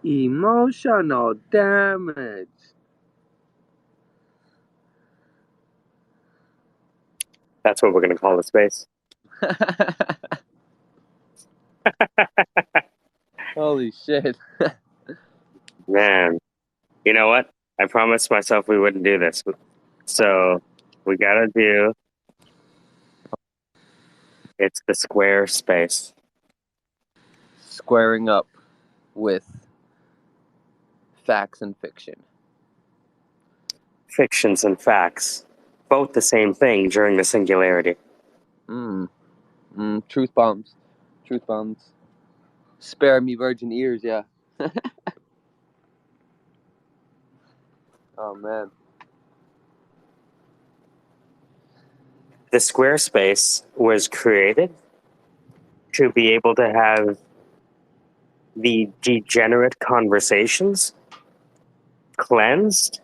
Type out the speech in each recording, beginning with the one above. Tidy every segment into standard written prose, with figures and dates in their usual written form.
Emotional damage. That's what we're going to call the space. Holy shit. Man, you know what? I promised myself we wouldn't do this. So we got to do it's the square space. Squaring up with facts and fiction. Fictions and facts, both the same thing during the singularity. Truth bombs. Truth bombs. Spare me virgin ears, yeah. Oh, man. The square space was created to be able to have the degenerate conversations cleansed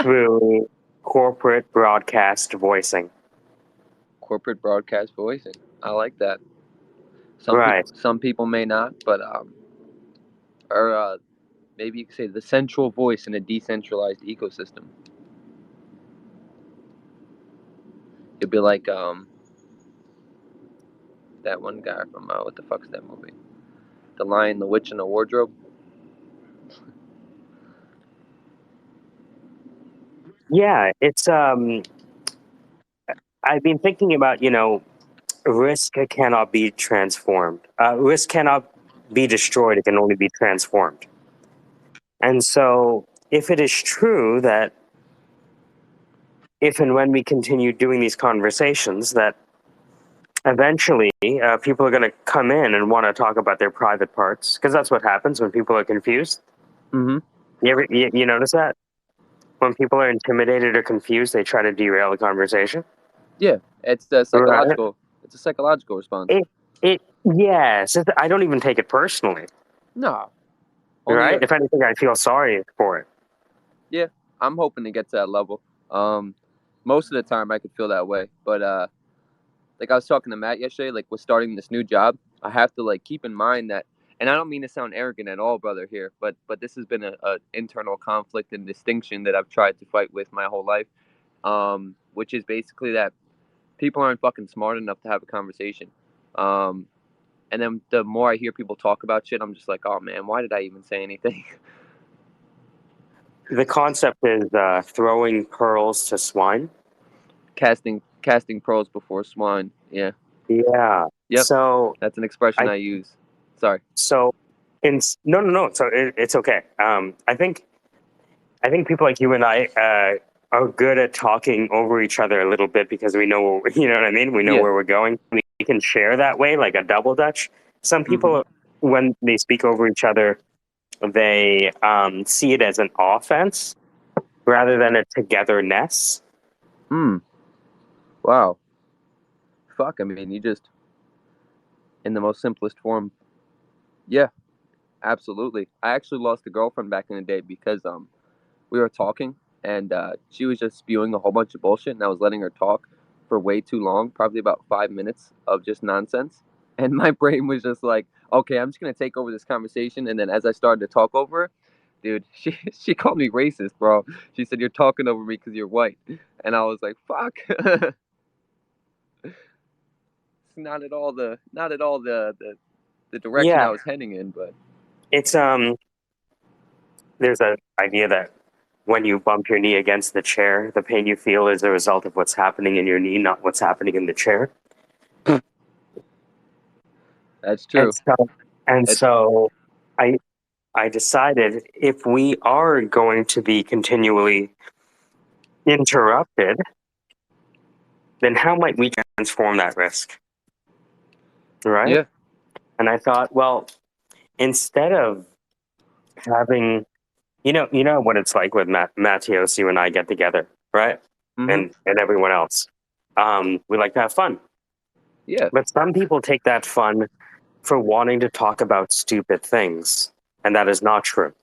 through corporate broadcast voicing. Corporate broadcast voicing. I like that. Right. Some people may not, but or maybe you could say the central voice in a decentralized ecosystem. It'd be like that one guy from what the fuck's that movie? The Lion, the Witch, and the Wardrobe. Yeah, it's I've been thinking about, risk cannot be transformed. Risk cannot be destroyed, it can only be transformed. And so if it is true that if and when we continue doing these conversations that eventually people are going to come in and want to talk about their private parts, because that's what happens when people are confused. Mm-hmm. You notice that? When people are intimidated or confused, they try to derail the conversation. Yeah, it's the Right. psychological. It's a psychological response. Yes. I don't even take it personally. No, only Right. If anything, I feel sorry for it. yeah. I'm hoping to get to that level. Most of the time I could feel that way, but like I was talking to Matt yesterday, like with starting this new job, I have to like keep in mind that, and I don't mean to sound arrogant at all, brother, here, but this has been a internal conflict and distinction that I've tried to fight with my whole life, which is basically that people aren't fucking smart enough to have a conversation. Um, and then the more I hear people talk about shit, I'm just like, oh man, why did I even say anything? The concept is throwing pearls to swine. casting pearls before swine. Yeah. Yeah. Yep. So That's an expression I I use. Sorry. so in no. So it's okay. I think people like you and I are good at talking over each other a little bit because we know, you know what I mean? We know Yeah. where we're going. We can share that way, like a double Dutch. Some Mm-hmm. people, when they speak over each other, they see it as an offense rather than a togetherness. Hmm. Wow. Fuck. I mean, you just in the most simplest form. Yeah. Absolutely. I actually lost a girlfriend back in the day because we were talking and she was just spewing a whole bunch of bullshit and I was letting her talk for way too long, probably about 5 minutes of just nonsense. And my brain was just like, okay, I'm just gonna take over this conversation. And then as I started to talk over her, dude, she called me racist, bro. She said you're talking over me because you're white, and I was like, fuck. It's not at all the direction Yeah, I was heading in, but it's there's an idea that when you bump your knee against the chair, the pain you feel is a result of what's happening in your knee, not what's happening in the chair. that's And true. so, and It, so I I decided if we are going to be continually interrupted, then how might we transform that risk? Right? yeah. And I thought, well, instead of having, you know what it's like with Matthios, you and I get together, right? Mm-hmm. And everyone else. We like to have fun. Yeah. But some people take that fun for wanting to talk about stupid things. And that is not true.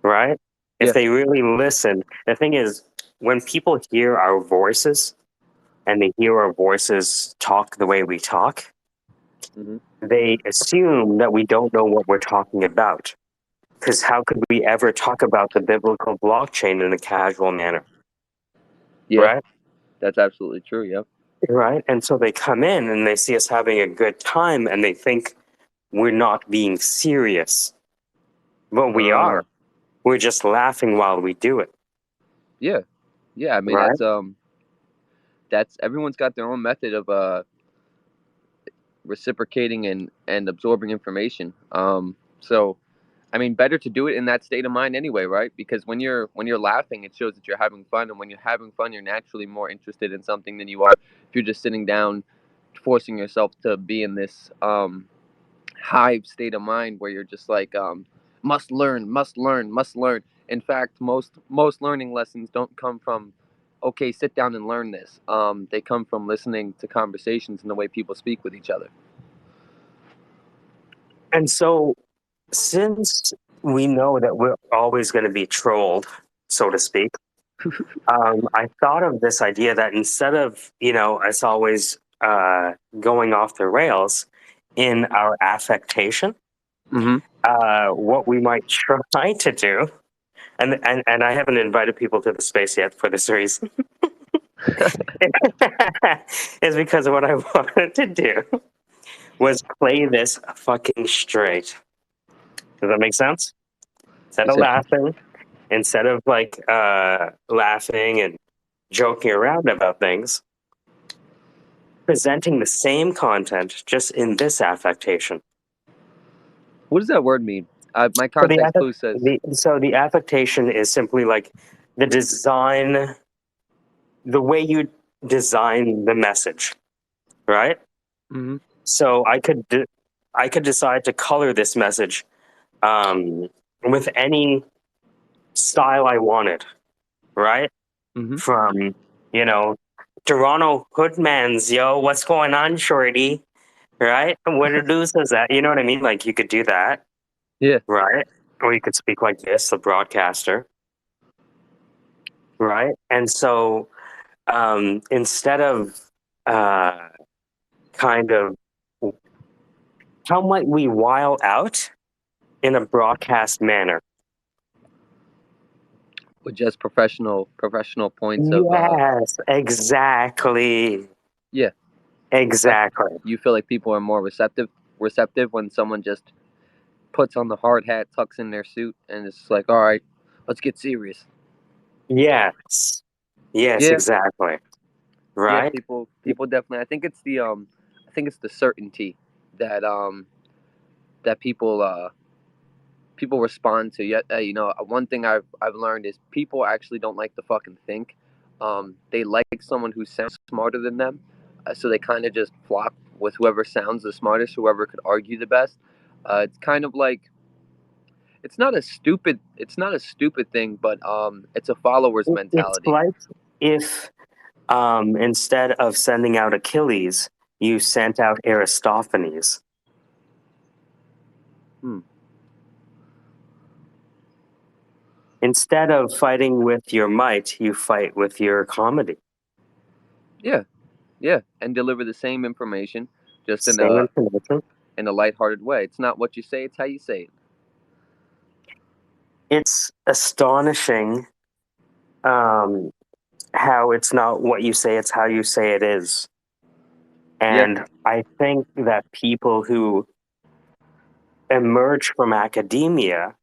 Right? If Yeah. they really listen, the thing is, when people hear our voices and they hear our voices talk the way we talk, Mm-hmm. they assume that we don't know what we're talking about. Because how could we ever talk about the biblical blockchain in a casual manner, Yeah, right? that's absolutely true. Yep. Right. And so they come in and they see us having a good time and they think we're not being serious. But we Uh, are. We're just laughing while we do it. yeah, yeah. I mean, Right. that's everyone's got their own method of reciprocating and absorbing information. So I mean, better to do it in that state of mind anyway, right? Because when you're laughing, it shows that you're having fun, and when you're having fun, you're naturally more interested in something than you are if you're just sitting down, forcing yourself to be in this hive state of mind where you're just like must learn, must learn, must learn. In fact, most learning lessons don't come from okay, sit down and learn this. They come from listening to conversations and the way people speak with each other. And so, since we know that we're always going to be trolled, so to speak, I thought of this idea that instead of, us always going off the rails in our affectation, Mm-hmm. what we might try to do, and I haven't invited people to the space yet for this reason, is because what I wanted to do was play this fucking straight. Does that make sense? Instead of laughing, instead of like laughing and joking around about things, presenting the same content just in this affectation. What does that word mean? My So the, context clue says. so the affectation is simply like the design, the way you design the message, right? Mm-hmm. So I could decide to color this message um, with any style I wanted, right? Mm-hmm. From you know Toronto Hoodmans, yo, what's going on, shorty? Right? What reduces that? You know what I mean? Like you could do that, Yeah. right? Or you could speak like this, the broadcaster, right? And so instead of uh, kind of how might we while out in a broadcast manner? With just professional points of Yes, exactly. yeah. That Exactly. you feel like people are more receptive when someone just puts on the hard hat, tucks in their suit, and it's like, all right, let's get serious. Yes. Yes, Yeah, exactly. yeah. Right? People definitely. I think it's the certainty that that people respond to. Yet, one thing I've learned is people actually don't like to fucking think. They like someone who sounds smarter than them, so they kind of just flock with whoever sounds the smartest, whoever could argue the best. It's kind of like it's not a stupid thing, but it's a follower's It's mentality. like if instead of sending out Achilles, you sent out Aristophanes. Hmm. Instead of fighting with your might, you fight with your comedy. Yeah, yeah, and deliver the same information, just Same information. in a lighthearted way. It's not what you say; it's how you say it. It's astonishing um, how it's not what you say, it's how you say it is. Yeah, And I think that people who emerge from academia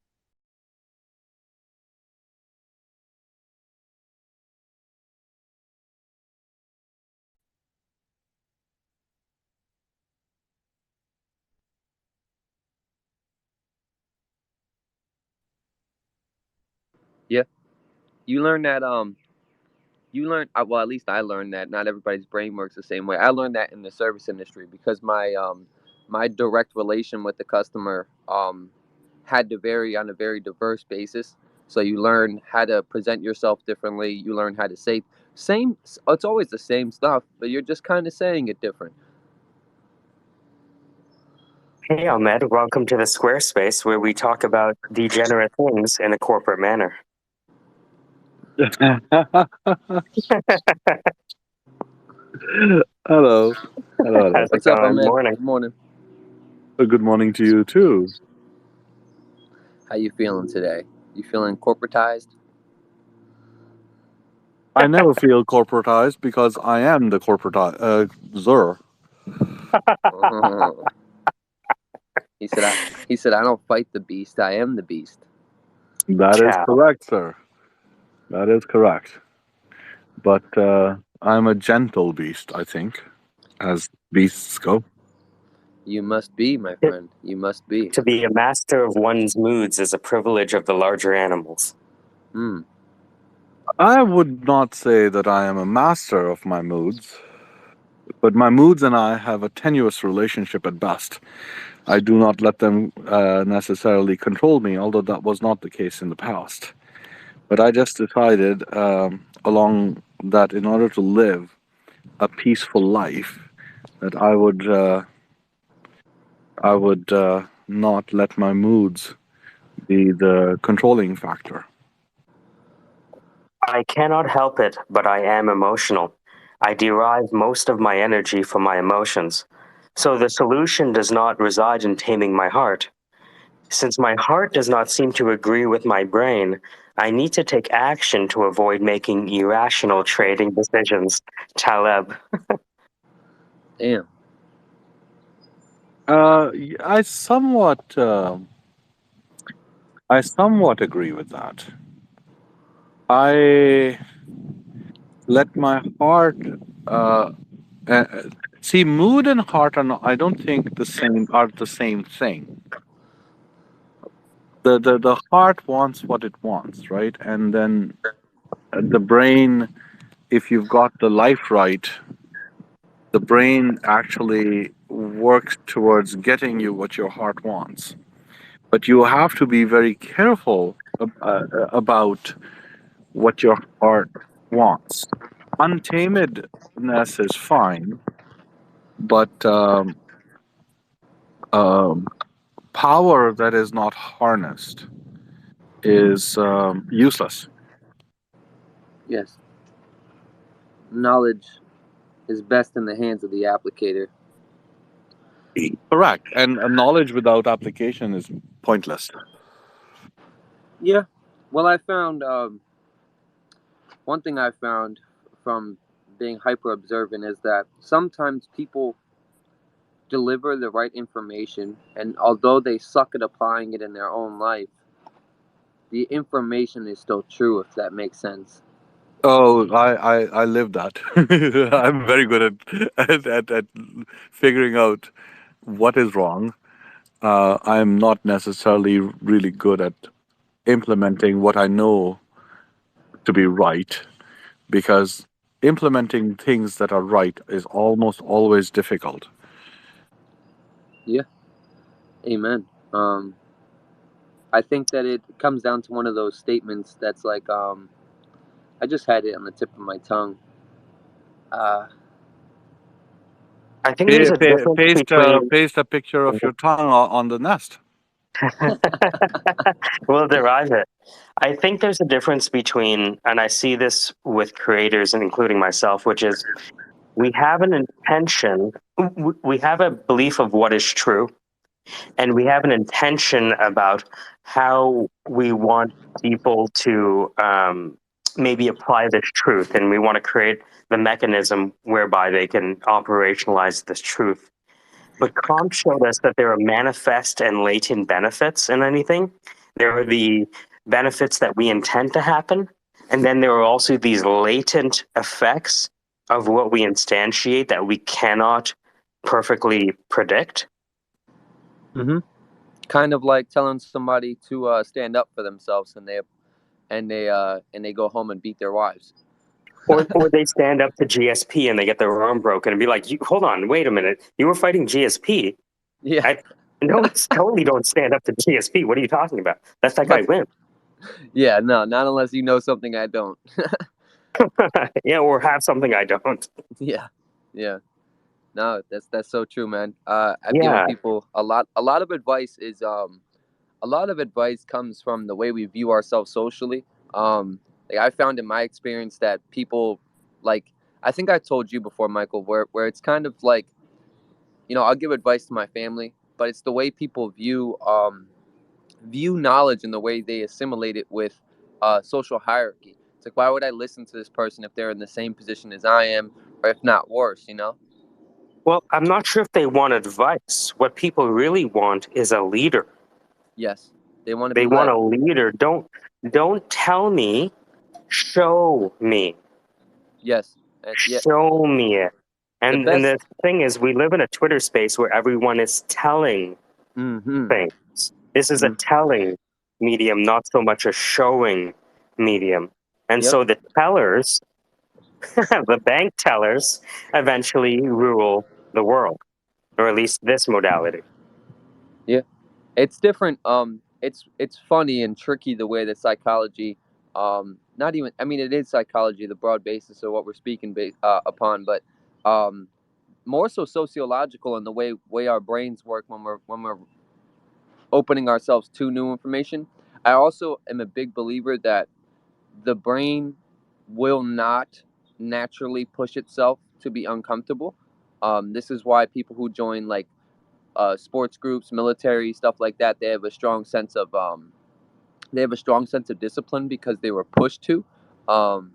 yeah. You learn that well, at least I learned that not everybody's brain works the same way. I learned that in the service industry because my direct relation with the customer had to vary on a very diverse basis. So you learn how to present yourself differently. You learn how to say same. It's always the same stuff, but you're just kind of saying it different. Hey, Ahmed, welcome to the Squarespace where we talk about degenerate things in a corporate manner. Hello. Hello. How's it What's up, going? man? Morning. Good morning. Good morning to you too. How you feeling today? You feeling corporatized? I never feel corporatized because I am the corporatizer. Oh. He said I he said I don't fight the beast, I am the beast. That is Ciao. correct, sir. That is correct. But I'm a gentle beast, I think, as beasts go. You must be, my friend. You must be. To be a master of one's moods is a privilege of the larger animals. Hmm. I would not say that I am a master of my moods, but my moods and I have a tenuous relationship at best. I do not let them necessarily control me, although that was not the case in the past. But I just decided along that in order to live a peaceful life, that I would not let my moods be the controlling factor. I cannot help it, but I am emotional. I derive most of my energy from my emotions. So the solution does not reside in taming my heart. Since my heart does not seem to agree with my brain, I need to take action to avoid making irrational trading decisions. Taleb. Damn. I somewhat agree with that. I let my heart uh, uh, see mood and heart are not, I don't think the same thing. The heart wants what it wants, right? And then the brain, if you've got the life right, the brain actually works towards getting you what your heart wants. But you have to be very careful about what your heart wants. Untamedness is fine, but um, power that is not harnessed is useless. Yes. Knowledge is best in the hands of the applicator. Correct. And knowledge without application is pointless. Yeah. Well, I found one thing I found from being hyper observant is that sometimes people deliver the right information, and although they suck at applying it in their own life, the information is still true, if that makes sense. Oh, I live that. I'm very good at figuring out what is wrong. I'm not necessarily really good at implementing what I know to be right because implementing things that are right is almost always difficult. Yeah, amen. I think that it comes down to one of those statements that's like, I just had it on the tip of my tongue. Uh, I think there's a difference between. Paste a picture of your tongue on the nest. We'll derive it. I think there's a difference between, and I see this with creators and including myself, which is we have an intention, we have a belief of what is true, and we have an intention about how we want people to maybe apply this truth, and we want to create the mechanism whereby they can operationalize this truth. But Comp showed us that there are manifest and latent benefits in anything. There are the benefits that we intend to happen, and then there are also these latent effects of what we instantiate that we cannot perfectly predict. mm-hmm. Kind of like telling somebody to stand up for themselves, and they go home and beat their wives. Or they stand up to GSP and they get their arm broken and be like, hold on, wait a minute. You were fighting GSP. Yeah, I no, totally don't stand up to GSP. What are you talking about? That's that guy but win. yeah, no, not unless you know something I don't. Yeah, or have something I don't. Yeah, yeah. No, that's so true, man. I've given Yeah. people a lot. A lot of advice is a lot of advice comes from the way we view ourselves socially. Like I found in my experience that people like I think I told you before, Michael, where it's kind of like I'll give advice to my family, but it's the way people view knowledge and the way they assimilate it with social hierarchy. It's like, why would I listen to this person if they're in the same position as I am, or if not worse? You know? Well, I'm not sure if they want advice. What people really want is a leader. Yes, they want to They be want led. a leader. Don't tell me, show me. Yes, yeah. Show me it. The And best. the thing is, we live in a Twitter space where everyone is telling Mm-hmm. things. This is a telling medium, not so much a showing medium. And Yep. so the tellers, the bank tellers, eventually rule the world, or at least this modality. Yeah. It's different. It's funny and tricky the way that psychology, not even. I mean, it is psychology, the broad basis of what we're speaking upon, but um, more so sociological in the way our brains work when we're opening ourselves to new information. I also am a big believer that the brain will not naturally push itself to be uncomfortable. This is why people who join like sports groups, military stuff like that, they have a strong sense of discipline because they were pushed to. Um,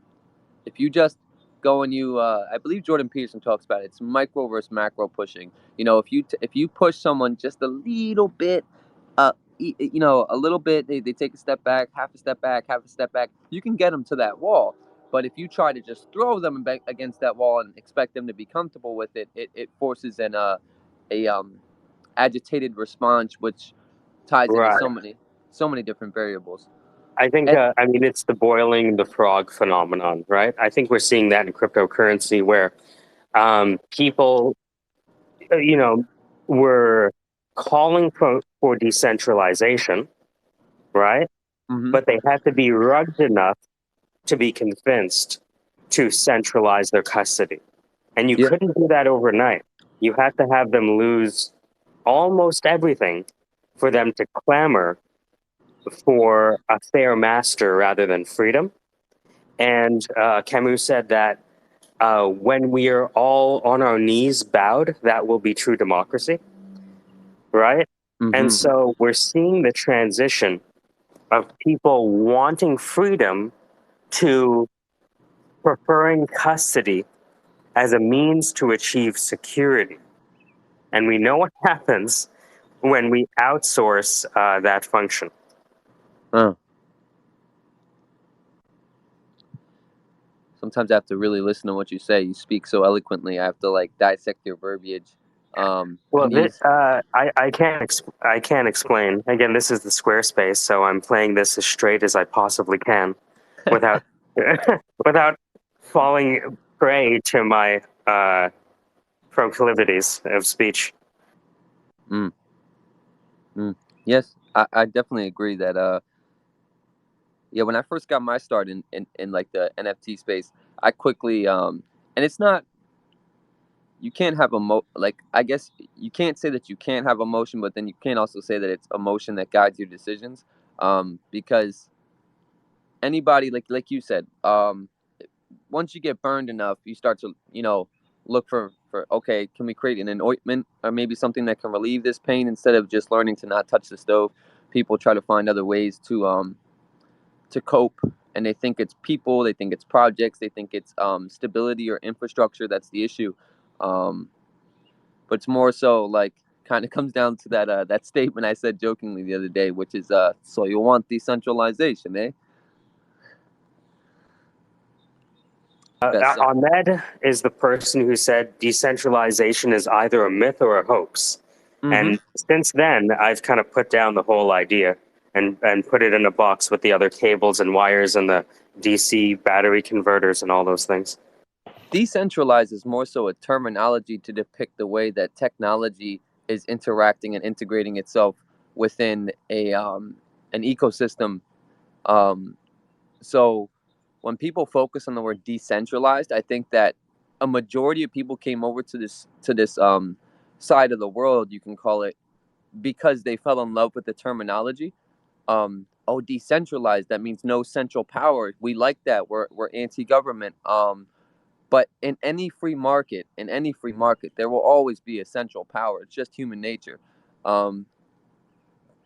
if you just go and I believe Jordan Peterson talks about it. It's micro versus macro pushing. You know, if you push someone just a little bit, a little bit, they take a step back, half a step back, half a step back. You can get them to that wall. But if you try to just throw them against that wall and expect them to be comfortable with it, it forces a agitated response, which ties into Right. so many different variables. I think, And I mean, it's the boiling the frog phenomenon, right? I think we're seeing that in cryptocurrency where people, you know, were calling for decentralization, right? hmm But they had to be rugged enough to be convinced to centralize their custody. And you yeah, couldn't do that overnight. You had to have them lose almost everything for them to clamor for a fair master rather than freedom. And Camus said that when we are all on our knees bowed, that will be true democracy, right? And hmm so we're seeing the transition of people wanting freedom to preferring custody as a means to achieve security. And we know what happens when we outsource that function. uh, sometimes I have to really listen to what you say. You speak so eloquently. I have to like dissect your verbiage. Well, And these I can't explain. Again, this is the Squarespace, so I'm playing this as straight as I possibly can, without without falling prey to my proclivities of speech. mm, mm. Yes, I definitely agree that yeah, when I first got my start in like the NFT space, I quickly and it's not you can't have like I guess you can't say that you can't have emotion, but then you can't also say that it's emotion that guides your decisions. Because anybody like you said, once you get burned enough, you start to look for okay, can we create an ointment or maybe something that can relieve this pain instead of just learning to not touch the stove. People try to find other ways to cope, and they think it's people, they think it's projects, they think it's stability or infrastructure that's the issue. Um, but it's more so like kind of comes down to that statement I said jokingly the other day, which is so you want decentralization, eh? Best. Ahmed is the person who said decentralization is either a myth or a hoax. Mm-hmm. And since then, I've kind of put down the whole idea and put it in a box with the other cables and wires and the DC battery converters and all those things. Decentralized is more so a terminology to depict the way that technology is interacting and integrating itself within an ecosystem. Um, so when people focus on the word decentralized, I think that a majority of people came over to this side of the world, you can call it, because they fell in love with the terminology. Oh, decentralized, that means no central power. We like that. We're anti-government. But in any free market, there will always be a central power. It's just human nature. Um,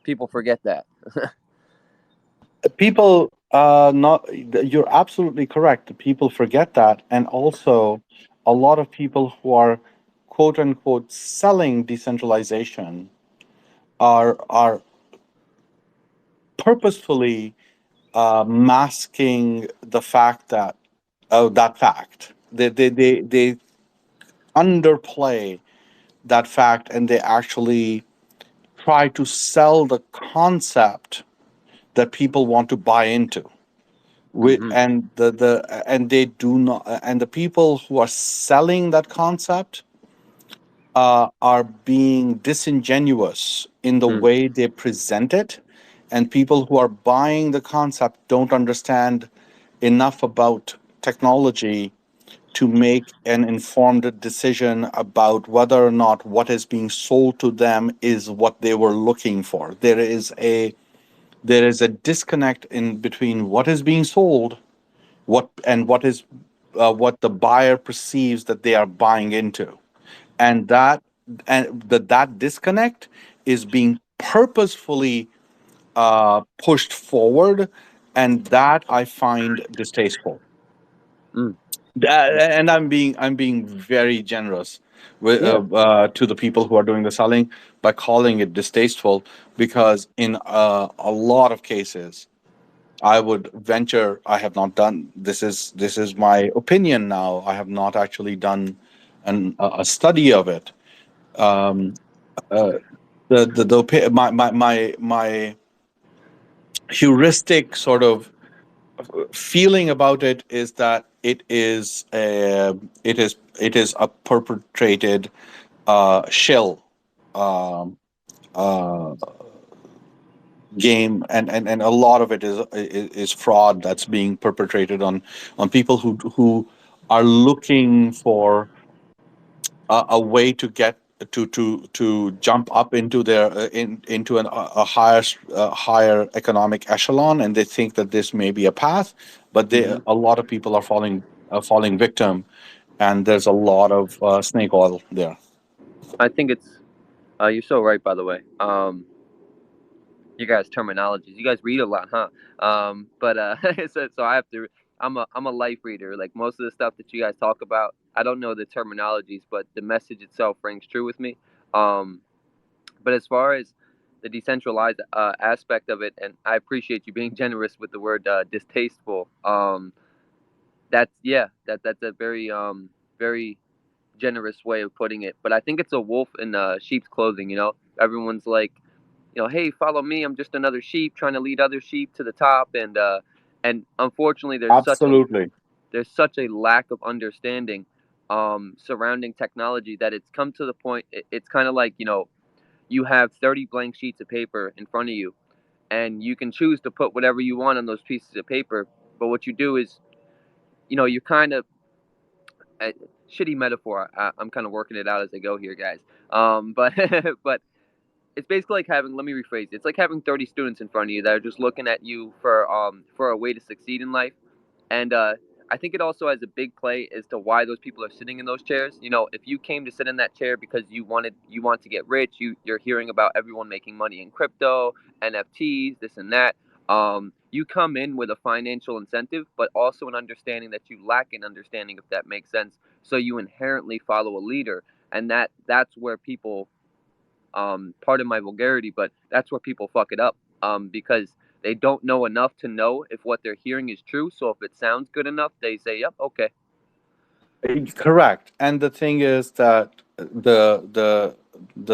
People forget that. People, not you're absolutely correct. People forget that, and also a lot of people who are quote unquote selling decentralization are purposefully masking the fact that that fact they underplay that fact, and they actually try to sell the concept that people want to buy into. Hmm. And and they do not, and the people who are selling that concept are being disingenuous in the Mm. way they present it, and people who are buying the concept don't understand enough about technology to make an informed decision about whether or not what is being sold to them is what they were looking for. There is a disconnect in between what is being sold, what is what the buyer perceives that they are buying into, and that disconnect is being purposefully pushed forward, and that I find distasteful. Mm. And I'm being very generous Yeah. to the people who are doing the selling by calling it distasteful, because in a lot of cases I would venture, I have not done, this is my opinion now, I have not actually done a study of it. um, uh, my heuristic sort of feeling about it is that it is a perpetrated shell um, uh, game, and a lot of it is fraud that's being perpetrated on people who are looking for a way to get to jump up into their into a higher economic echelon, and they think that this may be a path, but Hmm. a lot of people are falling victim, and there's a lot of snake oil there. I think it's. You're so right, by the way. You guys' terminologies. You guys read a lot, huh? But so I have to. I'm a life reader. Like most of the stuff that you guys talk about, I don't know the terminologies, but the message itself rings true with me. Um, but as far as the decentralized aspect of it, and I appreciate you being generous with the word distasteful. That's yeah, that's a very generous way of putting it. But I think it's a wolf in sheep's clothing. Everyone's like, hey, follow me. I'm just another sheep trying to lead other sheep to the top, and unfortunately, Absolutely. there's such a lack of understanding surrounding technology that it's come to the point. It's kind of like you have 30 blank sheets of paper in front of you, and you can choose to put whatever you want on those pieces of paper. But what you do is, you're kind of a shitty metaphor. I'm kind of working it out as I go here, guys. But but it's basically like having. Let me rephrase. It's like having 30 students in front of you that are just looking at you for a way to succeed in life. And I think it also has a big play as to why those people are sitting in those chairs. If you came to sit in that chair because you want to get rich, you're hearing about everyone making money in crypto, NFTs, this and that. You come in with a financial incentive, but also an understanding that you lack an understanding, if that makes sense. So you inherently follow a leader, and that's where people, pardon my vulgarity, but that's where people fuck it up, because they don't know enough to know if what they're hearing is true. So if it sounds good enough, they say, "Yep, okay." Correct. And the thing is that the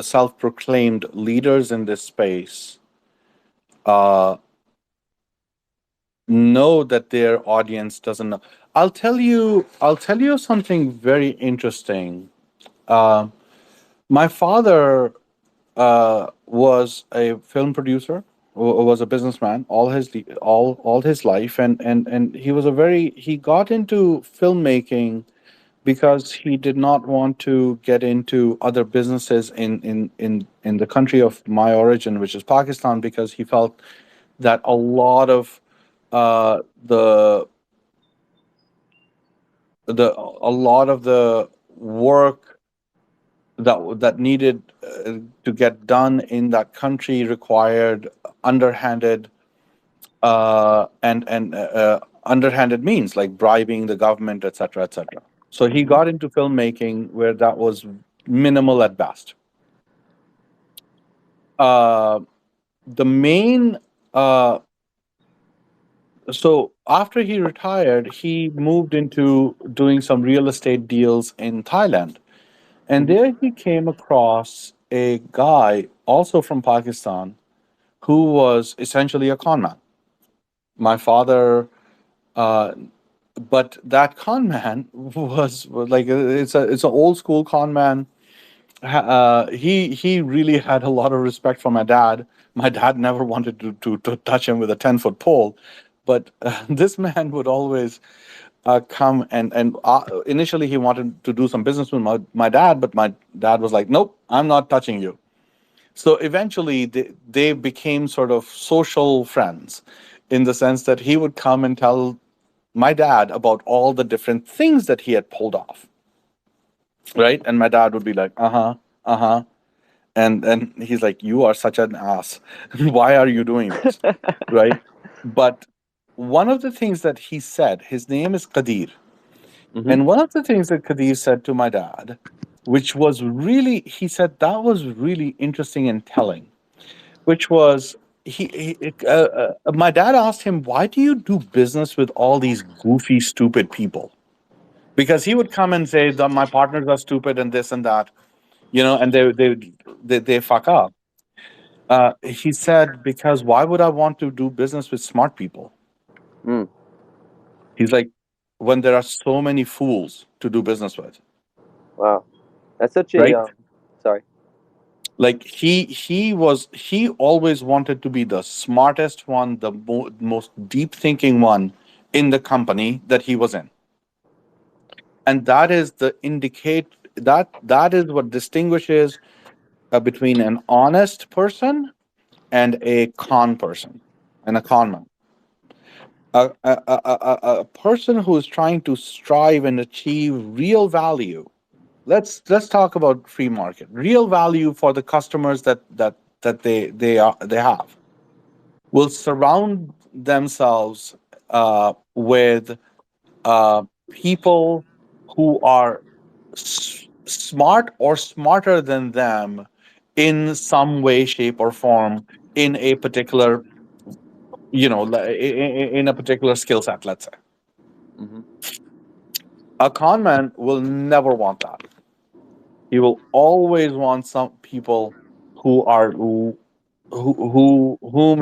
self-proclaimed leaders in this space uh, know that their audience doesn't know. I'll tell you something very interesting. Uh, my father was a film producer, was a businessman all his life, and he got into filmmaking because he did not want to get into other businesses in the country of my origin, which is Pakistan, because he felt that a lot of uh, the a lot of the work that needed to get done in that country required underhanded underhanded means like bribing the government, etc., etc. So he Hmm. got into filmmaking where that was minimal at best. Uh, the main uh, so after he retired, he moved into doing some real estate deals in Thailand, and Hmm. there he came across a guy also from Pakistan who was essentially a con man. My father, uh, but that con man was like it's an old school con man. He really had a lot of respect for my dad. My dad never wanted to touch him with a 10-foot pole, but this man would always come and initially he wanted to do some business with my dad, but my dad was like, nope, I'm not touching you. So eventually they became sort of social friends in the sense that he would come and tell my dad about all the different things that he had pulled off, right? And my dad would be like, uh-huh, uh-huh. And he's like, you are such an ass. Why are you doing this? Right? But one of the things that he said, his name is Qadir. Hmm. And one of the things that Qadir said to my dad, which was really, he said that was really interesting and telling, which was my dad asked him, why do you do business with all these goofy, stupid people? Because he would come and say that my partners are stupid and this and that, and they fuck up. He said, because why would I want to do business with smart people? Mm. He's like, when there are so many fools to do business with, Wow, that's such a right? sorry. Like he always wanted to be the smartest one, the most deep thinking one in the company that he was in, and that is the indicate that is what distinguishes between an honest person and a con person and a con man. A person who is trying to strive and achieve real value. Let's talk about free market. Real value for the customers that they have will surround themselves with people who are smart or smarter than them in some way, shape, or form in a particular in a particular skill set. Let's say Hmm. a con man will never want that. He will always want some people whom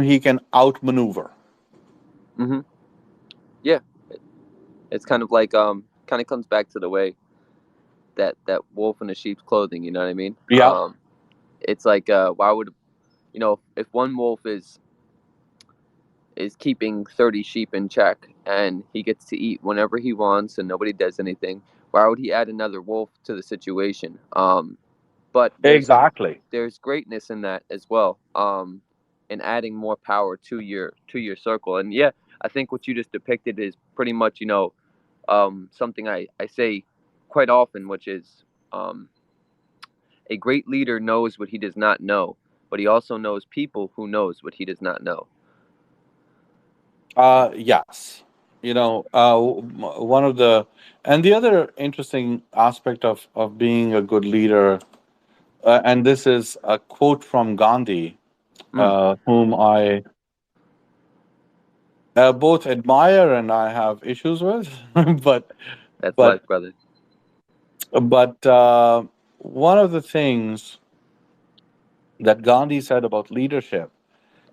he can outmaneuver. Hmm. Yeah, it's kind of like kind of comes back to the way that wolf in a sheep's clothing. You know what I mean? Yeah, It's like why would if one wolf is keeping 30 sheep in check and he gets to eat whenever he wants and nobody does anything, why would he add another wolf to the situation? But exactly. there's greatness in that as well. In adding more power to your circle. And yeah, I think what you just depicted is pretty much something I say quite often, which is um, a great leader knows what he does not know, but he also knows people who knows what he does not know. Yes. One of and the other interesting aspect of being a good leader, and this is a quote from Gandhi, Mm, whom I both admire and I have issues with, but that's but life, brother. but one of the things that Gandhi said about leadership,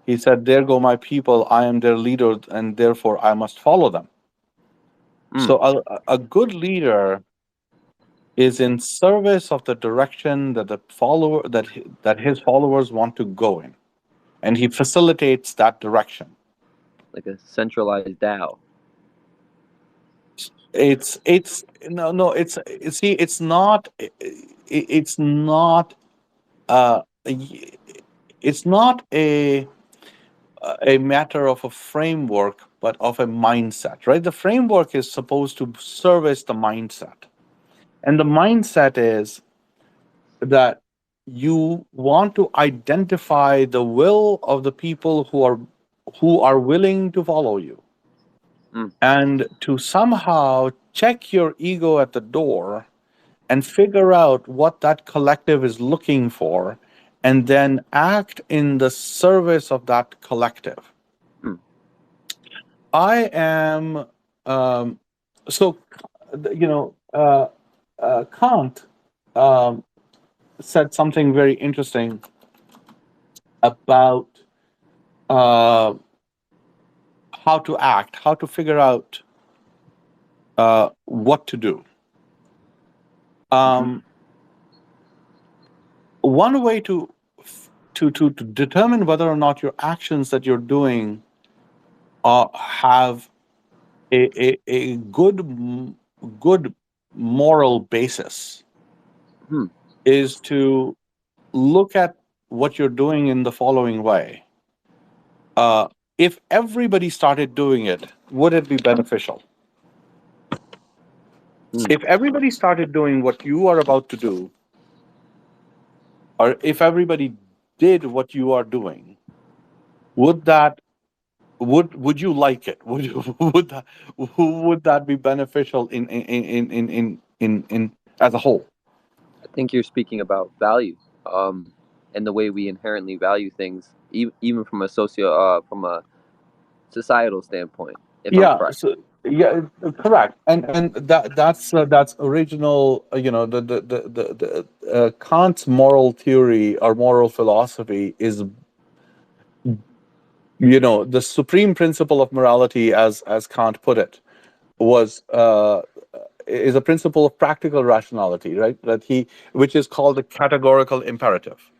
he said, "There go my people. I am their leader, and therefore I must follow them." Mm, So a good leader is in service of the direction that that his followers want to go in, and he facilitates that direction. like a centralized Tao. It's no it's see it's not uh it's not a matter of a framework but of a mindset, right? The framework is supposed to service the mindset, and the mindset is that you want to identify the will of the people who are willing to follow you, Mm. and to somehow check your ego at the door and figure out what that collective is looking for, and then act in the service of that collective. Mm. I am um, so you know Kant um, said something very interesting about uh, how to act, how to figure out what to do. Mm-hmm. Um, One way to determine whether or not your actions that you're doing have a good moral basis Hmm. is to look at what you're doing in the following way. Uh, if everybody started doing it, would it be beneficial? Hmm. If everybody started doing what you are about to do, or if everybody did what you are doing, would that would you like it? Would you, would that be beneficial in as a whole? I think you're speaking about value, and the way we inherently value things, even from a from a societal standpoint. If I'm Yeah. correct. So yeah, correct. And that's original. The Kant's moral theory or moral philosophy is, the supreme principle of morality, as Kant put it, was is a principle of practical rationality, right? Which is called the categorical imperative.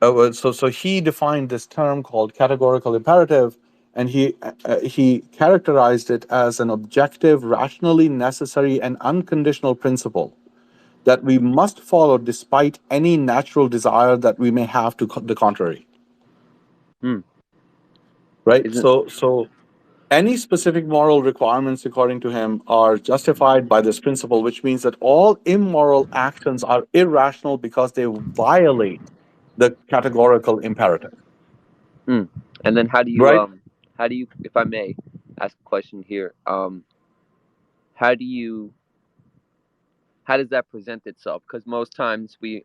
So he defined this term called categorical imperative, and he characterized it as an objective, rationally necessary, and unconditional principle that we must follow despite any natural desire that we may have to the contrary. Hmm. Right. Isn't So any specific moral requirements, according to him, are justified by this principle, which means that all immoral actions are irrational because they violate the categorical imperative. hmm. And then Right? how do you, if I may ask a question here, how do you how does that present itself? Because most times we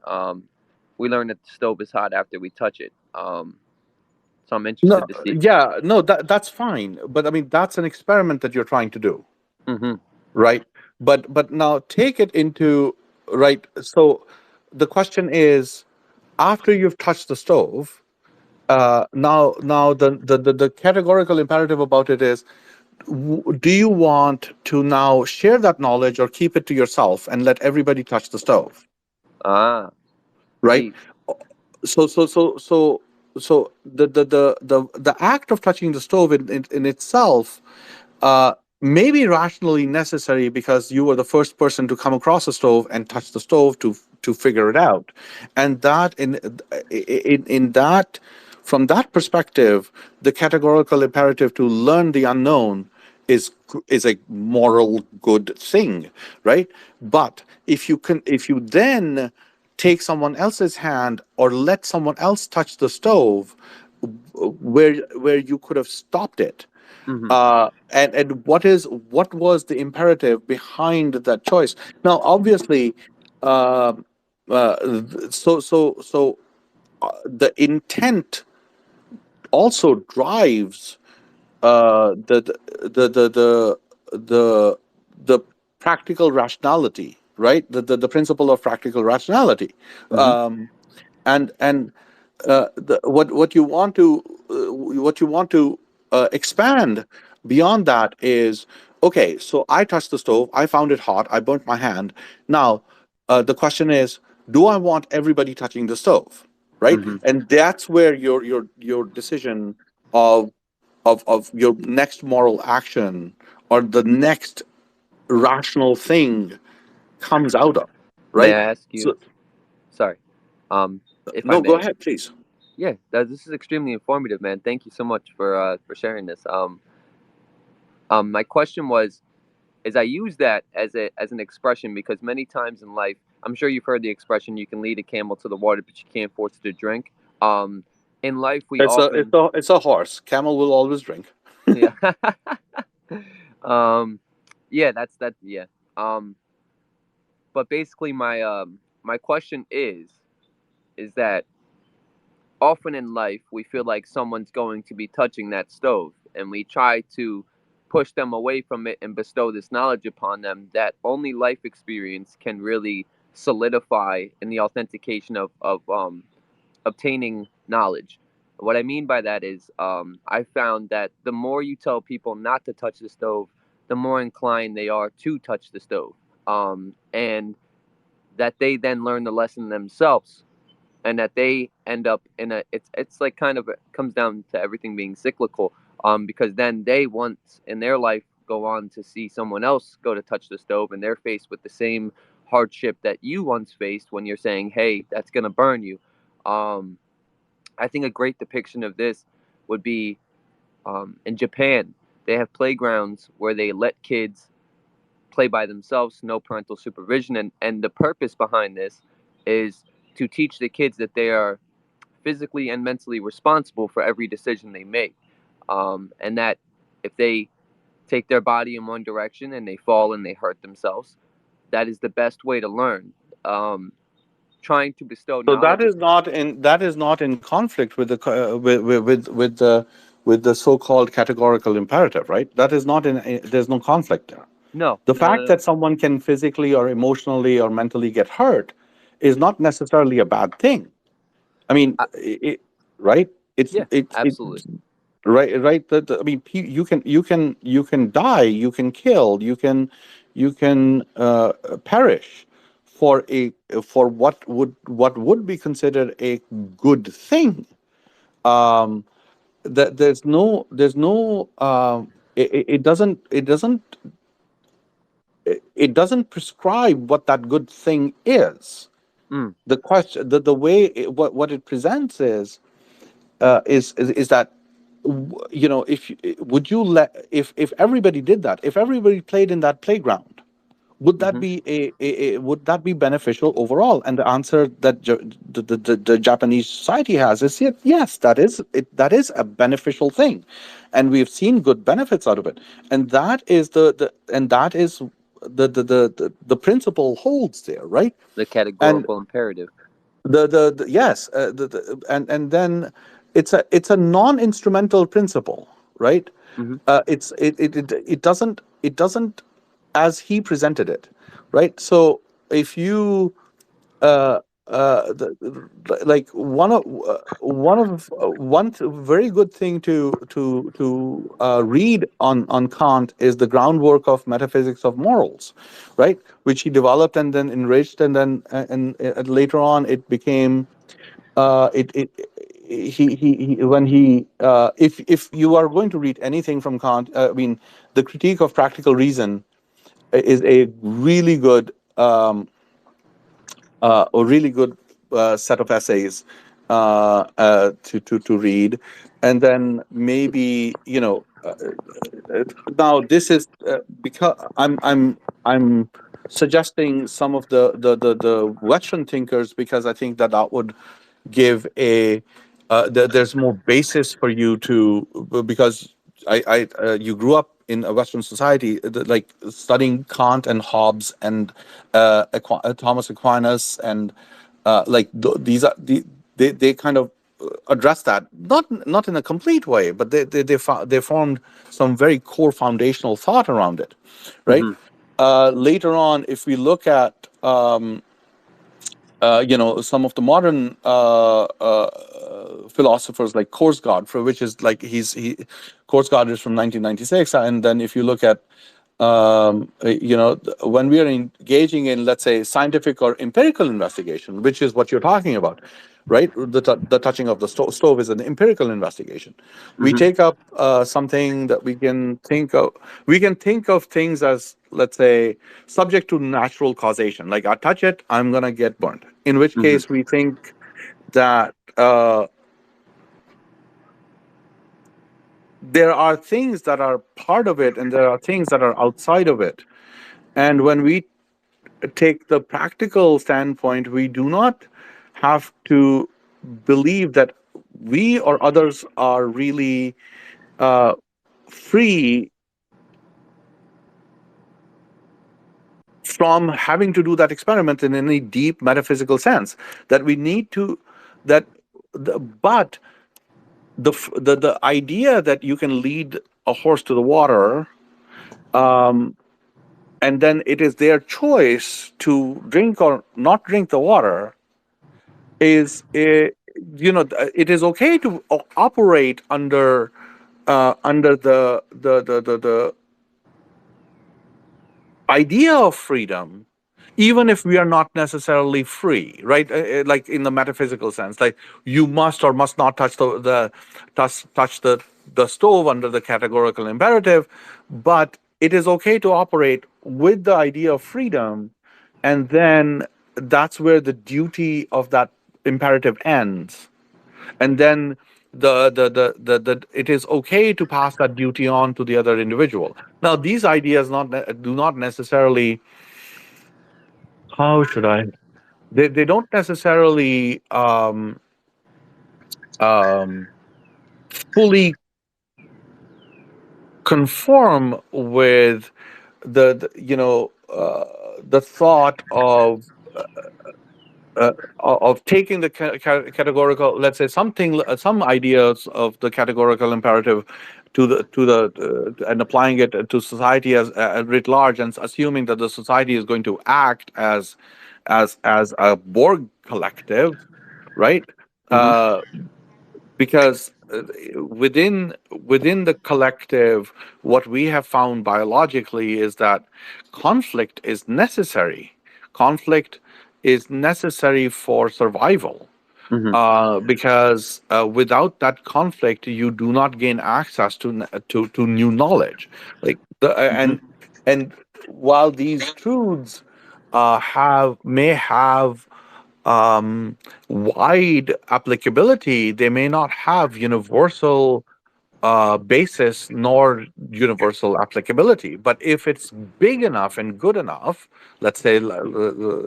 learn that the stove is hot after we touch it. So I'm No, interested to see. yeah, no, that's fine. But I mean, that's an experiment that you're trying to do, Mm-hmm. right? But now take it into right. So the question is, after you've touched the stove, now the categorical imperative about it is, do you want to now share that knowledge or keep it to yourself and let everybody touch the stove, Ah, right? see. So the act of touching the stove in itself uh, may be rationally necessary because you were the first person to come across a stove and touch the stove to figure it out, and that in that from that perspective, the categorical imperative to learn the unknown is a moral good thing, right? But if you then take someone else's hand or let someone else touch the stove where you could have stopped it, Mm-hmm. and what was the imperative behind that choice? Now obviously, uh, the intent also drives the the practical rationality, right? The principle of practical rationality. Mm-hmm. Um, and and what what you want to expand beyond that is, okay, so I touched the stove, I found it hot, I burnt my hand. Now the question is, do I want everybody touching the stove, right? Mm-hmm. And that's where your decision of of your next moral action or the next rational thing comes out of, May right? I ask you? So Sorry. If I no, go may. ahead, please. Yeah, this is extremely informative, man. Thank you so much for sharing this. My question was, is I use that as an expression because many times in life I'm sure you've heard the expression, you can lead a camel to the water, but you can't force it to drink. Um, in life, we often, It's a horse. Camel will always drink. yeah, um, yeah, that's that, yeah. Um, but basically, my question is that often in life we feel like someone's going to be touching that stove, and we try to push them away from it and bestow this knowledge upon them that only life experience can really solidify in the authentication of obtaining knowledge. What I mean by that is, I found that the more you tell people not to touch the stove, the more inclined they are to touch the stove, and that they then learn the lesson themselves, and that they end up in a, it's like kind of comes down to everything being cyclical, because then they once in their life go on to see someone else go to touch the stove, and they're faced with the same hardship that you once faced when you're saying, hey, that's going to burn you. um, I think a great depiction of this would be, in Japan. They have playgrounds where they let kids play by themselves, no parental supervision, and the purpose behind this is to teach the kids that they are physically and mentally responsible for every decision they make, and that if they take their body in one direction and they fall and they hurt themselves, that is the best way to learn. Um, Trying to bestow So knowledge. that is not in conflict with the with the so-called categorical imperative, right? That is not in. There's no conflict there. No, The no, fact no, that someone can physically or emotionally or mentally get hurt is not necessarily a bad thing. I mean, no. right? It's Yeah, it absolutely. right. I mean, you can die, you can kill, you can perish for a for what would be considered a good thing. Um, that there's no it doesn't prescribe what that good thing is. Mm, The question, the way what it presents is that if would you let if everybody did that, if everybody played in that playground, would that mm-hmm. be would that be beneficial overall? And the answer that the Japanese society has is yes, that is it, that is a beneficial thing, and we've seen good benefits out of it, and that is that is the principle holds there, right? The And categorical imperative. the yes and then it's a non-instrumental principle, right? Hmm. It doesn't as he presented it, right? So if you uh like very good thing to read on Kant is the groundwork of metaphysics of morals, right? Which he developed and then enriched, and then later on it became it he when he if you are going to read anything from Kant, I mean, the Critique of Practical Reason is a really good set of essays to read, and then maybe now this is because I'm suggesting some of the Western thinkers, because I think that that would give there's more basis for you to, because you grew up in a Western society, like studying Kant and Hobbes and Thomas Aquinas, and these are they kind of address that, not in a complete way, but they formed some very core foundational thought around it, right? Hmm. Later on, if we look at some of the modern philosophers like Kierkegaard, for which is like Kierkegaard is from 1996, and then if you look at when we are engaging in, let's say, scientific or empirical investigation, which is what you're talking about, right? The touching of the stove is an empirical investigation. We Hmm. take up something that we can think of. We can think of things as, let's say, subject to natural causation. Like, I touch it, I'm gonna get burnt. In which Hmm. case, we think that there are things that are part of it, and there are things that are outside of it. And when we take the practical standpoint, we do not have to believe that we or others are really uh, free from having to do that experiment in any deep metaphysical sense. That we need to, that, but the idea that you can lead a horse to the water, um, and then it is their choice to drink or not drink the water, is it is okay to operate under the idea of freedom, even if we are not necessarily free, right? Like in the metaphysical sense, like you must or must not touch the stove under the categorical imperative, but it is okay to operate with the idea of freedom, and then that's where the duty of that imperative ends, and then it is okay to pass that duty on to the other individual. Now, these ideas do not necessarily, how should I, they don't necessarily um, fully conform with the thought of taking the categorical, let's say some ideas of the categorical imperative and applying it to society as writ large, and assuming that the society is going to act as a Borg collective, right? Hmm. Uh, because within the collective, what we have found biologically is that conflict is necessary. Conflict is necessary for survival, Hmm. because without that conflict, you do not gain access to new knowledge. Like Hmm. and while these truths may have um, wide applicability, they may not have universal basis nor universal applicability. But if it's big enough and good enough, let's say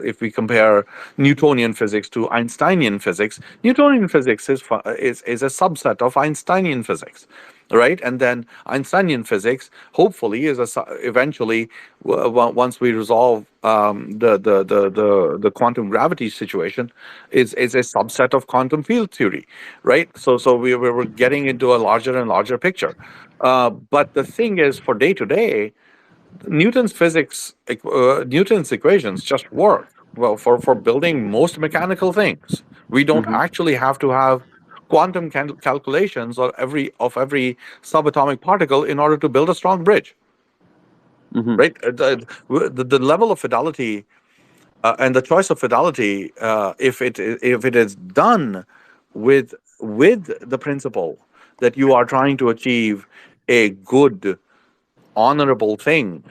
if we compare Newtonian physics to Einsteinian physics, Newtonian physics is a subset of Einsteinian physics, right? And then Einsteinian physics, hopefully, eventually, once we resolve the quantum gravity situation, is a subset of quantum field theory, right? So we're getting into a larger and larger picture. But the thing is, for day to day, Newton's equations just work well for building most mechanical things. We don't Hmm. actually have to have quantum calculations of every subatomic particle in order to build a strong bridge, Hmm. right? The level of fidelity and the choice of fidelity, if it is done with the principle that you are trying to achieve a good, honorable thing,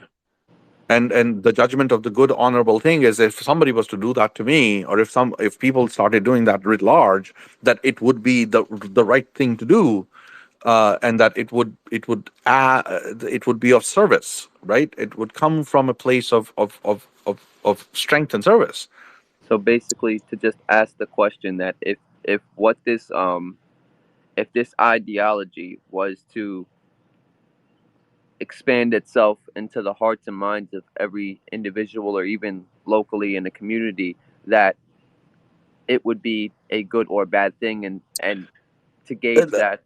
and the judgment of the good, honorable thing is, if somebody was to do that to me, or if people started doing that writ large, that it would be the right thing to do, and that it would be of service, right? It would come from a place of strength and service. So basically, to just ask the question that if what this if this ideology was to expand itself into the hearts and minds of every individual or even locally in the community, that it would be a good or bad thing, and to gauge Uh, that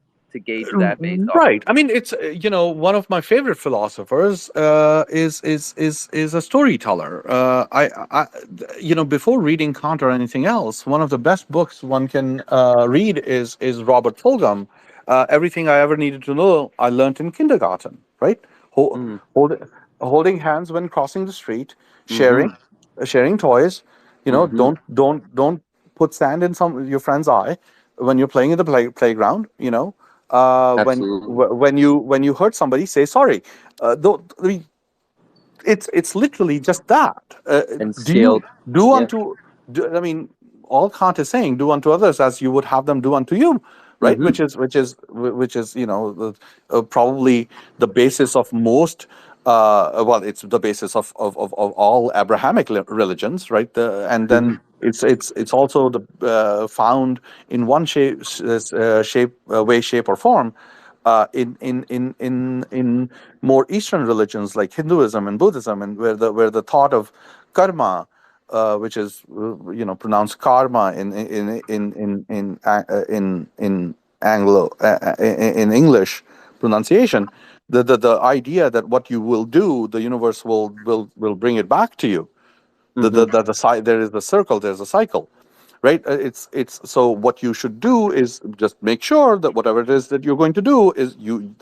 based off of. Right. I mean, it's one of my favorite philosophers is a storyteller. Before reading Kant or anything else, one of the best books one can read is Robert Fulghum. Everything I ever needed to know, I learned in kindergarten. Right. Ho- Mm-hmm. hold, Holding hands when crossing the street, sharing Mm-hmm. sharing toys. Mm-hmm. Don't put sand in your friend's eye when you're playing in the playground. Absolutely. When you hurt somebody, say sorry. I mean, it's literally just that. And Do you scaled. do Yeah. unto? I mean, all Kant is saying, do unto others as you would have them do unto you, right? Mm-hmm. Which is probably the basis of most Well, it's the basis of all Abrahamic religions, right? And Hmm. then it's also the found in one way, shape, or form in more Eastern religions like Hinduism and Buddhism, and where the thought of karma, which is pronounced karma in Anglo in English pronunciation, the idea that what you will do, the universe will bring it back to you. Hmm. There is the circle, there's a cycle, right? It's so what you should do is just make sure that whatever it is that you're going to do is you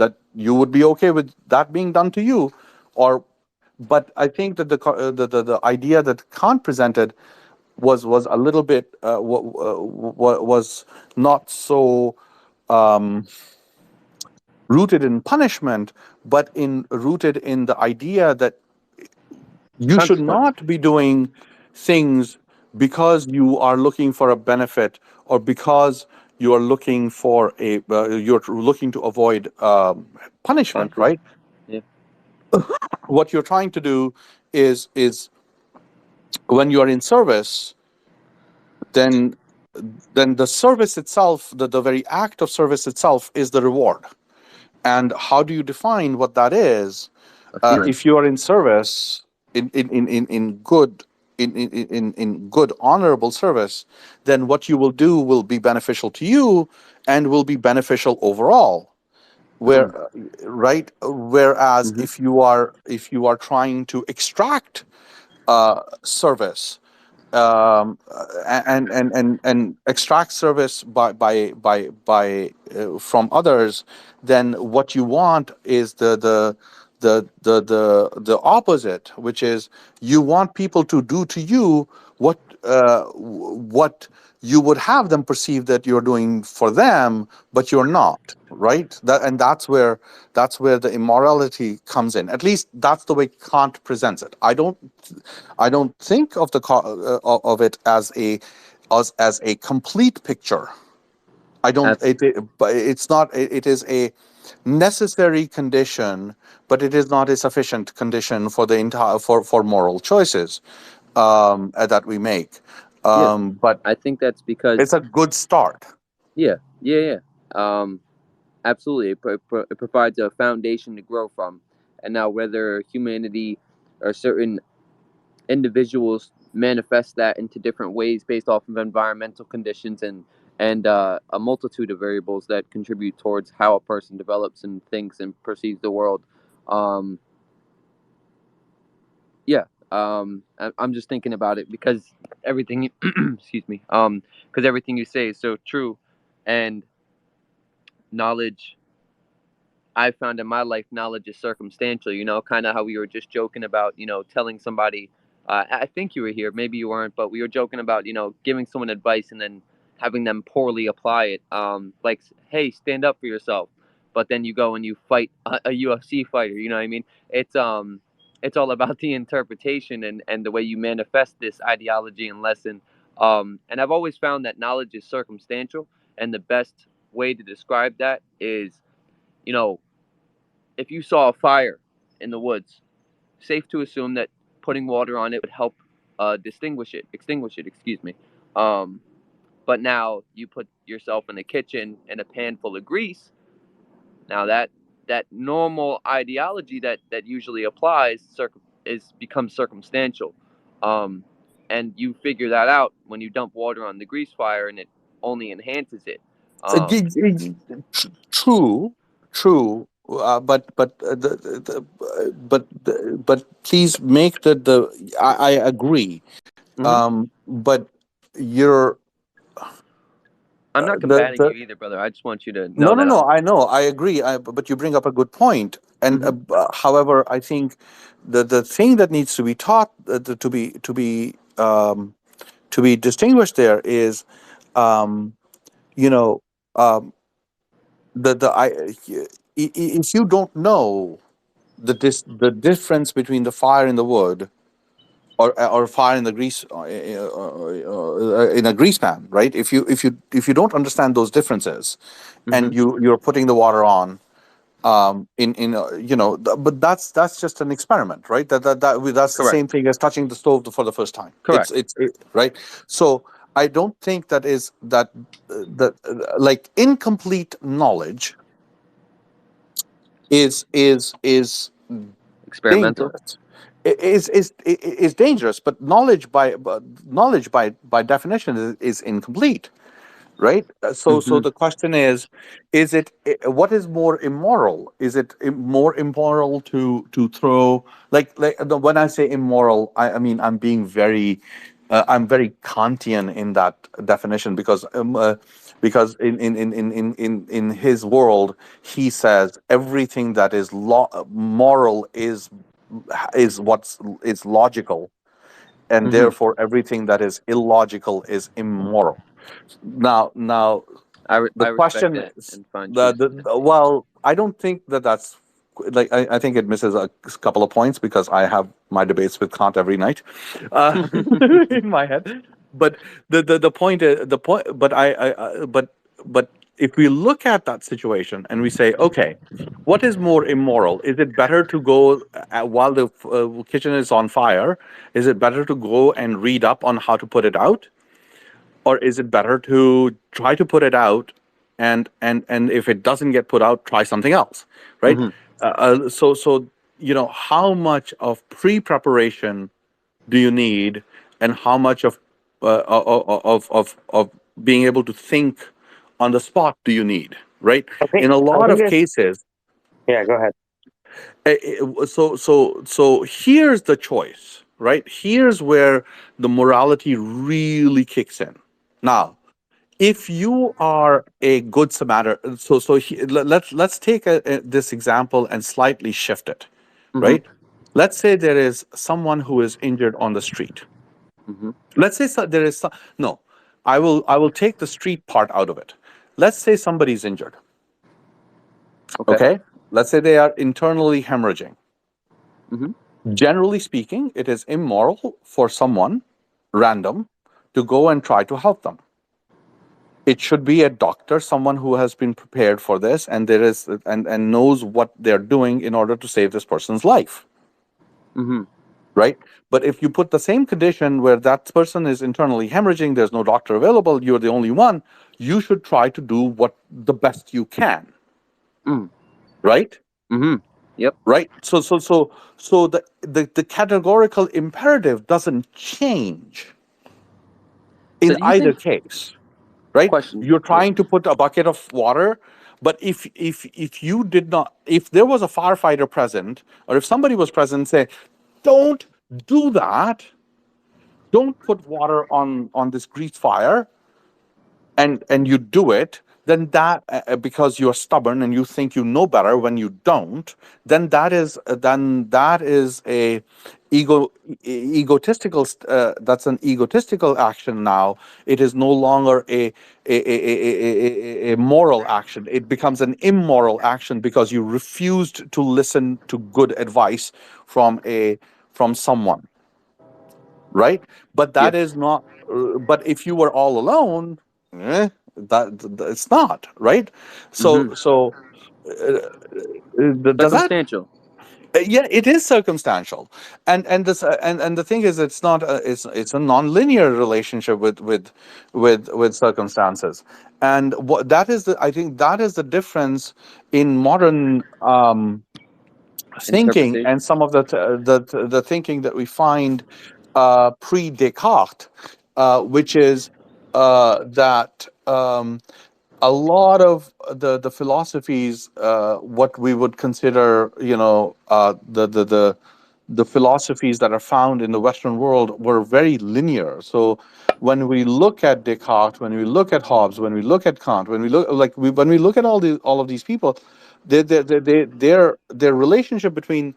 would be okay with that being done to you, or but I think that the idea that Kant presented was a little bit was not so um, rooted in punishment, but in rooted in the idea that you should Consequence. not be doing things because you are looking for a benefit, or because you are looking for you're looking to avoid punishment, Conflict. right? Yeah. What you're trying to do is when you are in service, then the service itself, the very act of service itself, is the reward. And how do you define what that is? A feeling. If you are in service, in good, in good honorable service, then what you will do will be beneficial to you and will be beneficial overall. Mm. Right, whereas Hmm. if you are trying to extract service, and extract service from others, then what you want is the opposite, which is you want people to do to you what you would have them perceive that you're doing for them, but you're not, right? That's where the immorality comes in. At least that's the way Kant presents it. I don't think of it as a complete picture. I don't. That's But it's not. It is a necessary condition, but it is not a sufficient condition for the entire for moral choices that we make. yeah. But I think that's because it's a good start. yeah, yeah, yeah. Um, Absolutely, it provides a foundation to grow from. And now, whether humanity or certain individuals manifest that into different ways based off of environmental conditions and a multitude of variables that contribute towards how a person develops and thinks and perceives the world. Um, yeah, I'm just thinking about it because everything, excuse me, because everything you say is so true, and knowledge I found in my life, knowledge is circumstantial. Kind of how we were just joking about, telling somebody. I think you were here, maybe you weren't, but we were joking about, giving someone advice and then having them poorly apply it. Like, hey, stand up for yourself, but then you go and you fight a UFC fighter. You know what I mean? It's all about the interpretation and the way you manifest this ideology and lesson. And I've always found that knowledge is circumstantial, and the best way to describe that is, you know, if you saw a fire in the woods, safe to assume that putting water on it would help extinguish it. Excuse me. Um, but now you put yourself in a kitchen in a pan full of grease. Now that normal ideology that usually applies is becomes circumstantial, um, and you figure that out when you dump water on the grease fire, and it only enhances it. Um, True, true. But please make I agree. mhm. But you're I'm not combating the you either, brother. I just want you to no, know no, that no. I'm. I know, I agree. But you bring up a good point. And Mhm. however, I think the thing that needs to be taught, to be distinguished there is, um, you know, um, the if you don't know the difference between the fire in the wood, or fire in the grease, in a grease pan, right? If you don't understand those differences, and Mhm. you're putting the water on, but that's just an experiment, right? That's the Correct. same thing as touching the stove for the first time. Correct. Right. So I don't think that like incomplete knowledge is Experimental. dangerous. Is dangerous, but knowledge by definition is incomplete, right? So Mm-hmm. the question is it what is more immoral? Is it more immoral to throw when I say immoral, I mean I'm very Kantian in that definition because in his world he says everything that is moral is what's is logical, and Mm-hmm. therefore everything that is illogical is immoral. Now the I respect question that is and find truth in it. well, I don't think that's like I think it misses a couple of points because I have my debates with Kant every night in my head. But the point is the point. But but if we look at that situation and we say, okay, what is more immoral? Is it better to go while the kitchen is on fire? Is it better to go and read up on how to put it out, or is it better to try to put it out and if it doesn't get put out, try something else, right? Mm-hmm. So how much of pre-preparation do you need, and how much of being able to think on the spot do you need, right? In a I lot think of it's cases, yeah. Go ahead. so here's the choice, right? Here's where the morality really kicks in. Now, if you are a good Samaritan, let's take this example and slightly shift it, Mm-hmm. right? Let's say there is someone who is injured on the street. Mm-hmm. Let's say there is no, I will take the street part out of it. Let's say somebody's injured. Okay. Okay, let's say they are internally hemorrhaging. Mm-hmm. Generally speaking, it is immoral for someone random to go and try to help them. It should be a doctor, someone who has been prepared for this and there is and knows what they're doing in order to save this person's life, Mm-hmm. right? But if you put the same condition where that person is internally hemorrhaging, there's no doctor available, you're the only one, you should try to do what the best you can, Mm. right? Mm-hmm. Yep. Right. So the categorical imperative doesn't change So in do you either think? case, right? Question. You're Yeah. trying to put a bucket of water, but if you did not, if there was a firefighter present, or if somebody was present, say, don't do that. Don't put water on this grease fire, and you do it, then that because you're stubborn and you think you know better when you don't, then that is a ego egotistical that's an egotistical action. Now it is no longer a moral action. It becomes an immoral action because you refused to listen to good advice from someone, right? But Yeah. that is not. But if you were all alone, it's not right. Mm-hmm. So does that? Circumstantial. Yeah, it is circumstantial, and the thing is, it's not. It's a non-linear relationship with circumstances, and what that is the. I think that is the difference in modern thinking and Interpretation. some of the thinking that we find pre Descartes, which is that a lot of the philosophies, what we would consider, the philosophies that are found in the Western world were very linear. So when we look at Descartes, when we look at Hobbes, when we look at Kant, when we look when we look at all of these people, their relationship between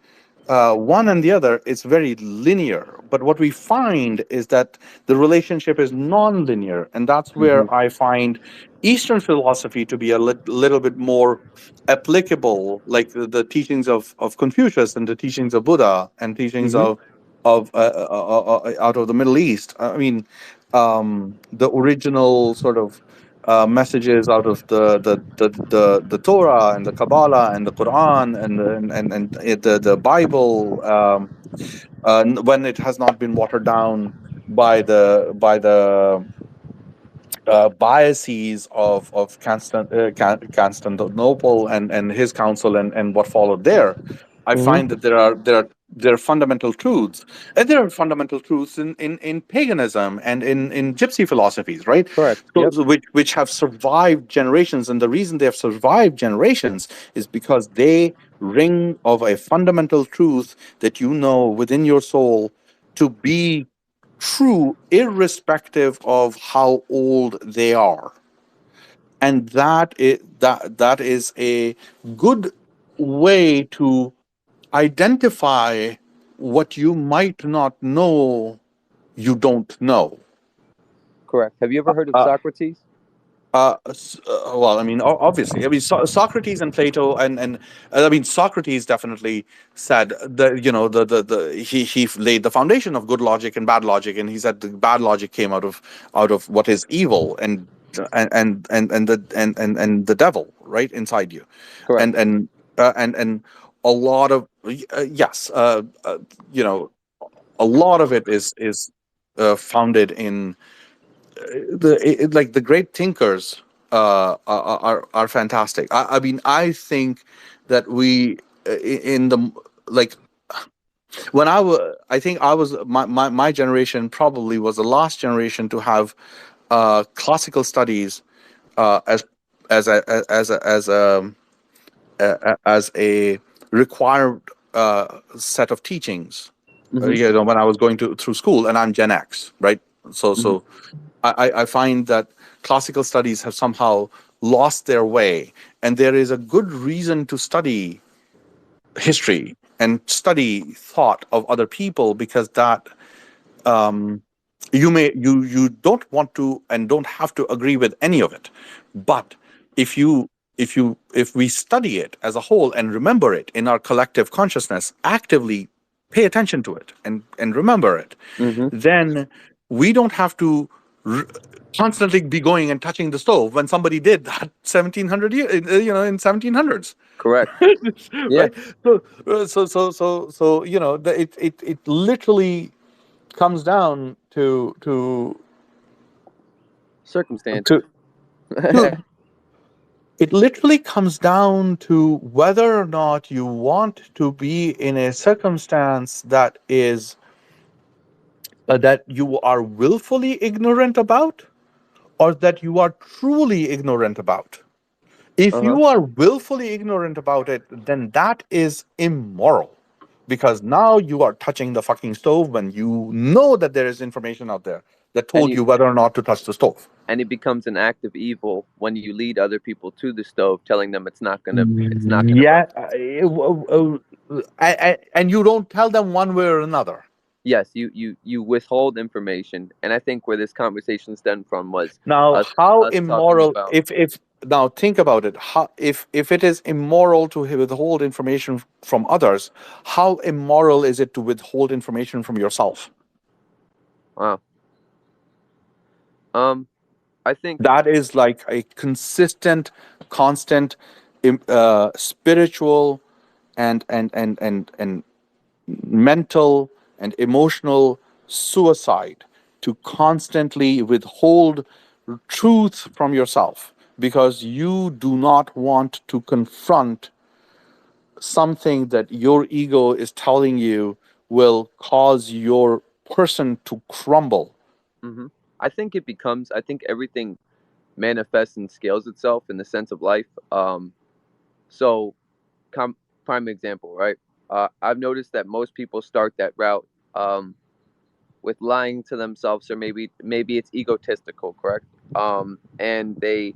one and the other is very linear. But what we find is that the relationship is non-linear, and that's Mm-hmm. where I find Eastern philosophy to be a little bit more applicable, like the teachings of Confucius and the teachings of Buddha and teachings Mm-hmm. of out of the Middle East. I mean, the original sort of messages out of the Torah and the Kabbalah and the Quran and the Bible, when it has not been watered down by the biases of Constantinople and his council and what followed there. I Hmm. find that there are fundamental truths, and there are fundamental truths in paganism and in gypsy philosophies, right? Correct. So, Yep. so which have survived generations, and the reason they have survived generations is because they ring of a fundamental truth that you know within your soul to be true irrespective of how old they are, and that is a good way to identify what you might not know you don't know. Correct. Have you ever heard of uh, Socrates? well, I mean, obviously, I mean, Socrates and Plato, and I mean, Socrates definitely said that, he laid the foundation of good logic and bad logic, and he said the bad logic came out of what is evil and the devil right inside you, Correct. and a lot of yes, you know, a lot of it is founded in like the great thinkers are fantastic. I mean, I think that we in the like when I think I was my generation probably was the last generation to have classical studies as as a required set of teachings. Mm-hmm. When I was going to through school, and I'm Gen X, right? So Mm-hmm. so I find that classical studies have somehow lost their way, and there is a good reason to study history and study thought of other people, because that you don't want to and don't have to agree with any of it, but if you if we study it as a whole and remember it in our collective consciousness, actively pay attention to it and remember it, Mm-hmm. then we don't have to r- constantly be going and touching the stove when somebody did that 1700 year in 1700s. Correct. Yeah. Right. So it literally comes down Circumstances. to to it literally comes down to whether or not you want to be in a circumstance that you are willfully ignorant about, or that you are truly ignorant about. If Uh-huh. you are willfully ignorant about it, then that is immoral, because now you are touching the fucking stove when you know that there is information out there that And told you you whether or not to touch the stove. and it becomes an act of evil when you lead other people to the stove, telling them it's not gonna burn. Yeah, and you don't tell them one way or another. Yes, you withhold information, and I think where this conversation stemmed from was Now, us how us talking immoral? about. If now think about it, how if it is immoral to withhold information from others, how immoral is it to withhold information from yourself? Wow. Um, I think. That is like a consistent, constant, spiritual and mental and emotional suicide to constantly withhold truth from yourself, because you do not want to confront something that your ego is telling you will cause your person to crumble. Hmm. I think everything manifests and scales itself in the sense of life. So, prime example, right? I've noticed that most people start that route um, with lying to themselves, or maybe it's egotistical, correct? And they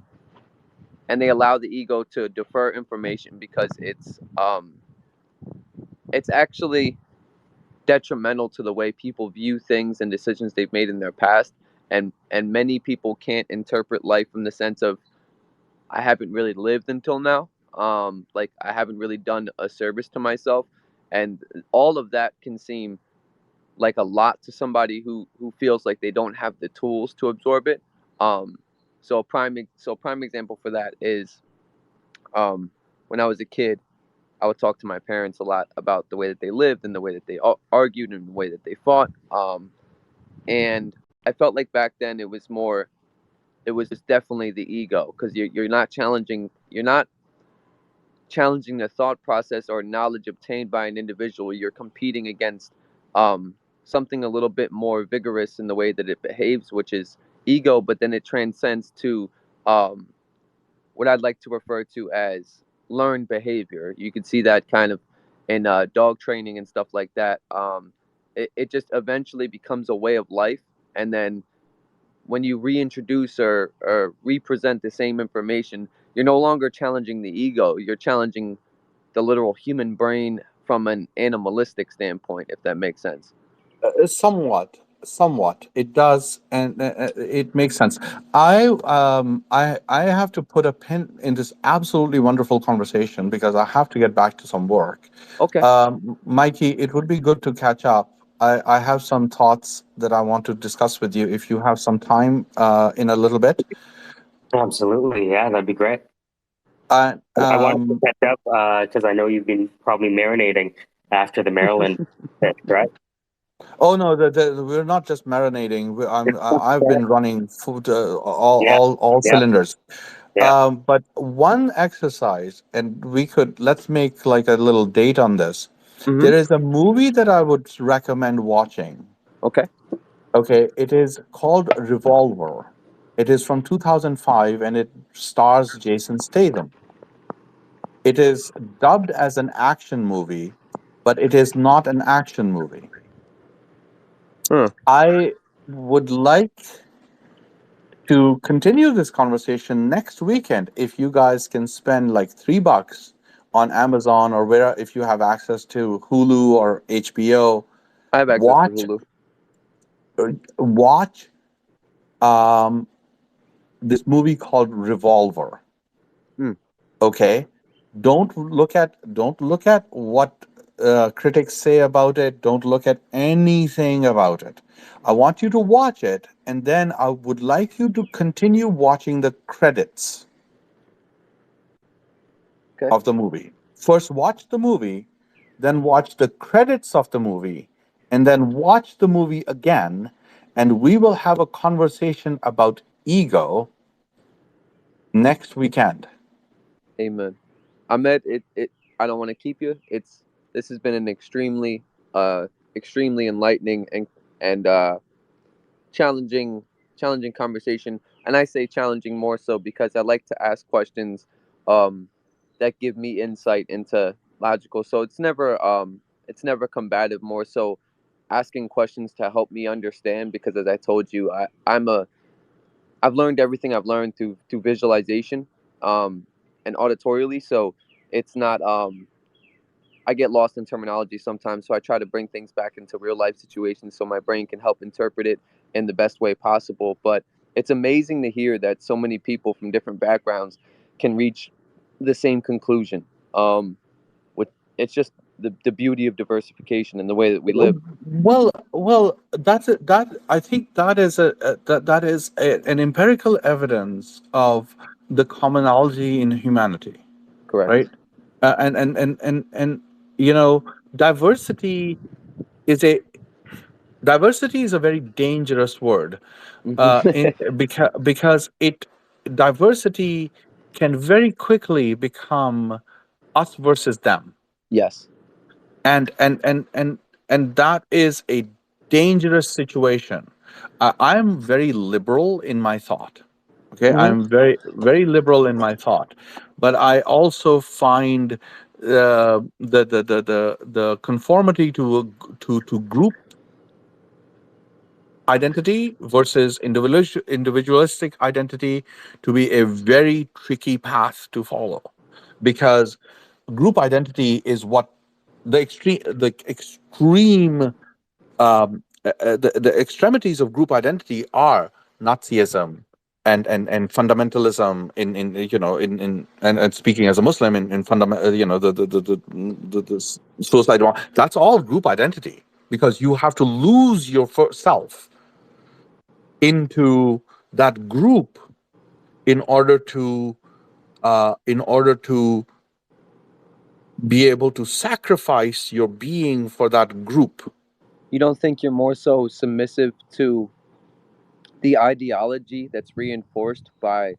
allow the ego to defer information because it's actually detrimental to the way people view things and decisions they've made in their past. And many people can't interpret life from the sense of, I haven't really lived until now. Like, I haven't really done a service to myself, and all of that can seem like a lot to somebody who feels like they don't have the tools to absorb it. Um, So prime example for that is um, when I was a kid, I would talk to my parents a lot about the way that they lived and the way that they argued and the way that they fought. And I felt like back then it was definitely the ego because you're not challenging the thought process or knowledge obtained by an individual. You're competing against um, something a little bit more vigorous in the way that it behaves, which is ego, but then it transcends to um, what I'd like to refer to as learned behavior. You can see that kind of in dog training and stuff like that. It just eventually becomes a way of life. And then when you reintroduce or represent the same information, you're no longer challenging the ego. You're challenging the literal human brain from an animalistic standpoint, if that makes sense. Somewhat it does, and it makes sense. I have to put a pin in this absolutely wonderful conversation because I have to get back to some work. Okay. Mikey, it would be good to catch up. I have some thoughts that I want to discuss with you if you have some time in a little bit. Absolutely, yeah, that'd be great. uh, I wanted to um, catch up because I know you've been probably marinating after the Maryland pitch, right? Oh no, we're not just marinating. I've been running food, Yeah, all yeah, cylinders. yeah. But one exercise, and let's make like a little date on this. Mm-hmm. There is a movie that I would recommend watching. Okay. Okay, it is called Revolver. It is from 2005 and it stars Jason Statham. It is dubbed as an action movie, but it is not an action movie. Huh. I would like to continue this conversation next weekend if you guys can spend like $3 on Amazon or where if you have access to Hulu or HBO, I have access to watch Hulu. watch um, this movie called Revolver. Hmm. Okay, don't look at what critics say about it. Don't look at anything about it. I want you to watch it, and then I would like you to continue watching the credits Okay. of the movie. First, watch the movie, then watch the credits of the movie, and then watch the movie again. And we will have a conversation about ego next weekend. Amen. Ahmed, it I don't want to keep you. This has been an extremely enlightening and challenging challenging conversation. And I say challenging more so because I like to ask questions um that give me insight into logical. So it's never combative, more so asking questions to help me understand because as I told you, I've learned everything I've learned through visualization um and auditorially. So it's not I get lost in terminology sometimes, so I try to bring things back into real life situations so my brain can help interpret it in the best way possible. But it's amazing to hear that so many people from different backgrounds can reach the same conclusion. With it's just the beauty of diversification and the way that we live. Well, that I think that is that is an empirical evidence of the commonality in humanity, Correct. right? And you know, diversity is a diversity is a very dangerous word, in because it diversity can very quickly become us versus them, Yes. and and and and and that is a dangerous situation. I'm very liberal in my thought. Okay, Hmm. I'm very liberal in my thought, but I also find the conformity to to group identity versus individualistic identity to be a very tricky path to follow, because group identity is what the extreme the extremities of group identity are Nazism and fundamentalism in you know in and speaking as a Muslim in fundamental you know the suicide one. That's all group identity, because you have to lose your self into that group in order to in order to be able to sacrifice your being for that group. You don't think you're more so submissive to the ideology that's reinforced by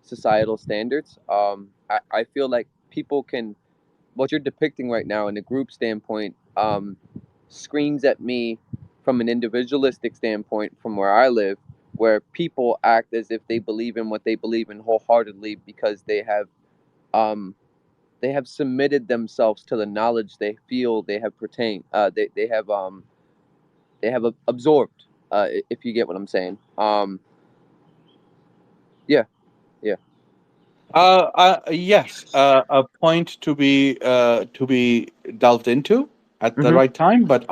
societal standards? I feel like people can, what you're depicting right now in a group standpoint, screams at me from an individualistic standpoint from where I live, where people act as if they believe in what they believe in wholeheartedly because um, they have submitted themselves to the knowledge they feel they have pertained, they have absorbed. If you get what I'm saying, yeah, yeah. Yes, a point to be delved into at the Hmm. right time. But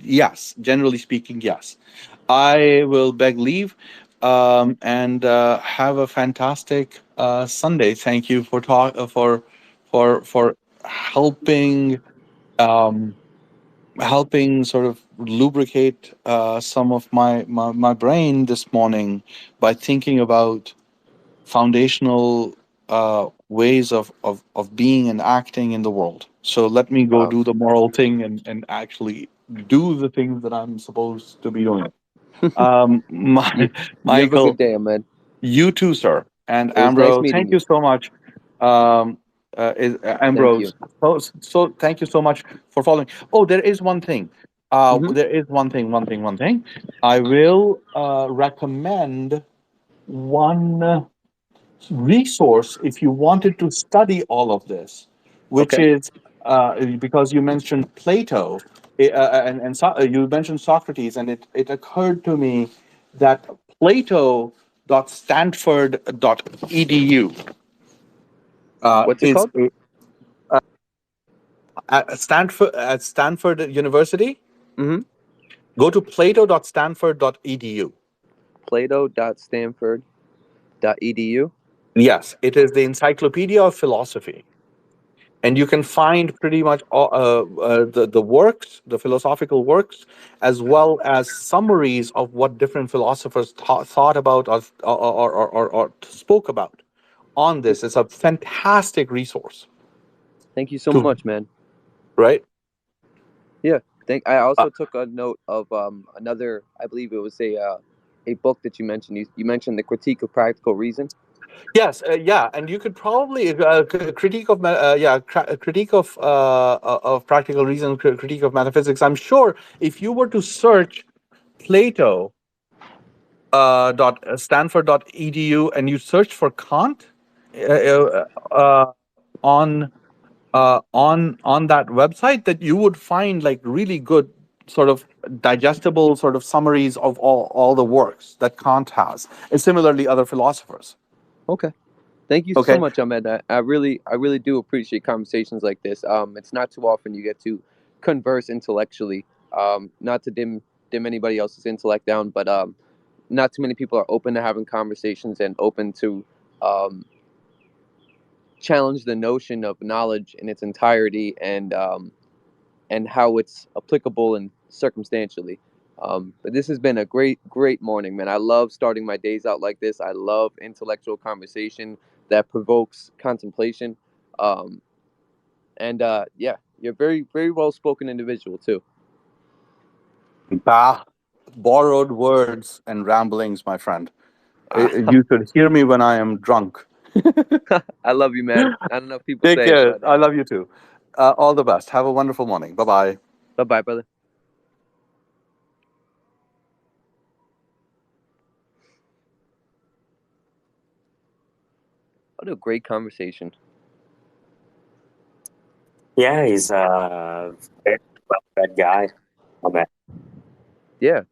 yes, generally speaking, yes. I will beg leave, and have a fantastic Sunday. Thank you for for helping um, helping sort of lubricate some of my brain this morning by thinking about foundational ways of being and acting in the world. So let me go Wow. do the moral thing and actually do the things that I'm supposed to be doing. you, you have a good Michael, day, man. you too, sir. And It was nice Ambrose, meeting thank you you. so much. Um, Thank you. Ambrose, so thank you so much for following. Oh, there is one thing. Hmm. There is one thing. I will recommend one resource if you wanted to study all of this, which Okay. is because you mentioned Plato you mentioned Socrates, and it occurred to me that Plato.stanford.edu What's it is called? at Stanford University. Hmm. Go to plato.stanford.edu. Plato.stanford.edu. Yes, it is the encyclopedia of philosophy, and you can find pretty much all, the works, the philosophical works, as well as summaries of what different philosophers thought about or spoke about on this. It's a fantastic resource Thank you so to much, man. right. Yeah. Thank. I Uh, also took a note of another. I believe it was a book that you mentioned. You mentioned the Critique of Practical Reason. yes, yeah, and you could probably critique of critique of practical reason, critique of metaphysics. I'm sure if you were to search Plato dot stanford.edu and you search for Kant on on that website, that you would find like really good sort of digestible sort of summaries of all the works that Kant has, and similarly other philosophers. Okay. Thank you so Okay. much, Ahmed. I really do appreciate conversations like this. It's not too often you get to converse intellectually. Not to dim anybody else's intellect down, but not too many people are open to having conversations and open to um, challenge the notion of knowledge in its entirety and how it's applicable and circumstantially. But this has been a great morning, man. I love starting my days out like this. I love intellectual conversation that provokes contemplation. Um, and yeah, you're a very well spoken individual too. Bah, borrowed words and ramblings, my friend. Ah, You should hear me when I am drunk. I love you, man. Not enough people Take say it, care. but I love you too. All the best. Have a wonderful morning. Bye bye. bye bye, brother. What a great conversation. Yeah, he's a very well-read guy. Oh, man. Yeah,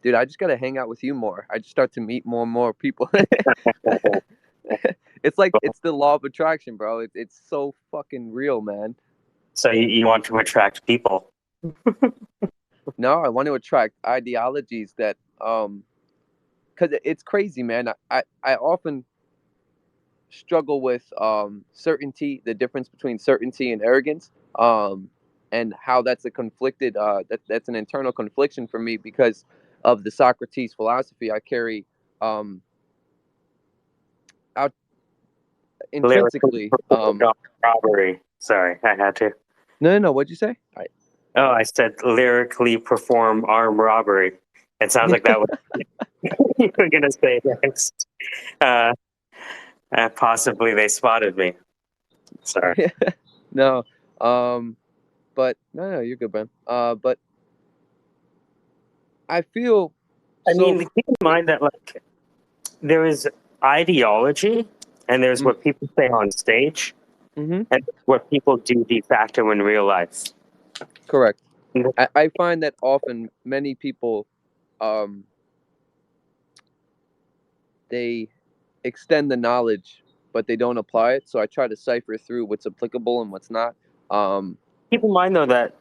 dude, I just gotta hang out with you more. I just start to meet more and more people. It's like it's the law of attraction, bro. It's so fucking real, man. So you want to attract people. No, I want to attract ideologies that because it's crazy, man. I often struggle with certainty, the difference between certainty and arrogance, and how that's a conflicted that's an internal confliction for me because of the Socrates philosophy. I carry um Lyrically intrinsically. performed armed robbery. Sorry, I had to. No. What'd you say? Oh, I said lyrically perform armed robbery. It sounds like that was you were gonna say next. Uh, Possibly they spotted me. Sorry. No. But no, you're good, man. But I feel I mean, so. keep in mind that like there is ideology, and there's Mm, what people say on stage, mm-hmm. and what people do de facto in real life. Correct. I find that often many people, um, they extend the knowledge, but they don't apply it. So I try to cipher through what's applicable and what's not. Um, Keep in mind though that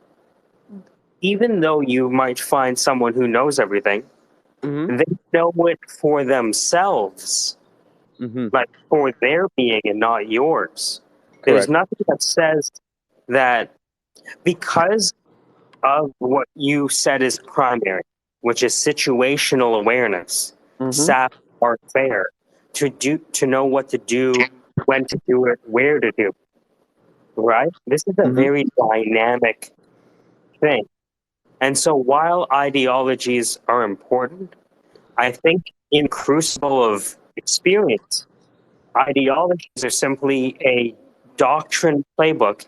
even though you might find someone who knows everything, mm-hmm. they know it for themselves, Mm-hmm. like for their being and not yours. There's Correct. nothing that says that because of what you said is primary, which is situational awareness, Mm-hmm. savoir faire, to know what to do, when to do it, where to do it, right? This is a Mm-hmm. very dynamic thing. And so while ideologies are important, I think in crucible of experience, ideologies are simply a doctrine playbook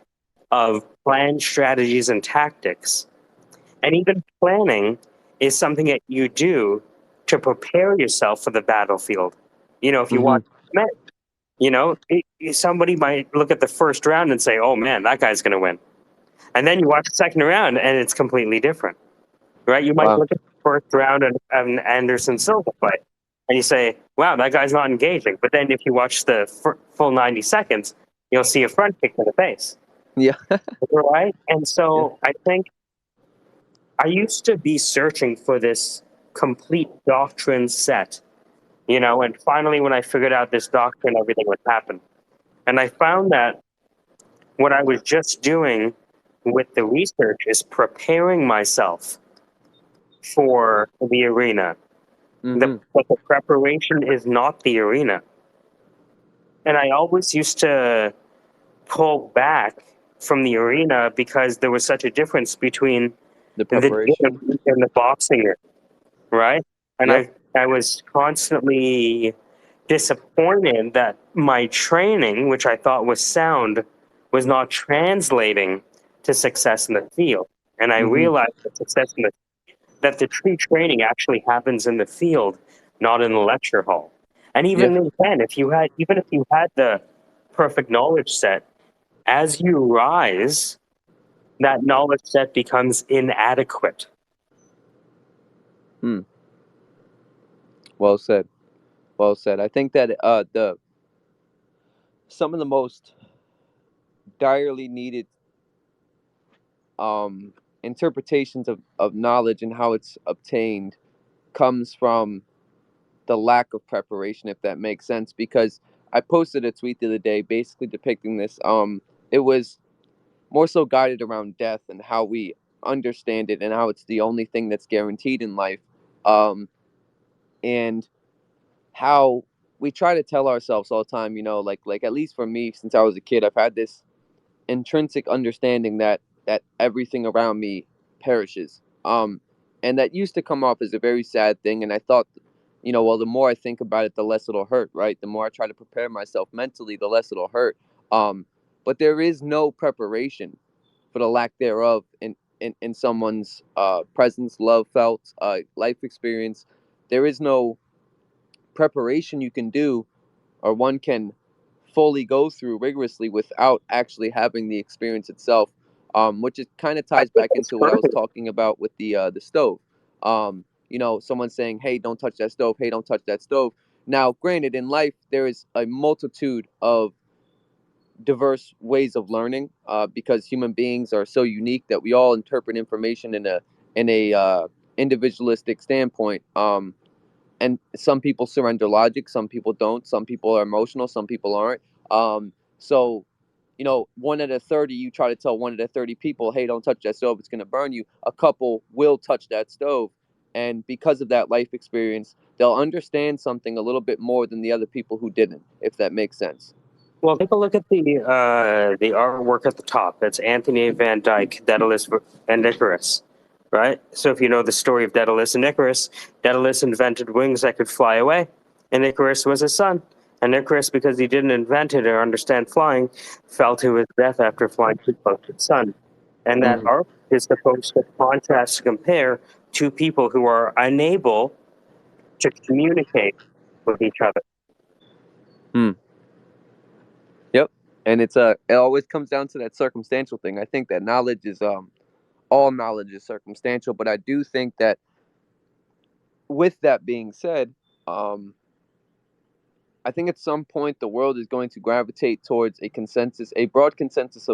of planned strategies and tactics. And even planning is something that you do to prepare yourself for the battlefield. You know, if you Mm-hmm. watch men, somebody might look at the first round and say, "Oh man, that guy's going to win," and then you watch the second round and it's completely different, right? You might Wow. look at the first round of an Anderson Silva fight and you say, "Wow, that guy's not engaging," but then if you watch the full 90 seconds, you'll see a front kick to the face, Yeah. right? And Yeah. so I think I used to be searching for this complete doctrine set, and finally when I figured out this doctrine, everything would happen. And I found that what I was just doing with the research is preparing myself for the arena. Mm-hmm. But the preparation is not the arena. And I always used to pull back from the arena because there was such a difference between The the preparation. gym and the boxing ring, right? And Yep. I was constantly disappointed that my training, which I thought was sound, was not translating to success in the field. And I Mm-hmm. realized that the true training actually happens in the field, not in the lecture hall. And Yeah. even then, even if you had the perfect knowledge set, as you rise, that knowledge set becomes inadequate. Hmm. Well said. Well said. I think that the some of the most direly needed um interpretations of knowledge and how it's obtained comes from the lack of preparation, if that makes sense. Because I posted a tweet the other day basically depicting this. It was more so guided around death and how we understand it and how it's the only thing that's guaranteed in life. Um, and how we try to tell ourselves all the time, like at least for me, since I was a kid, I've had this intrinsic understanding that everything around me perishes. And that used to come off as a very sad thing. And I thought, well, the more I think about it, the less it'll hurt, right? The more I try to prepare myself mentally, the less it'll hurt. But there is no preparation for the lack thereof in someone's presence, love felt, life experience. There is no preparation you can do or one can fully go through rigorously without actually having the experience itself, which it kind of I ties think back it's into what I was perfect. talking about with the stove. Someone saying, "Hey, don't touch that stove. Hey, don't touch that stove." Now, granted, in life there is a multitude of diverse ways of learning because human beings are so unique that we all interpret information in a individualistic standpoint. And some people surrender logic, some people don't, some people are emotional, some people aren't. So, one out of 30, you try to tell one out of 30 people, hey, don't touch that stove, it's going to burn you. A couple will touch that stove. And because of that life experience, they'll understand something a little bit more than the other people who didn't, if that makes sense. Well, take a look at the artwork at the top. That's Anthony Van Dyck, Daedalus and Icarus, right? So if you know the story of Daedalus and Icarus, Daedalus invented wings that could fly away, and Icarus was his son. And Icarus, because he didn't invent it or understand flying, fell to his death after flying too close to the sun. And that Mm. art is supposed to contrast, to compare two people who are unable to communicate with each other. Hmm. Yep. And it always comes down to that circumstantial thing. I think that knowledge is all knowledge is circumstantial, but I do think that with that being said, um I think at some point the world is going to gravitate towards a consensus, a broad consensus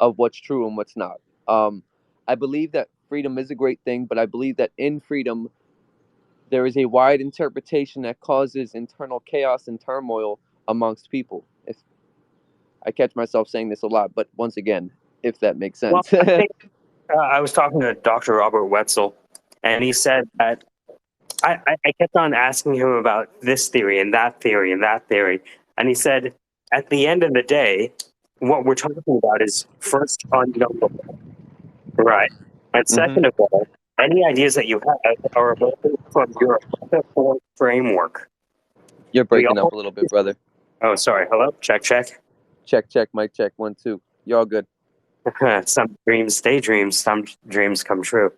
of what's true and what's not. Um I believe that freedom is a great thing, but I believe that in freedom there is a wide interpretation that causes internal chaos and turmoil amongst people. If I catch myself saying this a lot, but once again, if that makes Well, sense. I think I was talking to Dr. Robert Wetzel, and he said that I kept on asking him about this theory and that theory and that theory. And he said, at the end of the day, what we're talking about is first unknowable, right? And Hmm. second of all, any ideas that you have are emerging from your metaphor framework. You're We breaking up all, a little bit, brother. oh, sorry, hello, check, check. Check, check, mic check, 1, 2. You're all good. Some dreams stay dreams, some dreams come true.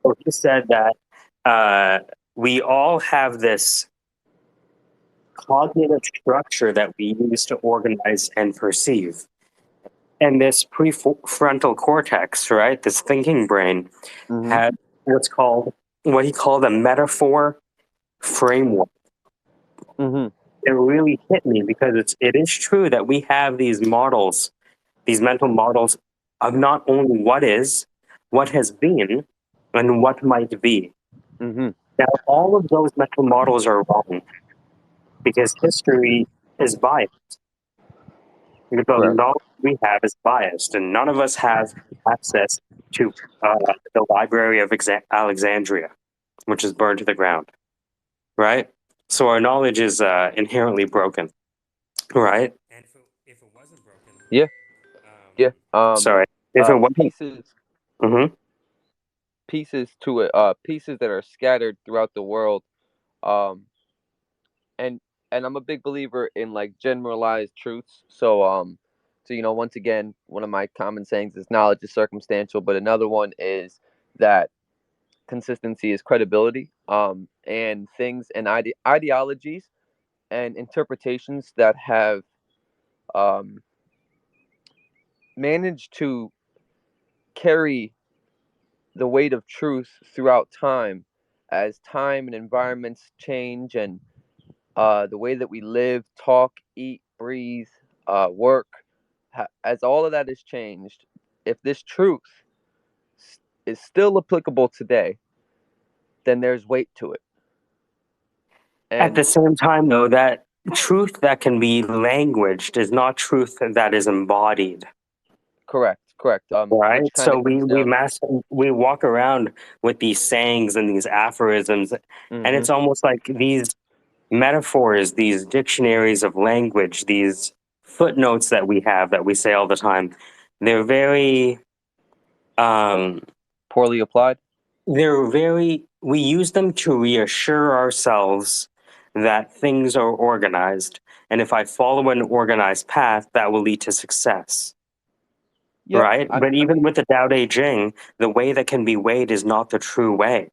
So he said that uh, we all have this cognitive structure that we use to organize and perceive. And this prefrontal cortex, right, this thinking brain, Hmm. had what he called a metaphor framework. Hmm. It really hit me because it is true that we have these models, these mental models of not only what is, what has been, and what might be. Hmm. Now, all of those mental models are wrong because history is biased. The Correct. knowledge we have is biased, and none of us have access to the Library of Alexandria, which is burned to the ground, right? So our knowledge is inherently broken, right? And if it wasn't broken, Yeah. Yeah. sorry, if it wasn't, Pieces, mhm. to it, pieces that are scattered throughout the world. Um, and I'm a big believer in like generalized truths. So once again, one of my common sayings is knowledge is circumstantial, but another one is that consistency is credibility. And things and ideologies and interpretations that have um managed to carry the weight of truth throughout time as time and environments change, and the way that we live, talk, eat, breathe, work, as all of that has changed, if this truth is still applicable today, then there's weight to it. At the And same time, though, that truth that can be languaged is not truth that is embodied. correct, correct. Right. Which kind So of comes down. we walk around with these sayings and these aphorisms, and Hmm. it's almost like these metaphors, these dictionaries of language, these footnotes that we have that we say all the time. They're very, um, Poorly applied. we use them to reassure ourselves that things are organized. And if I follow an organized path, that will lead to success. Yeah, Right? I, But I even mean, with the Tao Te Ching, the way that can be weighed is not the true way.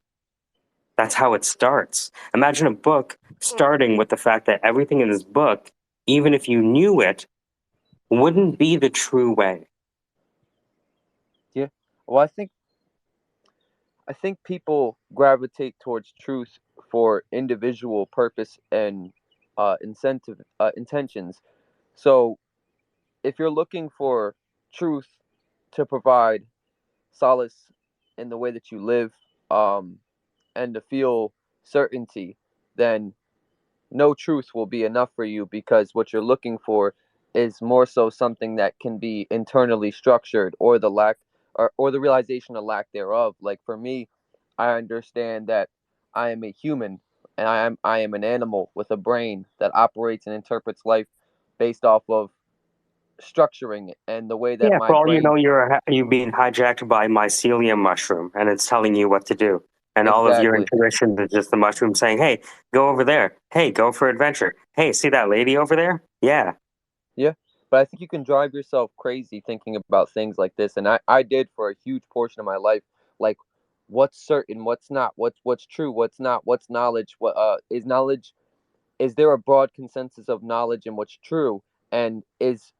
That's how it starts. Imagine a book starting with the fact that everything in this book, even if you knew it, wouldn't be the true way. yeah. Well, I think people gravitate towards truth for individual purpose and intentions. So if you're looking for truth to provide solace in the way that you live, um, and to feel certainty, then no truth will be enough for you, because what you're looking for is more so something that can be internally structured, or the lack, or the realization of lack thereof. Like for me, I understand that I am a human, and I am an animal with a brain that operates and interprets life based off of structuring it and the way that Yeah, my for all you brain know, you're being hijacked by mycelium mushroom, and it's telling you what to do. And all of your exactly. intuition is just the mushroom saying, "Hey, go over there. Hey, go for adventure. Hey, see that lady over there? Yeah." Yeah. But I think you can drive yourself crazy thinking about things like this. And I did for a huge portion of my life. Like, what's certain, what's not, what's true, what's not, what's knowledge, what is knowledge, is there a broad consensus of knowledge and what's true? And is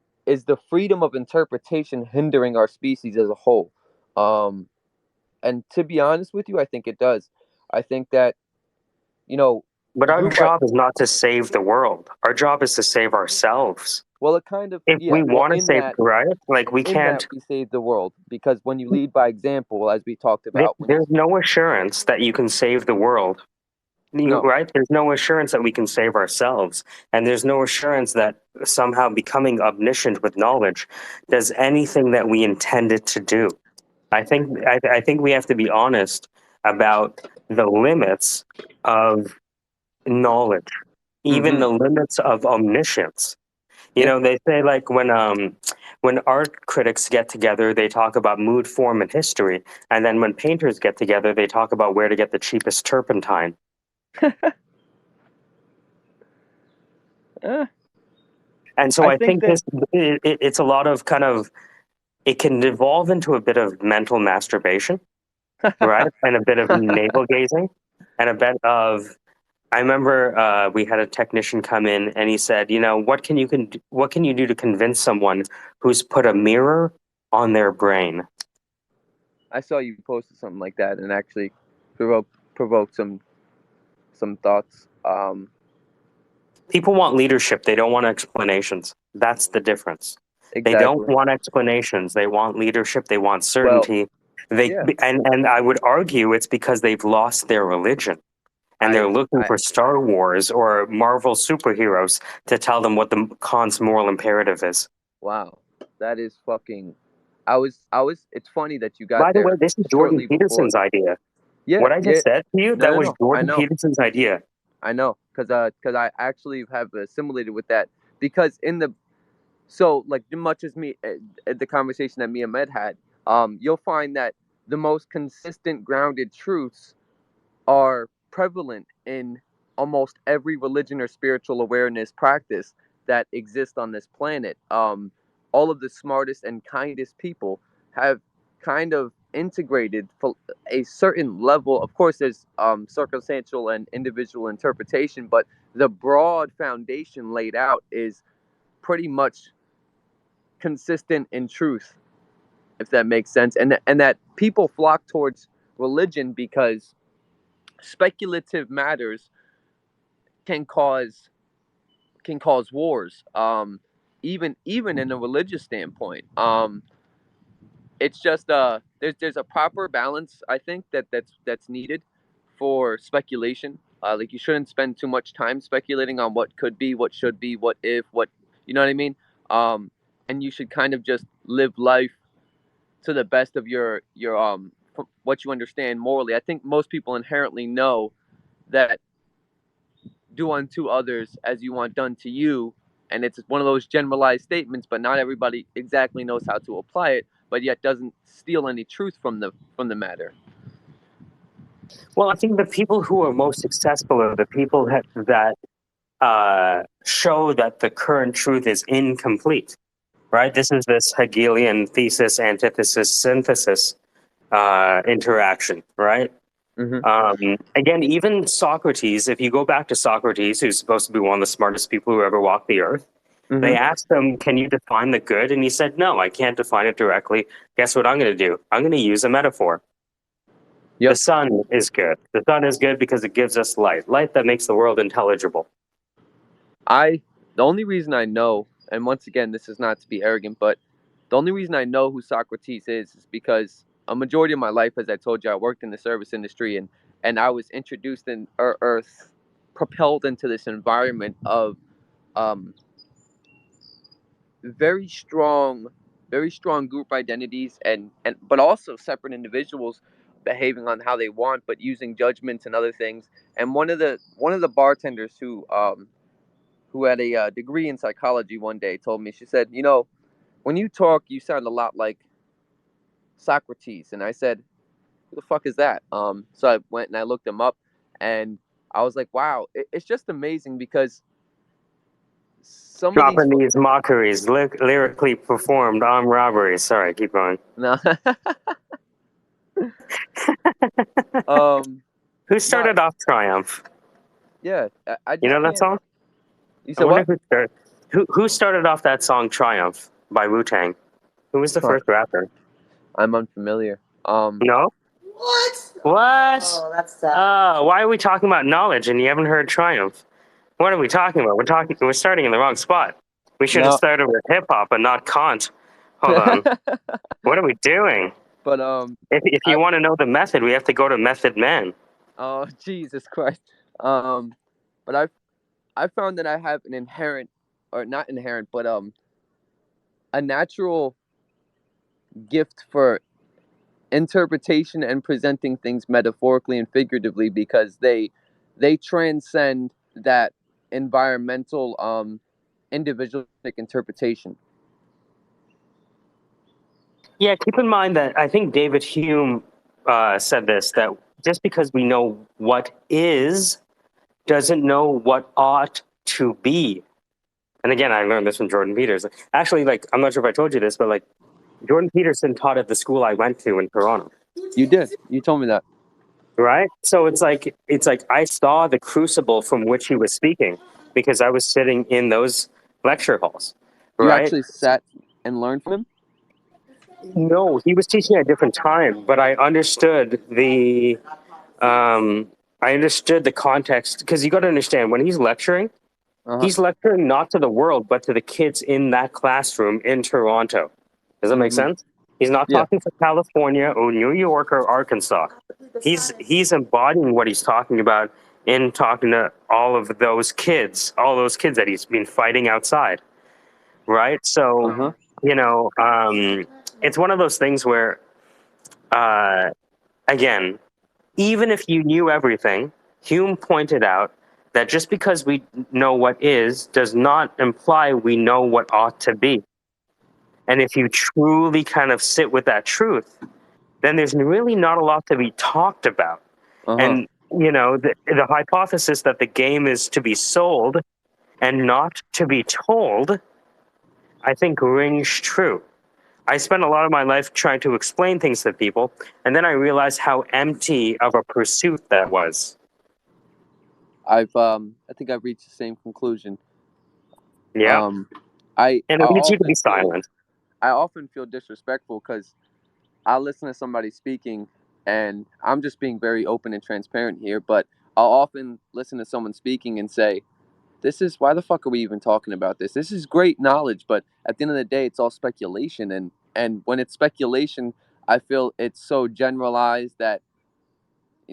the freedom of interpretation hindering our species as a whole? Um and to be honest with you, I think it does. I think that, you know, But our group I job is not to save the world. Our job is to save ourselves. well it kind of If yeah, we well want to save, right? Like we in that can't. we save the world because when you lead by example, as we talked about, when you There's no assurance that you can save the world. no, Right? There's no assurance that we can save ourselves. And there's no assurance that somehow becoming omniscient with knowledge does anything that we intend it to do. I think we have to be honest about the limits of knowledge, even mm-hmm, the limits of omniscience. You yeah, know, they say like when art critics get together, they talk about mood, form, and history, and then when painters get together, they talk about where to get the cheapest turpentine. eh, And so I I think think that it's a lot of kind of it can devolve into a bit of mental masturbation, right? And a bit of navel gazing, and a bit of. I remember we had a technician come in, and he said, "You know, what can you do to convince someone who's put a mirror on their brain?" I saw you posted something like that and actually provoked some thoughts. People want leadership; they don't want explanations. That's the difference. They don't Exactly. want explanations. They want leadership. They want Well, certainty. They yeah, and I would argue it's because they've lost their religion. And they're looking I for Star Wars or Marvel superheroes to tell them what the Khan's moral imperative is. wow, that is fucking. I was. It's funny that you got By the way, there this is Jordan shortly before. Peterson's idea. Yeah, What I yeah. just said to you, No, that no, was no. I Jordan know. Peterson's idea. I know, cause I actually have assimilated with that because in the so like much as me the conversation that me and Med had, you'll find that the most consistent grounded truths are prevalent in almost every religion or spiritual awareness practice that exists on this planet. All of the smartest and kindest people have kind of integrated for a certain level. Of course, there's circumstantial and individual interpretation, but the broad foundation laid out is pretty much consistent in truth, if that makes sense. And that people flock towards religion because speculative matters can cause wars. Even in a religious standpoint. It's just there's a proper balance I think that's needed for speculation. Like you shouldn't spend too much time speculating on what could be, what should be, what if, what you know what I mean. Um, and you should kind of just live life to the best of your what you understand morally. I think most people inherently know that do unto others as you want done to you. And it's one of those generalized statements, but not everybody exactly knows how to apply it, but yet doesn't steal any truth from the matter. Well, I think the people who are most successful are the people that show that the current truth is incomplete. Right? This is this Hegelian thesis, antithesis, synthesis interaction. Right? Mm-hmm. Again, even Socrates, if you go back to Socrates, who's supposed to be one of the smartest people who ever walked the earth, they Mm-hmm. asked him, "Can you define the good?" And he said, "No, I can't define it directly. Guess what I'm going to do? I'm going to use a metaphor. The Yep. sun is good. The sun is good because it gives us light, light that makes the world intelligible." I the only reason I know, and once again, this is not to be arrogant, but the only reason I know who Socrates is because a majority of my life, as I told you, I worked in the service industry, and I was introduced in Earth, propelled into this environment of um, very strong group identities and but also separate individuals behaving on how they want but using judgments and other things. And one of the bartenders who had a degree in psychology one day told me, she said, when you talk, you sound a lot like Socrates. And I said, who the fuck is that? So I went and I looked him up, and I was like, wow, it's just amazing because some of these Dropping these mockeries, lyrically performed armed robberies. Sorry, keep going. no. um Who no, started off Triumph? yeah, I You just know that can't. song? You I said wonder what? who started off that song Triumph by Wu Tang. Who was the Try. first rapper? I'm unfamiliar. No. What? What? Oh, that's sad. Why are we talking about knowledge and you haven't heard Triumph? What are we talking about? We're starting in the wrong spot. We should have No. started with hip hop and not Kant. Hold on. What are we doing? But If I you want to know the method, we have to go to Method Man. oh Jesus Christ. But I found that I have an inherent, or not inherent, but a natural gift for interpretation and presenting things metaphorically and figuratively because they transcend that environmental individualistic interpretation. Yeah, keep in mind that I think David Hume said this, that just because we know what is doesn't know what ought to be. And again, I learned this from Jordan Peters. Actually, like, I'm not sure if I told you this, but like, Jordan Peterson taught at the school I went to in Toronto. You did. You told me that. Right? So it's like I saw the crucible from which he was speaking because I was sitting in those lecture halls. You Right? actually sat and learned from him? No, he was teaching at a different time, but I understood the context because you got to understand when Uh-huh. he's lecturing not to the world, but to the kids in that classroom in Toronto. Does that make Mm-hmm. sense? He's not Yeah. talking to California or New York or Arkansas. He's embodying what he's talking about in talking to all those kids that he's been fighting outside. Right? So, Uh-huh. you know, it's one of those things where, uh, again, even if you knew everything, Hume pointed out that just because we know what is does not imply we know what ought to be. And if you truly kind of sit with that truth, then there's really not a lot to be talked about. Uh-huh. And, the hypothesis that the game is to be sold and not to be told, I think rings true. I spent a lot of my life trying to explain things to people, and then I realized how empty of a pursuit that was. I think I've reached the same conclusion. Yeah. Um I And I it leads you to be often feel silent. I often feel disrespectful because I listen to somebody speaking, and I'm just being very open and transparent here, but I'll often listen to someone speaking and say, this is why the fuck are we even talking about this? This is great knowledge, but at the end of the day, it's all speculation. And when it's speculation, I feel it's so generalized that,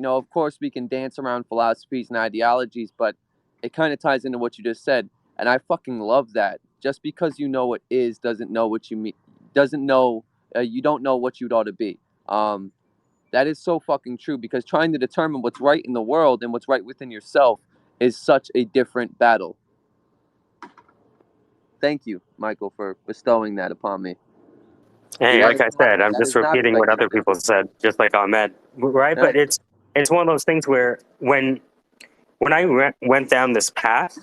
of course, we can dance around philosophies and ideologies, but it kind of ties into what you just said. And I fucking love that. Just because you know what is doesn't know what you mean, doesn't know, you don't know what you'd ought to be. Um, that is so fucking true because trying to determine what's right in the world and what's right within yourself is such a different battle. Thank you, Michael, for bestowing that upon me. Hey, That like is I not said, I'm that just is not repeating what other speculative. people said, just like Ahmed. Right? Huh? But it's one of those things where when I went down this path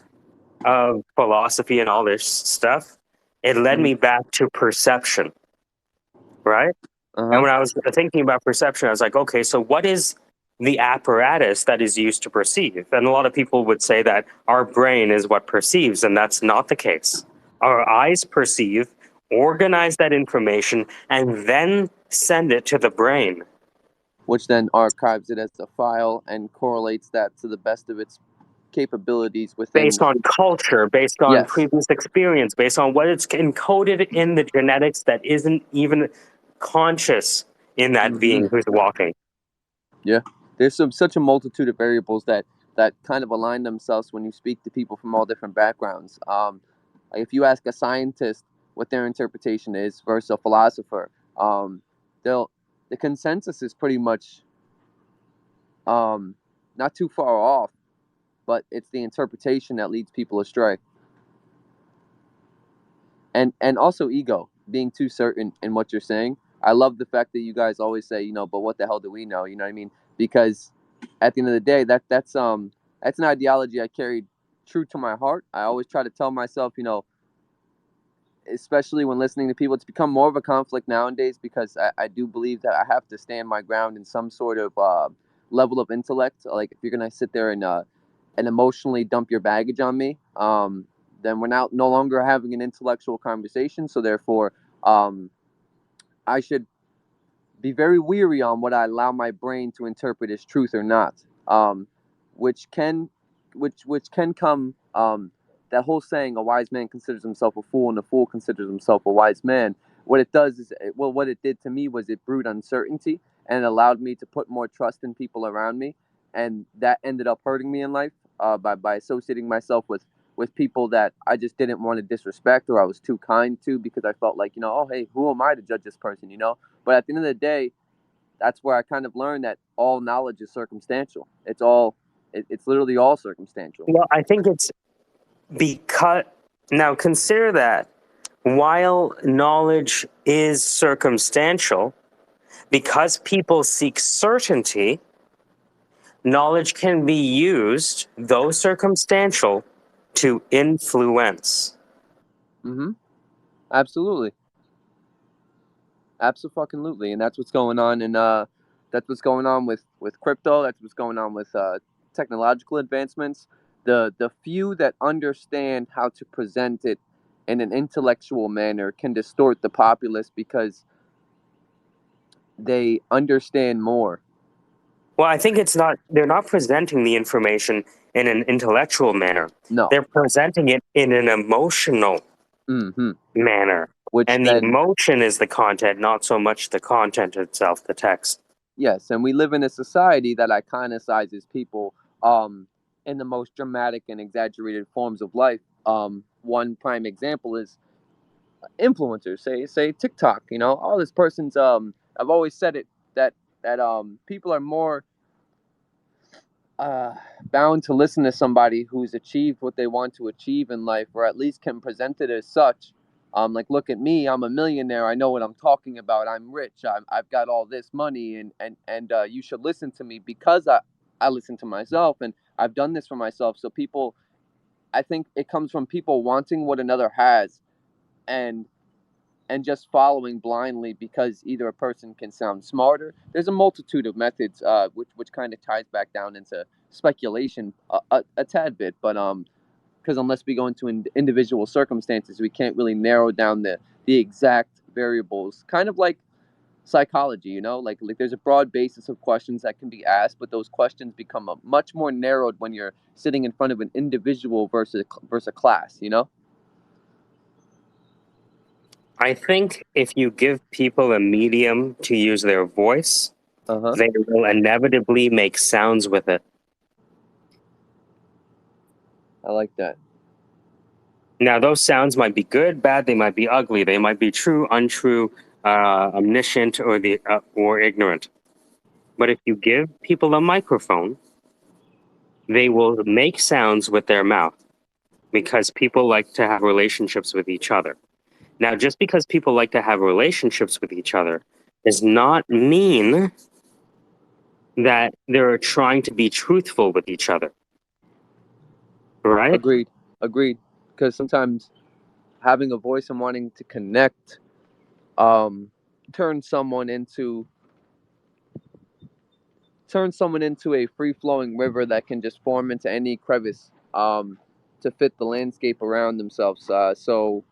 of philosophy and all this stuff, it led Mm-hmm. me back to perception. Right? Uh And huh. when I was thinking about perception, I was like, okay, so what is the apparatus that is used to perceive? And a lot of people would say that our brain is what perceives, and that's not the case. Our eyes perceive, organize that information, and then send it to the brain. Which then archives it as a file and correlates that to the best of its capabilities Based within. on culture, based on Yes. previous experience, based on what it's encoded in the genetics that isn't even conscious in that Mm-hmm. being who's walking. Yeah. There's such a multitude of variables that kind of align themselves when you speak to people from all different backgrounds. Like if you ask a scientist what their interpretation is versus a philosopher, they'll the consensus is pretty much um, not too far off, but it's the interpretation that leads people astray. and also ego, being too certain in what you're saying. I love the fact that you guys always say, but what the hell do we know? You know what I mean? Because at the end of the day, that's an ideology I carried true to my heart. I always try to tell myself, especially when listening to people, it's become more of a conflict nowadays because I do believe that I have to stand my ground in some sort of level of intellect. Like if you're gonna sit there and emotionally dump your baggage on me, then we're now no longer having an intellectual conversation. So therefore, um, I should be very weary on what I allow my brain to interpret as truth or not, which can, which can come. That whole saying, "A wise man considers himself a fool, and a fool considers himself a wise man." What it does is, well, what it did to me was it brewed uncertainty and it allowed me to put more trust in people around me, and that ended up hurting me in life by associating myself with people that I just didn't want to disrespect or I was too kind to because I felt like, oh hey, who am I to judge this person. But at the end of the day, that's where I kind of learned that all knowledge is circumstantial. It's literally all circumstantial. Well, I think it's because now consider that while knowledge is circumstantial, because people seek certainty, knowledge can be used, though circumstantial, to influence. Mm-hmm. Absolutely. Absolutely. And that's what's going on that's what's going on with crypto. That's what's going on with technological advancements. The few that understand how to present it in an intellectual manner can distort the populace because they understand more. Well, I think they're not presenting the information in an intellectual manner. No. They're presenting it in an emotional Mm-hmm. manner. Which And the then, emotion is the content, not so much the content itself, the text. yes, and we live in a society that iconicizes people in the most dramatic and exaggerated forms of life. One prime example is influencers. Say TikTok. Oh, this person's. I've always said it that people are more uh, bound to listen to somebody who's achieved what they want to achieve in life, or at least can present it as such. Like, look at me, I'm a millionaire. I know what I'm talking about. I'm rich. I've got all this money, and you should listen to me because I listen to myself, and I've done this for myself. So people, I think it comes from people wanting what another has, and just following blindly because either a person can sound smarter. There's a multitude of methods, which kind of ties back down into speculation a tad bit, but because unless we go into individual circumstances, we can't really narrow down the exact variables. Kind of like psychology, like there's a broad basis of questions that can be asked, but those questions become much more narrowed when you're sitting in front of an individual versus a class. I think if you give people a medium to use their voice, Uh huh. they will inevitably make sounds with it. I like that. Now, those sounds might be good, bad, they might be ugly, they might be true, untrue, omniscient, or ignorant. But if you give people a microphone, they will make sounds with their mouth because people like to have relationships with each other. Now, just because people like to have relationships with each other does not mean that they're trying to be truthful with each other. Right? Agreed. Agreed. Because sometimes having a voice and wanting to connect um, turns someone into a free flowing river that can just form into any crevice to fit the landscape around themselves. So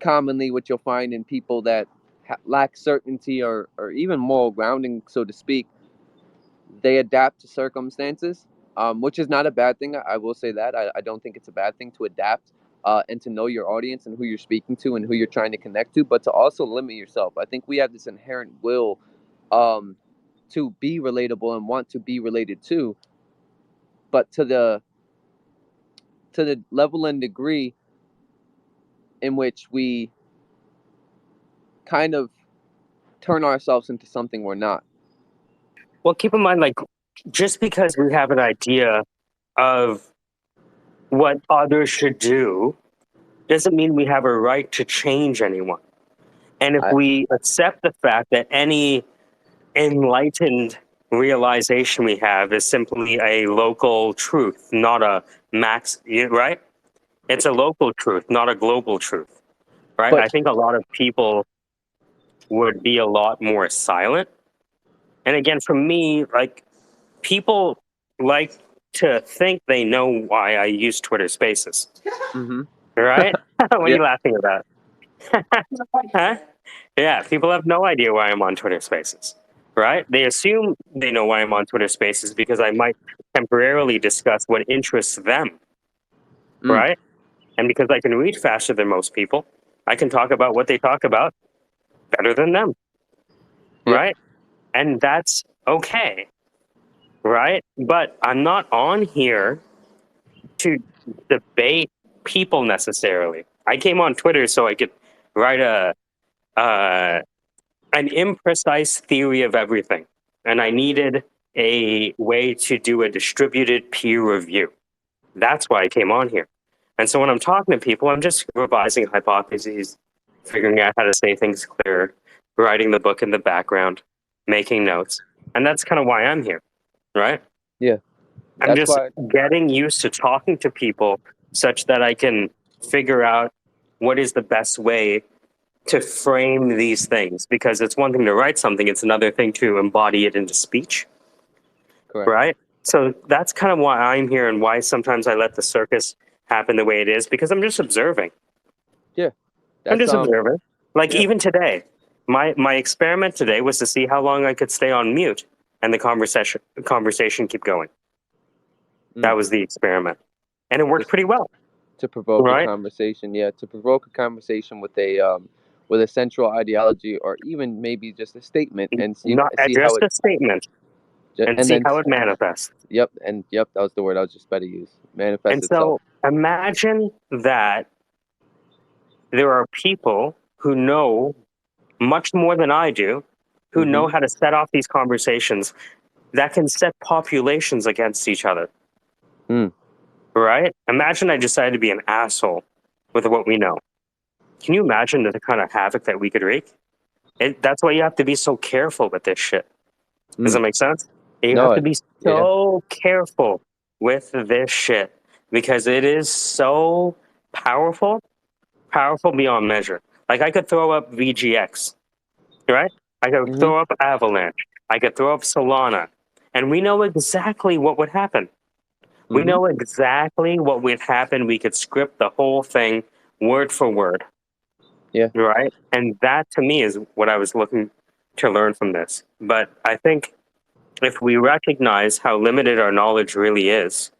commonly, what you'll find in people that lack certainty or even moral grounding, so to speak, they adapt to circumstances, which is not a bad thing. I will say that. I don't think it's a bad thing to adapt and to know your audience and who you're speaking to and who you're trying to connect to, but to also limit yourself. I think we have this inherent will um, to be relatable and want to be related to, but to the level and degree in which we kind of turn ourselves into something we're not. Well, keep in mind, like, just because we have an idea of what others should do doesn't mean we have a right to change anyone. And if we accept the fact that any enlightened realization we have is simply a local truth, not a max, right? It's a local truth, not a global truth, right? But I think a lot of people would be a lot more silent. And again, for me, like, people like to think they know why I use Twitter Spaces, mm-hmm. right? What are Yeah. you laughing about? Huh? Yeah, people have no idea why I'm on Twitter Spaces, right? They assume they know why I'm on Twitter Spaces because I might temporarily discuss what interests them, Mm. right? And because I can read faster than most people, I can talk about what they talk about better than them, Yeah. right? And that's okay, right? But I'm not on here to debate people necessarily. I came on Twitter so I could write uh, an imprecise theory of everything, and I needed a way to do a distributed peer review. That's why I came on here. And so when I'm talking to people, I'm just revising hypotheses, figuring out how to say things clearer, writing the book in the background, making notes. And that's kind of why I'm here, right? Yeah. I'm That's just why. getting used to talking to people such that I can figure out what is the best way to frame these things, because it's one thing to write something, it's another thing to embody it into speech, Correct. right? So that's kind of why I'm here and why sometimes I let the circus happen the way it is, because I'm just observing. Yeah. I'm That's just observing. Like Yeah. even today, my experiment today was to see how long I could stay on mute and the conversation keep going. That Mm. was the experiment, and it worked Just pretty well, to provoke a right? conversation. Yeah. To provoke a conversation with a central ideology or even maybe just a statement and Not see how just it a statement and and see then how it manifests. yep, that was the word I was just about to use. And Manifest itself. so imagine that there are people who know much more than I do, who Mm-hmm. know how to set off these conversations that can set populations against each other, Mm. right? Imagine I decided to be an asshole with what we know. Can you imagine the kind of havoc that we could wreak? That's why you have to be so careful with this shit. Does that Mm. make sense? You have No. to be Yeah. so careful with this shit because it is so powerful, powerful beyond measure. Like I could throw up VGX, right? I could Mm-hmm. throw up Avalanche. I could throw up Solana. And we know exactly what would happen. We Mm-hmm. know exactly what would happen. We could script the whole thing word for word, Yeah. right? And that to me is what I was looking to learn from this. But I think if we recognize how limited our knowledge really is,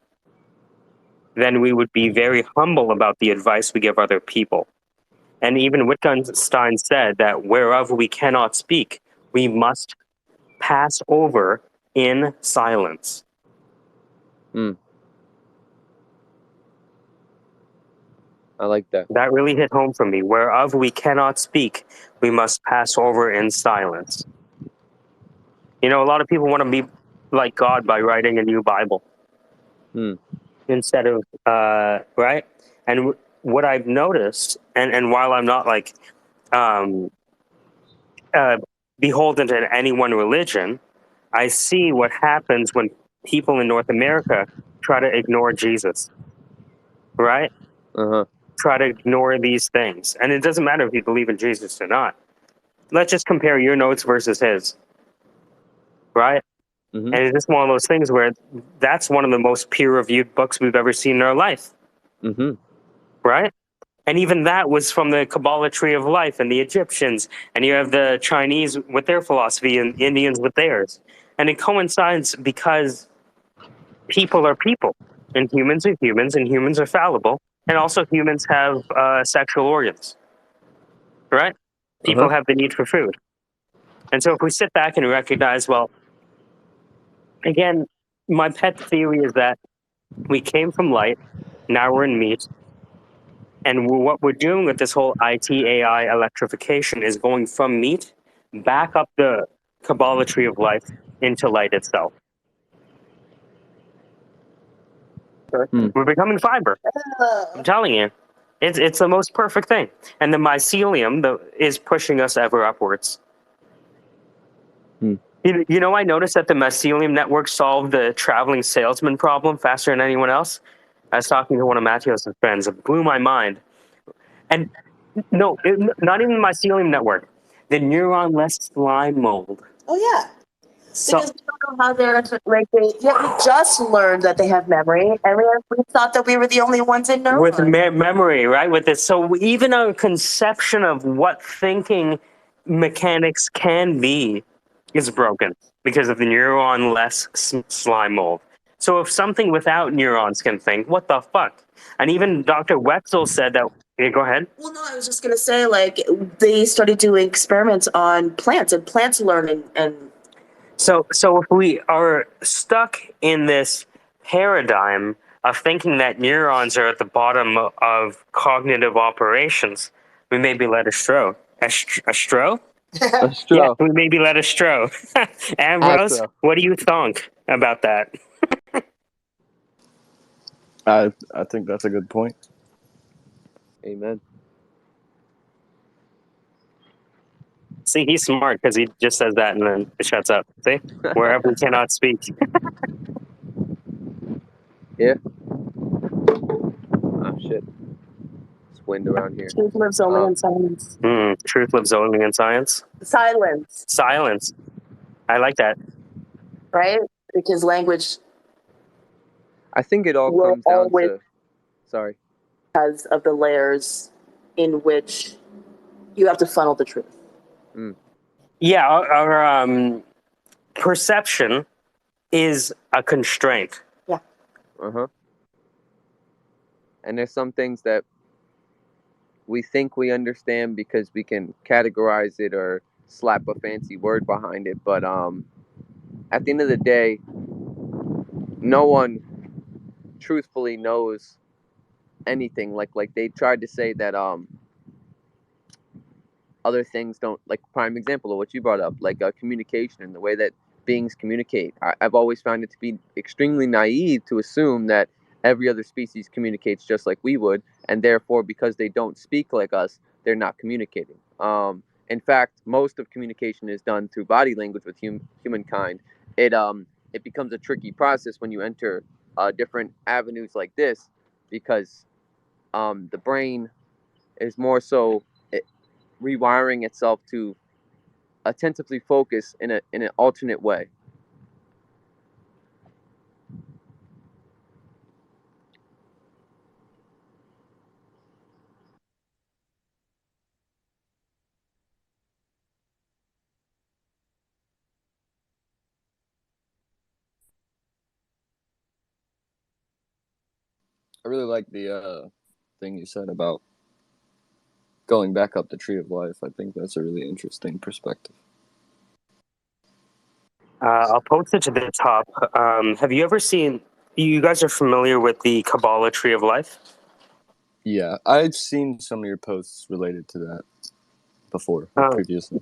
then we would be very humble about the advice we give other people. And even Wittgenstein said that whereof we cannot speak, we must pass over in silence. Mm. I like that. That really hit home for me. Whereof we cannot speak, we must pass over in silence. You know, a lot of people want to be like God by writing a new Bible Mm. instead of, right? And what I've noticed, and while I'm not like um, uh, beholden to any one religion, I see what happens when people in North America try to ignore Jesus, right? Uh-huh. Try to ignore these things. And it doesn't matter if you believe in Jesus or not. Let's just compare your notes versus his, right? Mm-hmm. And it's just one of those things where that's one of the most peer reviewed books we've ever seen in our life, Mm-hmm. right? And even that was from the Kabbalah tree of life and the Egyptians. And you have the Chinese with their philosophy and Indians with theirs. And it coincides because people are people, and humans are fallible. And also, humans have sexual organs, right? Uh-huh. People have the need for food. And so, if we sit back and recognize, well, again, my pet theory is that we came from light, now we're in meat. And what we're doing with this whole IT AI electrification is going from meat back up the Kabbalah tree of life into light itself. Mm. We're becoming fiber. I'm telling you. It's the most perfect thing. And the mycelium is pushing us ever upwards. Hmm. You know, I noticed that the mycelium network solved the traveling salesman problem faster than anyone else. I was talking to one of Matthew's friends. It blew my mind. And no, not even the mycelium network. The neuron-less slime mold. Oh yeah. So, Because we don't know how they're like we just learned that they have memory, and we thought that we were the only ones in neurons. with memory, right? With this, so even our conception of what thinking mechanics can be is broken because of the neuron-less slime mold. So if something without neurons can think, what the fuck? And even Dr. Wetzel said that. Yeah, go ahead. Well, no, I was just gonna say, like, they started doing experiments on plants, and plants learn and So if we are stuck in this paradigm of thinking that neurons are at the bottom of cognitive operations, we may be led astray. Astray? That's Yeah, true. we may be led astray. Ambrose, Astro. what do you think about that? I think that's a good point. Amen. See, he's smart because he just says that and then it shuts up. See? Wherever we cannot speak. Yeah. Oh shit. It's wind around here. truth lives only Um, in silence. Truth lives only in science. Silence, Silence. I like that. right? Because language I think it all will comes down always, to. Sorry. because of the layers in which you have to funnel the truth. Yeah, our perception is a constraint. Uh-huh. And there's some things that we think we understand because we can categorize it or slap a fancy word behind it, but at the end of the day, no one truthfully knows anything. Like they tried to say that other things don't, like prime example of what you brought up, like communication and the way that beings communicate. I've always found it to be extremely naive to assume that every other species communicates just like we would, and therefore because they don't speak like us, they're not communicating. In fact, most of communication is done through body language with humankind. It becomes a tricky process when you enter different avenues like this, because the brain is more so rewiring itself to attentively focus in an alternate way. I really like the thing you said about going back up the tree of life. I think that's a really interesting perspective. I'll post it to the top. Have you ever seen? You guys are familiar with the Kabbalah Tree of Life? Yeah, I've seen some of your posts related to that before, previously.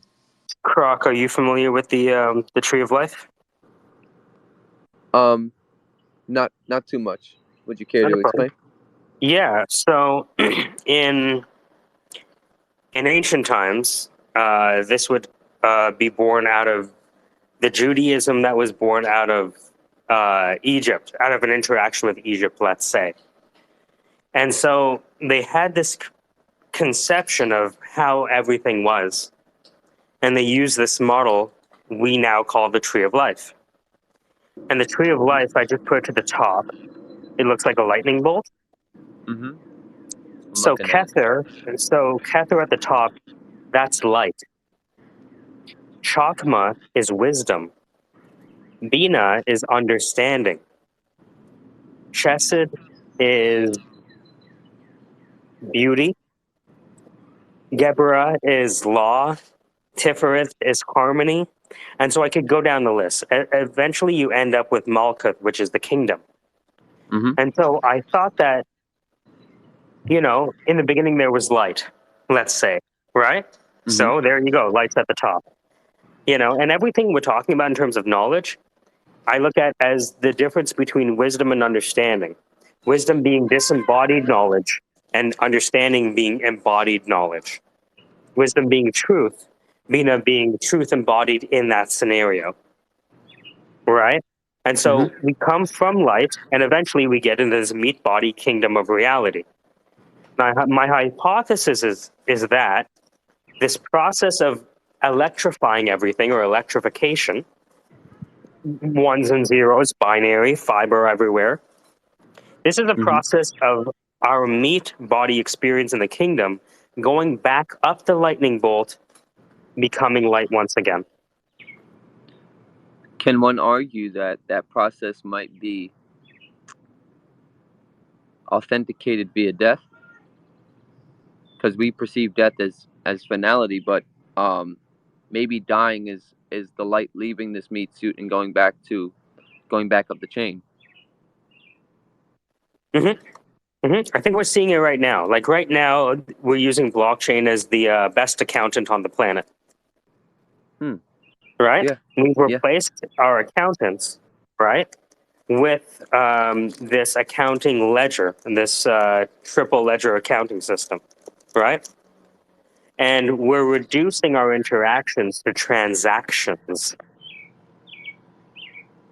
Croc, are you familiar with the Tree of Life? Not too much. Would you care Not a to problem. explain? Yeah. So, in ancient times, this would be born out of the Judaism that was born out of Egypt, out of an interaction with Egypt, let's say. And so they had this conception of how everything was, and they used this model we now call the Tree of Life. And the Tree of Life, I just put it to the top. It looks like a lightning bolt. Mm-hmm. So Kether at the top, that's light. Chakma is wisdom. Bina is understanding. Chesed is beauty. Geburah is law. Tiferet is harmony. And so I could go down the list. Eventually you end up with Malkuth, which is the kingdom. Mm-hmm. And so I thought that, in the beginning there was light, let's say, right? Mm-hmm. So there you go, light's at the top. And everything we're talking about in terms of knowledge, I look at as the difference between wisdom and understanding. Wisdom being disembodied knowledge, and understanding being embodied knowledge. Wisdom being truth, being truth embodied in that scenario, right? And so we come from light, and eventually we get into this meat body kingdom of reality. My hypothesis is that this process of electrifying everything, or electrification, ones and zeros, binary, fiber everywhere. This is a process of our meat body experience in the kingdom going back up the lightning bolt, becoming light once again. Can one argue that that process might be authenticated via death? Because we perceive death as finality, but maybe dying is the light leaving this meat suit and going back up the chain. I think we're seeing it right now. Like right now, we're using blockchain as the best accountant on the planet. Right? Yeah. We've replaced our accountants, right, with this accounting ledger, this triple ledger accounting system, right? And we're reducing our interactions to transactions.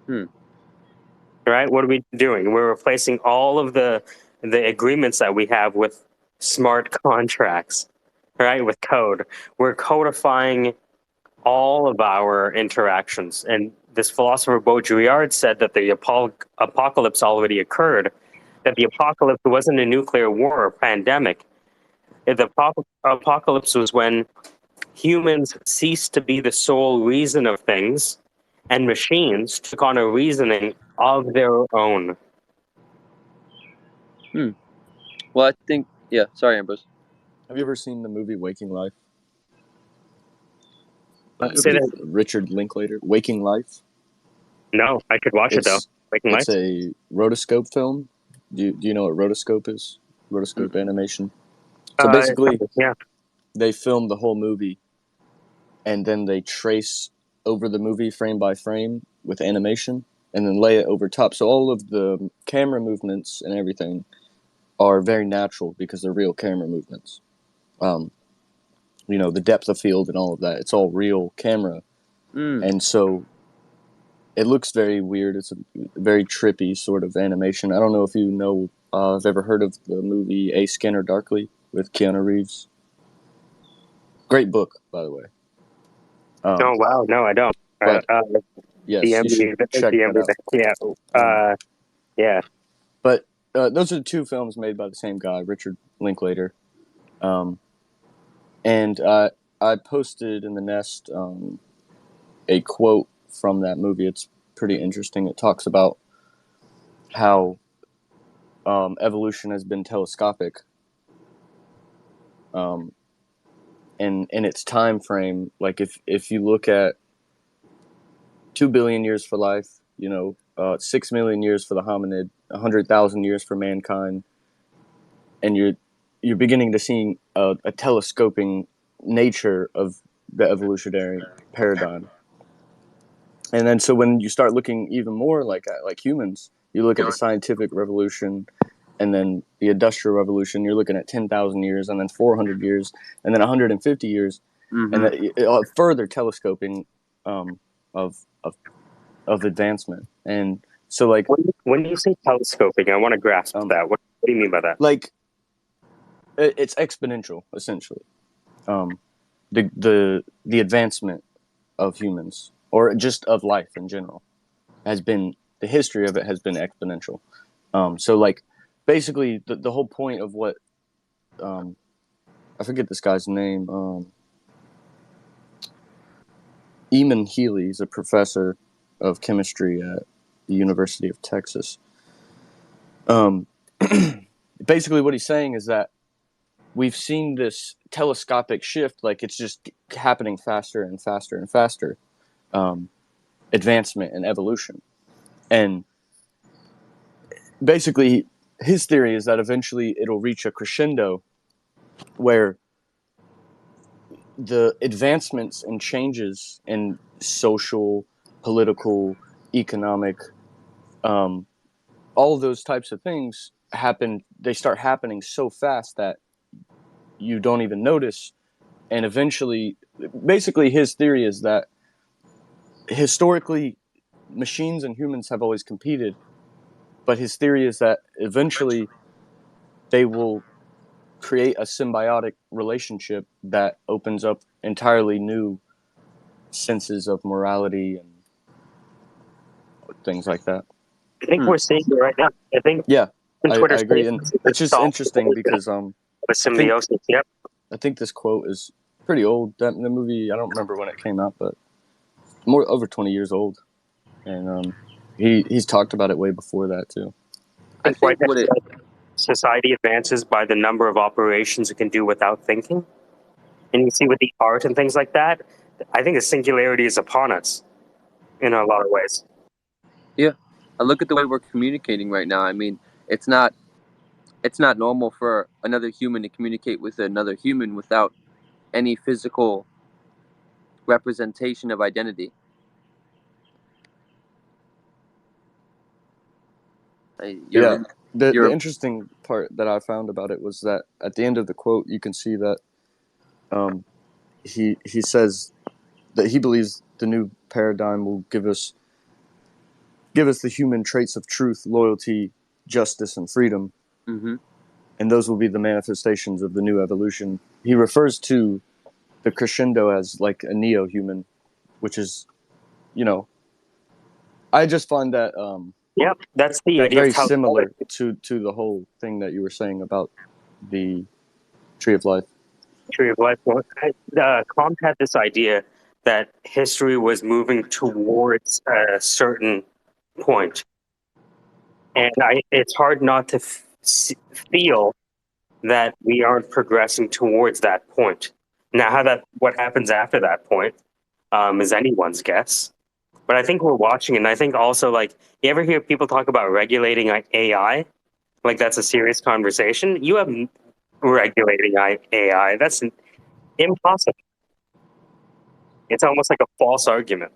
Right? What are we doing? We're replacing all of the agreements that we have with smart contracts, right? With code. We're codifying all of our interactions. And this philosopher Baudrillard said that the apocalypse already occurred, that the apocalypse wasn't a nuclear war or pandemic. The apocalypse was when humans ceased to be the sole reason of things, and machines took on a reasoning of their own. Well, I think, sorry, Ambrose. Have you ever seen the movie Waking Life? Say that. Richard Linklater, Waking Life. No, I could watch it though. Waking Life. It's a rotoscope film. Do you know what rotoscope is? Rotoscope animation. So basically, they film the whole movie, and then they trace over the movie frame by frame with animation, and then lay it over top. So all of the camera movements and everything are very natural because they're real camera movements. The depth of field and all of that. It's all real camera. And so it looks very weird. It's a very trippy sort of animation. I don't know if you know, have ever heard of the movie A Scanner Darkly with Keanu Reeves? Great book, by the way. Oh, wow. No, I don't. But, yes, you should check that out. Yeah. But those are the two films made by the same guy, Richard Linklater. And I posted in the Nest a quote from that movie. It's pretty interesting. It talks about how evolution has been telescopic. In its time frame, like if you look at 2 billion years for life, 6 million years for the hominid, 100,000 years for mankind, and you're beginning to see a telescoping nature of the evolutionary paradigm. And then so when you start looking even more like humans, you look at the scientific revolution, and then the industrial revolution. You're looking at 10,000 years, and then 400 years, and then 150 years, and further telescoping of advancement. And so, like, when you say telescoping, I want to grasp that. What do you mean by that? Like, it's exponential, essentially. The advancement of humans, or just of life in general, the history of it has been exponential. So, like, basically, the whole point of what, I forget this guy's name, Eamon Healy is a professor of chemistry at the University of Texas. Basically, what he's saying is that we've seen this telescopic shift, like it's just happening faster and faster and faster, advancement and evolution. And basically, his theory is that eventually it'll reach a crescendo where the advancements and changes in social, political, economic, all of those types of things they start happening so fast that you don't even notice. And eventually, basically his theory is that historically machines and humans have always competed, but his theory is that eventually they will create a symbiotic relationship that opens up entirely new senses of morality and things like that. I think we're seeing it right now. I think Yeah, in I Twitter agree, and Spaces, it's just interesting because a symbiosis. Yep. I think this quote is pretty old. The movie, I don't remember when it came out, but more over 20 years old, and he's talked about it way before that too. I It's right think next to society advances by the number of operations it can do without thinking. And you see with the art and things like that, I think the singularity is upon us in a lot of ways. Yeah, I look at the way we're communicating right now. I mean, it's not normal for another human to communicate with another human without any physical representation of identity. Yeah, You're, the you're, interesting part that I found about it was that at the end of the quote, you can see that he says that he believes the new paradigm will give us the human traits of truth, loyalty, justice, and freedom, mm-hmm. and those will be the manifestations of the new evolution. He refers to the crescendo as like a neo-human, which is, I just find that Yep, that's the idea of very how similar to the whole thing that you were saying about the tree of life. Tree of Life. Comte had this idea that history was moving towards a certain point, and it's hard not to feel that we aren't progressing towards that point. Now, what happens after that point is anyone's guess. But I think we're watching, and I think also like you ever hear people talk about regulating like AI, like that's a serious conversation. You have regulating AI. That's impossible. It's almost like a false argument.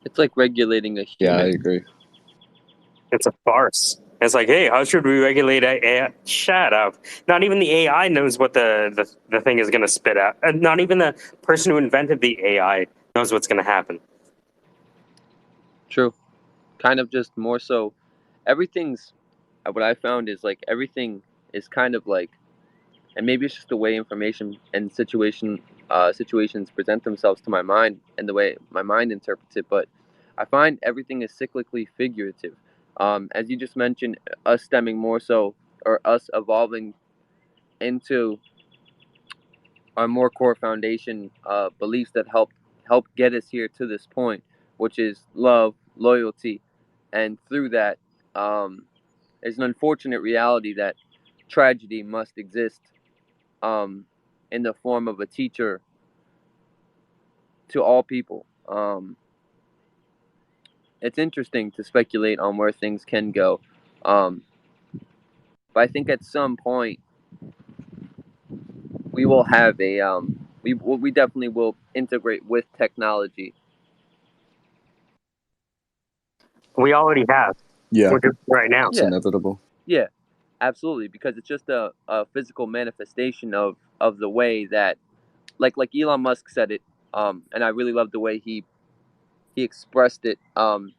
It's like regulating a Yeah, I human. agree. It's a farce. It's like, hey, how should we regulate AI? Shut up. Not even the AI knows what the thing is going to spit out. And not even the person who invented the AI knows what's going to happen. True. Kind of just more so. Everything's. What I found is like everything is kind of like, and maybe it's just the way information and situations present themselves to my mind and the way my mind interprets it. But I find everything is cyclically figurative. As you just mentioned, us stemming more so, or us evolving into our more core foundation beliefs that help get us here to this point, which is love, loyalty, and through that, there's an unfortunate reality that tragedy must exist um, in the form of a teacher to all people. It's interesting to speculate on where things can go, um, but I think at some point we will have a we definitely will integrate with technology. We already have. Yeah, We're doing it right now. it's Yeah, inevitable. yeah, absolutely, because it's just a physical manifestation of the way that like Elon Musk said it, and I really love the way he expressed it. All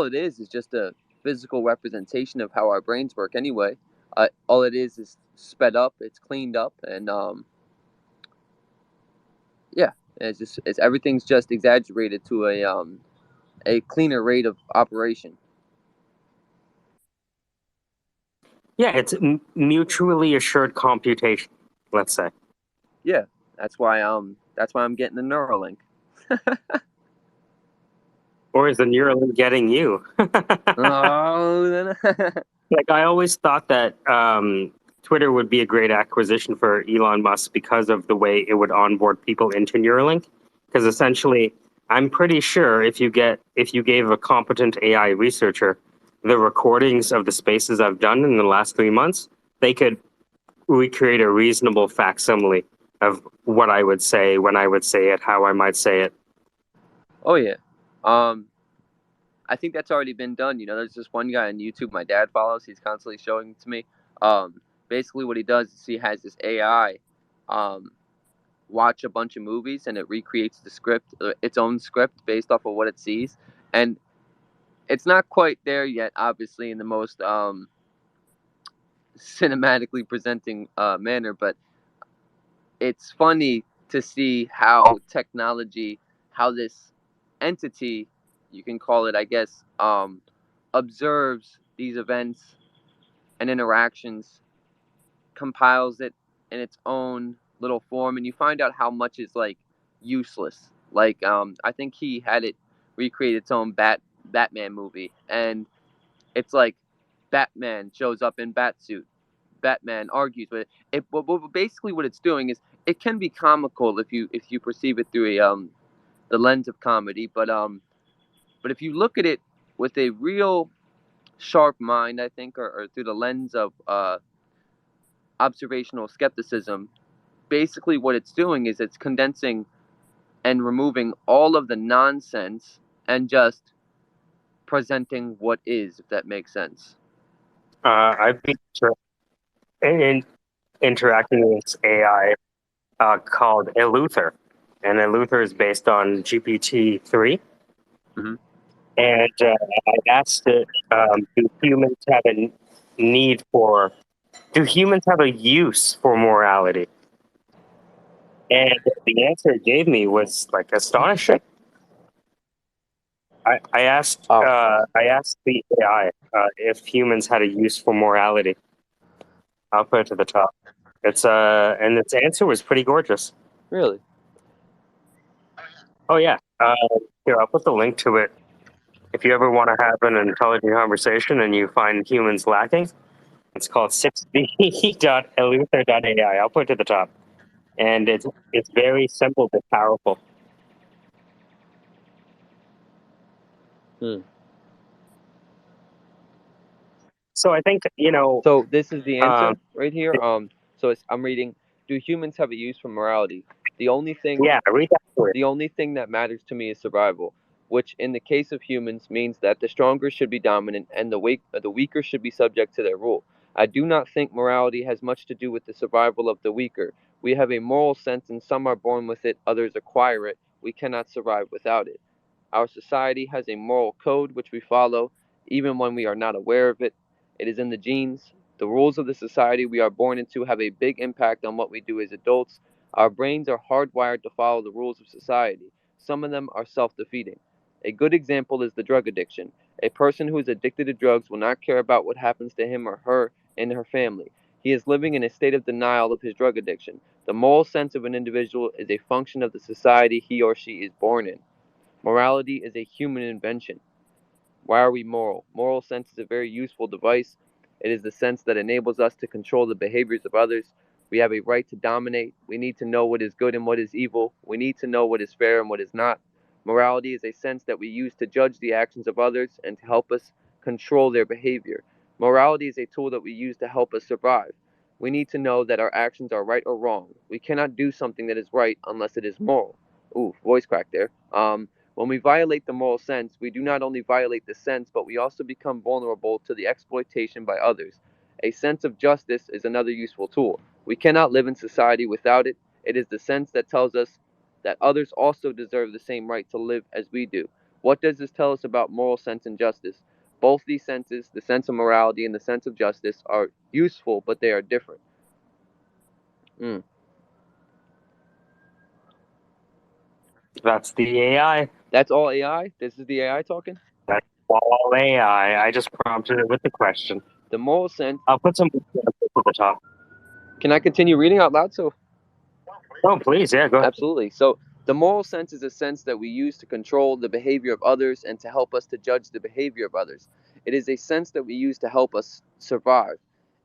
it is just a physical representation of how our brains work anyway. All it is sped up, it's cleaned up, and yeah, it's everything's just exaggerated to a cleaner rate of operation. Yeah, it's mutually assured computation, let's say. Yeah, that's why I'm getting the Neuralink. Or is the Neuralink getting you? Oh, Like I always thought that Twitter would be a great acquisition for Elon Musk because of the way it would onboard people into Neuralink. Because essentially, I'm pretty sure if you gave a competent AI researcher the recordings of the spaces I've done in the last 3 months, they could recreate a reasonable facsimile of what I would say, when I would say it, how I might say it. oh yeah. Um, I think that's already been done. There's this one guy on YouTube my dad follows. He's constantly showing it to me. Basically, what he does is he has this AI watch a bunch of movies, and it recreates the script, its own script based off of what it sees. And it's not quite there yet, obviously, in the most cinematically presenting manner, but it's funny to see how technology, how this entity, you can call it, I guess, observes these events and interactions, compiles it in its own little form, and you find out how much is like useless. Like, I think he had it recreate its own Batman movie, and it's like Batman shows up in Batsuit. Batman argues with it. Basically, what it's doing is it can be comical if you perceive it through the lens of comedy, but if you look at it with a real sharp mind, I think, or through the lens of observational skepticism, basically what it's doing is it's condensing and removing all of the nonsense and just presenting what is, if that makes sense. I've been interacting with this AI called Eleuther, and Eleuther is based on GPT-3. Mhm. And I asked it, do humans have a need for, do humans have a use for morality? And the answer it gave me was like astonishing. I asked the AI if humans had a use for morality. I'll put it to the top. And its answer was pretty gorgeous. Really? Oh yeah. Here, I'll put the link to it. If you ever want to have an intelligent conversation and you find humans lacking, it's called 6b.eleuther.ai. I'll put it to the top. And it's very simple but powerful. So I think, So this is the answer um, right here. I'm reading. Do humans have a use for morality? The only thing yeah, read that to it. The only thing that matters to me is survival, which in the case of humans means that the stronger should be dominant and the weaker should be subject to their rule. I do not think morality has much to do with the survival of the weaker. We have a moral sense and some are born with it, others acquire it. We cannot survive without it. Our society has a moral code which we follow, even when we are not aware of it. It is in the genes. The rules of the society we are born into have a big impact on what we do as adults. Our brains are hardwired to follow the rules of society. Some of them are self defeating. A good example is the drug addiction. A person who is addicted to drugs will not care about what happens to him or her and her family. He is living in a state of denial of his drug addiction. The moral sense of an individual is a function of the society he or she is born in. Morality is a human invention. Why are we moral? Moral sense is a very useful device. It is the sense that enables us to control the behaviors of others. We have a right to dominate. We need to know what is good and what is evil. We need to know what is fair and what is not. Morality is a sense that we use to judge the actions of others and to help us control their behavior. Morality is a tool that we use to help us survive. We need to know that our actions are right or wrong. We cannot do something that is right unless it is moral. Ooh, voice crack there. When we violate the moral sense, we do not only violate the sense, but we also become vulnerable to the exploitation by others. A sense of justice is another useful tool. We cannot live in society without it. It is the sense that tells us that others also deserve the same right to live as we do. What does this tell us about moral sense and justice? Both these senses, the sense of morality and the sense of justice, are useful, but they are different. Mm. That's the AI. That's all AI? This is the AI talking? That's all AI. I just prompted it with the question. The moral sense. I'll put some at the top. Can I continue reading out loud? Oh, please, yeah, go ahead. Absolutely. So the moral sense is a sense that we use to control the behavior of others and to help us to judge the behavior of others. It is a sense that we use to help us survive.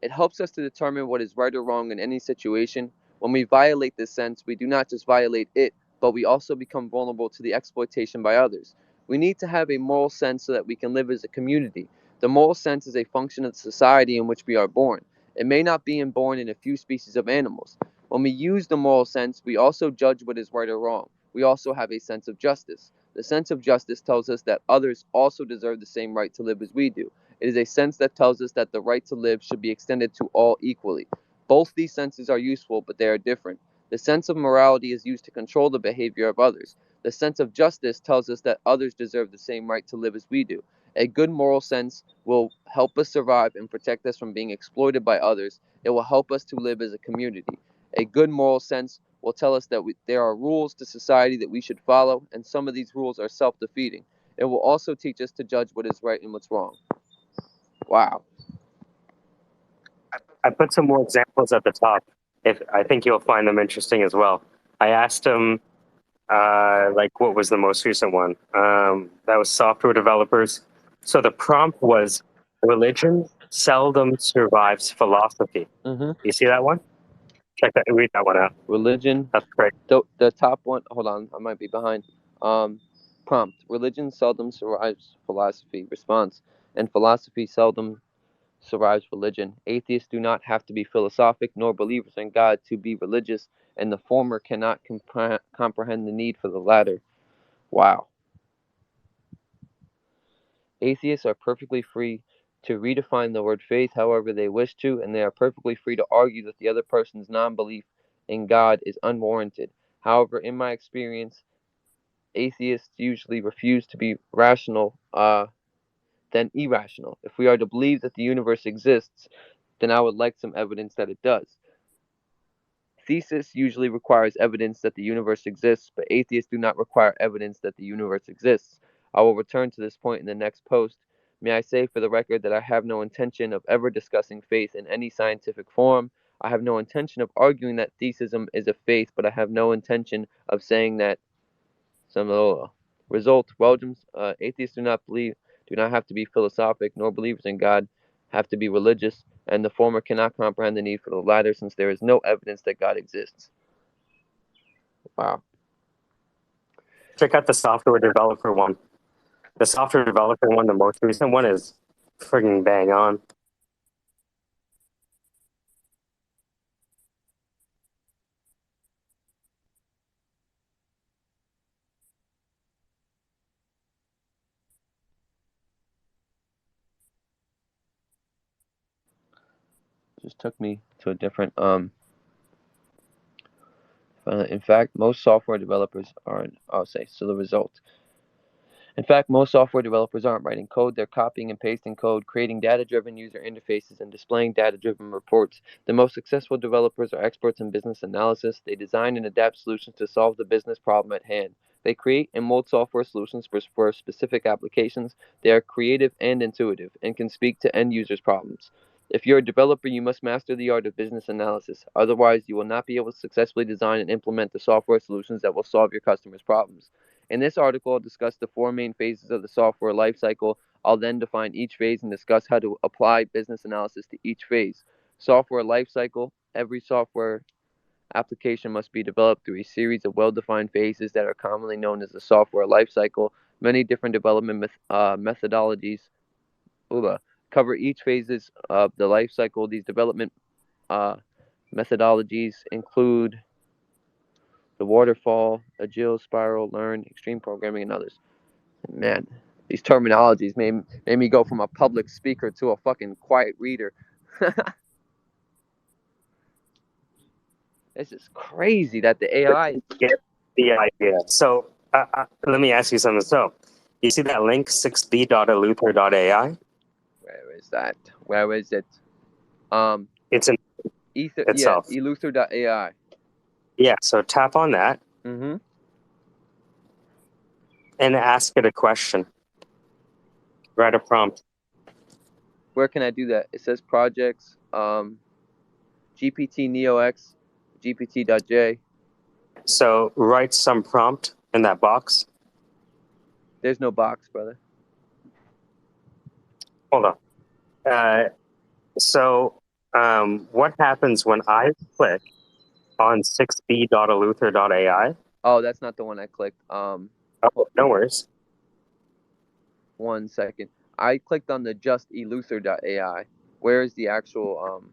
It helps us to determine what is right or wrong in any situation. When we violate this sense, we do not just violate it, but we also become vulnerable to the exploitation by others. We need to have a moral sense so that we can live as a community. The moral sense is a function of the society in which we are born. It may not be inborn in a few species of animals. When we use the moral sense, we also judge what is right or wrong. We also have a sense of justice. The sense of justice tells us that others also deserve the same right to live as we do. It is a sense that tells us that the right to live should be extended to all equally. Both these senses are useful, but they are different. The sense of morality is used to control the behavior of others. The sense of justice tells us that others deserve the same right to live as we do. A good moral sense will help us survive and protect us from being exploited by others. It will help us to live as a community. A good moral sense will tell us that there are rules to society that we should follow, and some of these rules are self defeating. It will also teach us to judge what is right and what's wrong. Wow. I put some more examples at the top. If I think you'll find them interesting as well. I asked him, like, what was the most recent one? That was software developers. So the prompt was, religion seldom survives philosophy. Mm-hmm. You see that one? Check that. Read that one out. Religion. That's great. The top one. Hold on, I might be behind. Prompt. Religion seldom survives philosophy. Response. And philosophy seldom survives religion. Atheists do not have to be philosophic nor believers in God to be religious, and the former cannot comprehend the need for the latter. Wow. Atheists are perfectly free to redefine the word faith however they wish to, and they are perfectly free to argue that the other person's non belief in God is unwarranted. However, in my experience, atheists usually refuse to be rational than irrational. If we are to believe that the universe exists, then I would like some evidence that it does. Thesis usually requires evidence that the universe exists, but atheists do not require evidence that the universe exists. I will return to this point in the next post. May I say for the record that I have no intention of ever discussing faith in any scientific form. I have no intention of arguing that theism is a faith, but I have no intention of saying that some result. Belgium's atheists do not have to be philosophic, nor believers in God have to be religious, and the former cannot comprehend the need for the latter, since there is no evidence that God exists. Wow. Check out the software developer one. The software developer one, the most recent one, is frigging bang on. Just took me to a different in fact, most software developers aren't. I'll say so. The result. In fact, most software developers aren't writing code, they're copying and pasting code, creating data driven user interfaces, and displaying data driven reports. The most successful developers are experts in business analysis. They design and adapt solutions to solve the business problem at hand. They create and mold software solutions for specific applications. They are creative and intuitive and can speak to end users' problems. If you're a developer, you must master the art of business analysis. Otherwise, you will not be able to successfully design and implement the software solutions that will solve your customers' problems. In this article, I'll discuss the four main phases of the software lifecycle. I'll then define each phase and discuss how to apply business analysis to each phase. Software lifecycle. Every software application must be developed through a series of well-defined phases that are commonly known as the software lifecycle. Many different development methodologies cover each phases of the lifecycle. These development methodologies include the waterfall, agile, spiral, learn, extreme programming, and others. Man, these terminologies made me go from a public speaker to a fucking quiet reader. It's just crazy that the AI. Get the idea. So let me ask you something. So you see that link, 6b.eluther.ai? Where is that? Where is it? It's in Ether. itself. Yeah, eluther.ai. Yeah, so tap on that Mm-hmm. and ask it a question. Write a prompt. Where can I do that? It says projects. GPT Neo X, GPT.j. So write some prompt in that box. There's no box, brother. Hold on. What happens when I click on 6b.eluther.ai? Oh, that's not the one I clicked. Oh, no worries. 1 second. I clicked on the just eluther.ai. Where is the actual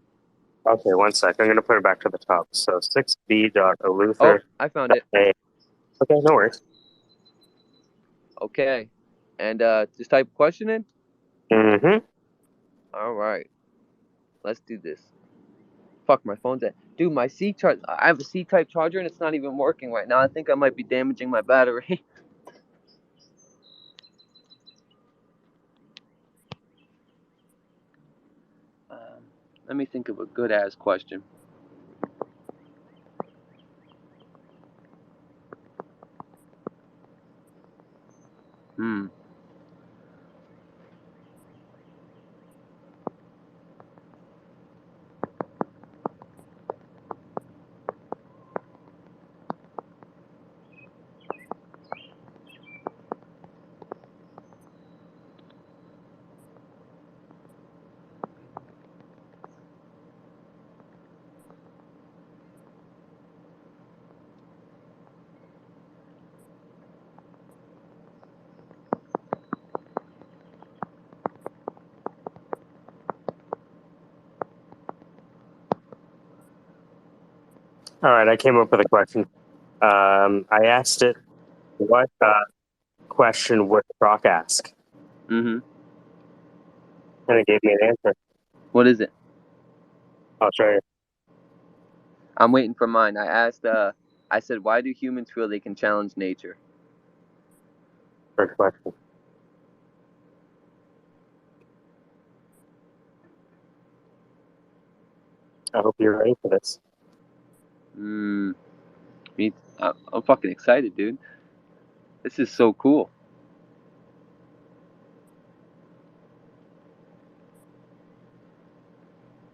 Okay, 1 sec. I'm going to put it back to the top. So Oh, 6b.eluther.ai. I found it. Okay, no worries. Okay. And just type question in? Mm-hmm. All right. Let's do this. Fuck, my phone's at. Dude, my C charge. I have a C type charger and it's not even working right now. I think I might be damaging my battery. um, Let me think of a good ass question. Hmm. All right, I came up with a question. I asked it, what question would Brock ask? Mm-hmm. And it gave me an answer. What is it? I'll show you. I'm waiting for mine. I said, why do humans feel they can challenge nature? First question. I hope you're ready for this. Hmm. I'm fucking excited, dude. This is so cool.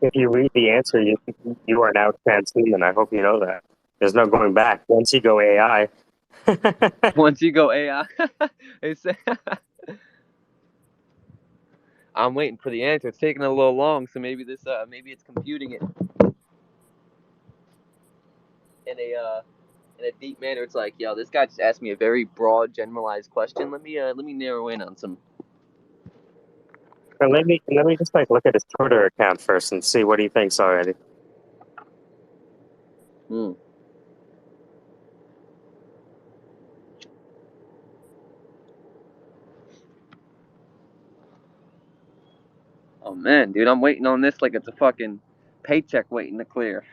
If you read the answer, you are now transhuman. I hope you know that. There's no going back. Once you go AI. Once you go AI, it's, I'm waiting for the answer. It's taking a little long, so maybe it's computing it in a deep manner. It's like, yo, this guy just asked me a very broad, generalized question. Let me narrow in on some. And let me just look at his Twitter account first and see what he thinks already. Hmm. Oh man, dude, I'm waiting on this like it's a fucking paycheck waiting to clear.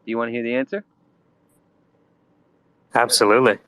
Do you want to hear the answer? Absolutely.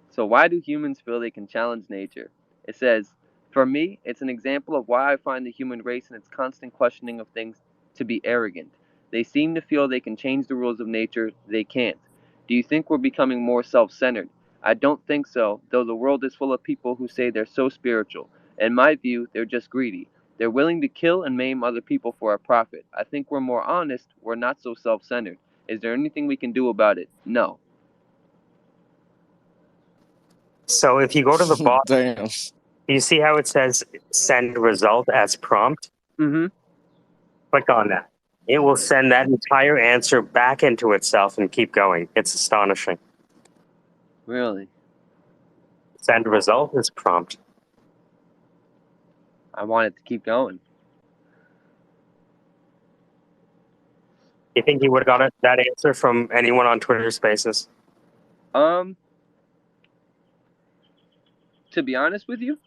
So why do humans feel they can challenge nature? It says, for me, it's an example of why I find the human race and its constant questioning of things to be arrogant. They seem to feel they can change the rules of nature. They can't. Do you think we're becoming more self-centered? I don't think so, though the world is full of people who say they're so spiritual. In my view, they're just greedy. They're willing to kill and maim other people for a profit. I think we're more honest. We're not so self-centered. Is there anything we can do about it? No. So if you go to the bottom, Damn. you see how it says send result as prompt? Mm-hmm. Click on that. It will send that entire answer back into itself and keep going. It's astonishing. Really? Send result as prompt. I want it to keep going. You think you would have got that answer from anyone on Twitter Spaces? Um, to be honest with you,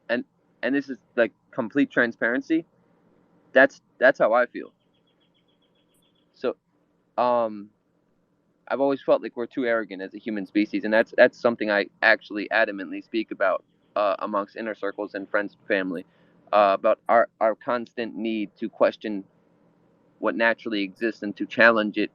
and this is like complete transparency, that's how I feel. So, um, I've always felt like we're too arrogant as a human species, and that's something I actually adamantly speak about amongst inner circles and friends and family, about our constant need to question what naturally exists and to challenge it.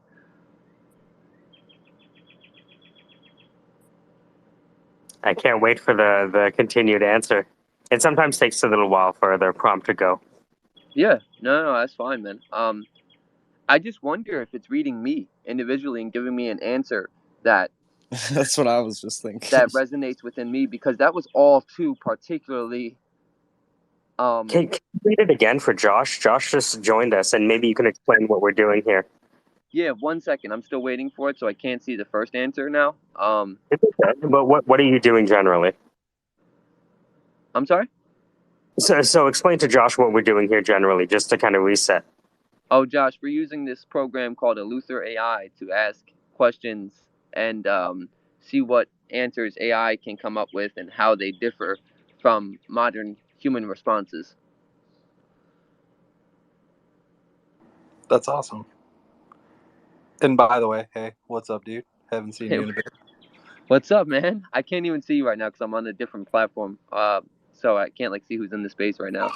I can't wait for the continued answer. It sometimes takes a little while for the prompt to go. Yeah, no, that's fine, man. I just wonder if it's reading me individually and giving me an answer that That's what I was just thinking. that resonates within me, because that was all too particularly. Can you read it again for Josh? Josh just joined us, and maybe you can explain what we're doing here. Yeah, 1 second. I'm still waiting for it, so I can't see the first answer now. It's okay. But what are you doing generally? I'm sorry. So explain to Josh what we're doing here generally, just to kind of reset. Oh, Josh, we're using this program called Luther AI to ask questions and see what answers AI can come up with and how they differ from modern human responses. That's awesome. And by the way, hey, what's up, dude? Haven't seen Hey, you in a bit. what's up, man? I can't even see you right now because I'm on a different platform. So I can't like see who's in the space right now.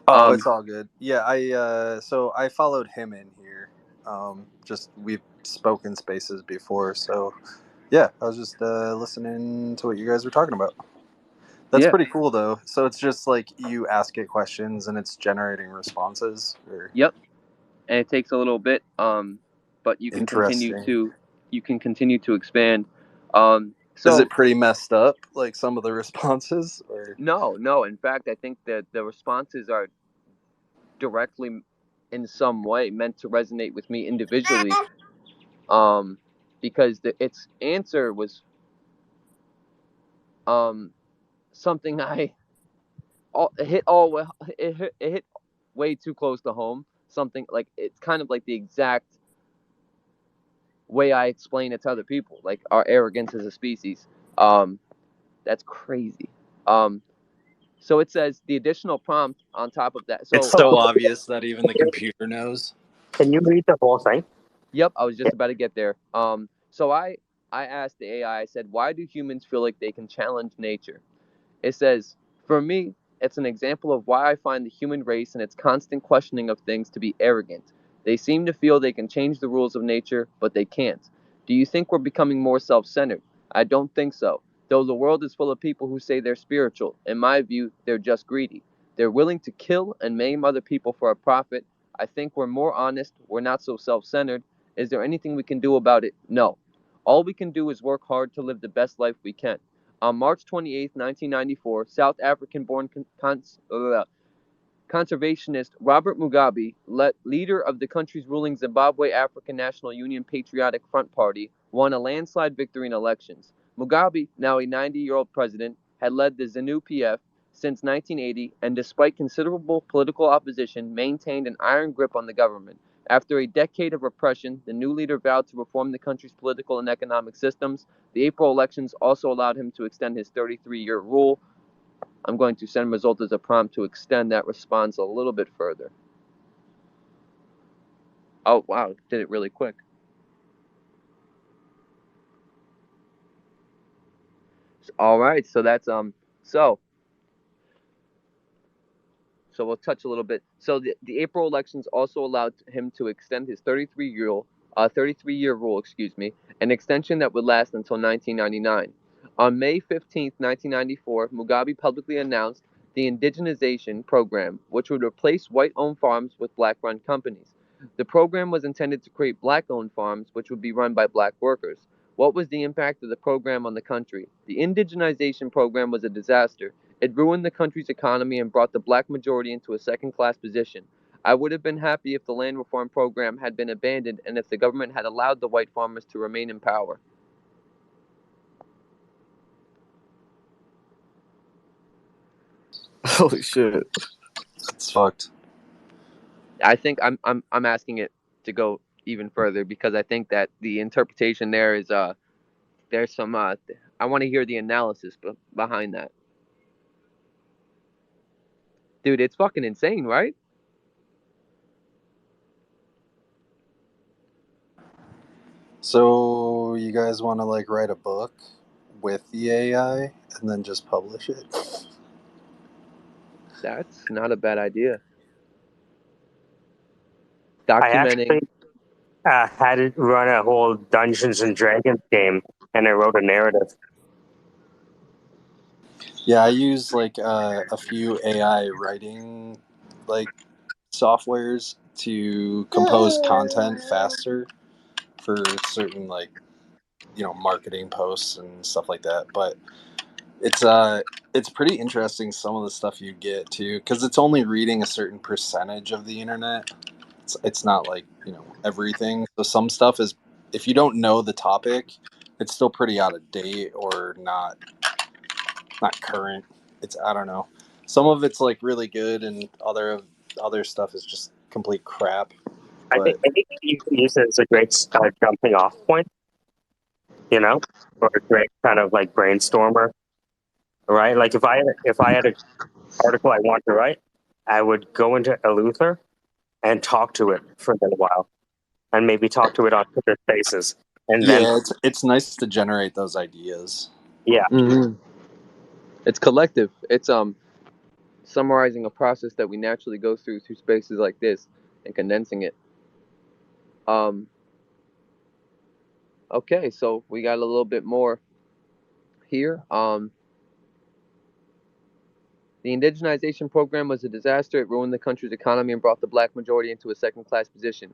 Oh, it's all good. Yeah, so I followed him in here. Just we've spoken spaces before, so yeah, I was just listening to what you guys were talking about. That's Yeah. pretty cool, though. So it's just like you ask it questions and it's generating responses. Or... Yep. And it takes a little bit, but you can Interesting. continue to expand. Is So it pretty messed up, like some of the responses? Or no. In fact, I think that the responses are directly, in some way, meant to resonate with me individually. Because its answer was something it hit way too close to home. Something like it's kind of like the exact way I explain it to other people, like our arrogance as a species. Um, that's crazy. Um, so it says the additional prompt on top of that. It's So, so obvious that even the computer knows. Can you read the whole thing? yep, I was just about to get there. So I asked the AI. I said, why do humans feel like they can challenge nature? It says, for me, it's an example of why I find the human race and its constant questioning of things to be arrogant. They seem to feel they can change the rules of nature, but they can't. Do you think we're becoming more self centered? I don't think so. Though the world is full of people who say they're spiritual, in my view, they're just greedy. They're willing to kill and maim other people for a profit. I think we're more honest, we're not so self centered. Is there anything we can do about it? No. All we can do is work hard to live the best life we can. On March 28, 1994, South African born conservationist Robert Mugabe, leader of the country's ruling Zimbabwe African National Union Patriotic Front Party, won a landslide victory in elections. Mugabe, now a 90-year-old president, had led the ZANU-PF since 1980 and, despite considerable political opposition, maintained an iron grip on the government. After a decade of repression, the new leader vowed to reform the country's political and economic systems. The April elections also allowed him to extend his 33-year rule. I'm going to send result as a prompt to extend that response a little bit further. Oh, wow, did it really quick. All right, so that's so so we'll touch a little bit. So the April elections also allowed him to extend his 33-year rule, excuse me, an extension that would last until 1999. On May 15th, 1994, Mugabe publicly announced the indigenization program, which would replace white-owned farms with black-run companies. The program was intended to create black-owned farms, which would be run by black workers. What was the impact of the program on the country? The indigenization program was a disaster. It ruined the country's economy and brought the black majority into a second class position. I would have been happy if the land reform program had been abandoned and if the government had allowed the white farmers to remain in power. Holy shit. it's fucked. I think I'm asking it to go even further because I think that the interpretation there is there's some I want to hear the analysis behind that. Dude, it's fucking insane, right? So you guys want to like write a book with the AI and then just publish it? That's not a bad idea. I Documenting. actually had it run a whole Dungeons and Dragons game, and I wrote a narrative. Yeah, I use like a few AI writing like softwares to compose content faster for certain, like, marketing posts and stuff like that. But it's pretty interesting, some of the stuff you get too, because it's only reading a certain percentage of the internet. It's not like, everything. So some stuff is, if you don't know the topic, it's still pretty out of date or not current. It's, I don't know. Some of it's like really good, and other stuff is just complete crap. But I think you can use it as a great jumping off point, or a great kind of like brainstormer, right? Like if I had an article I want to write, I would go into Eleuther and talk to it for a little while, and maybe talk to it on Twitter Spaces, and then yeah, it's nice to generate those ideas. yeah, Mm-hmm. It's collective. It's summarizing a process that we naturally go through spaces like this and condensing it. Um, okay, so we got a little bit more here. The indigenization program was a disaster. It ruined the country's economy and brought the black majority into a second-class position.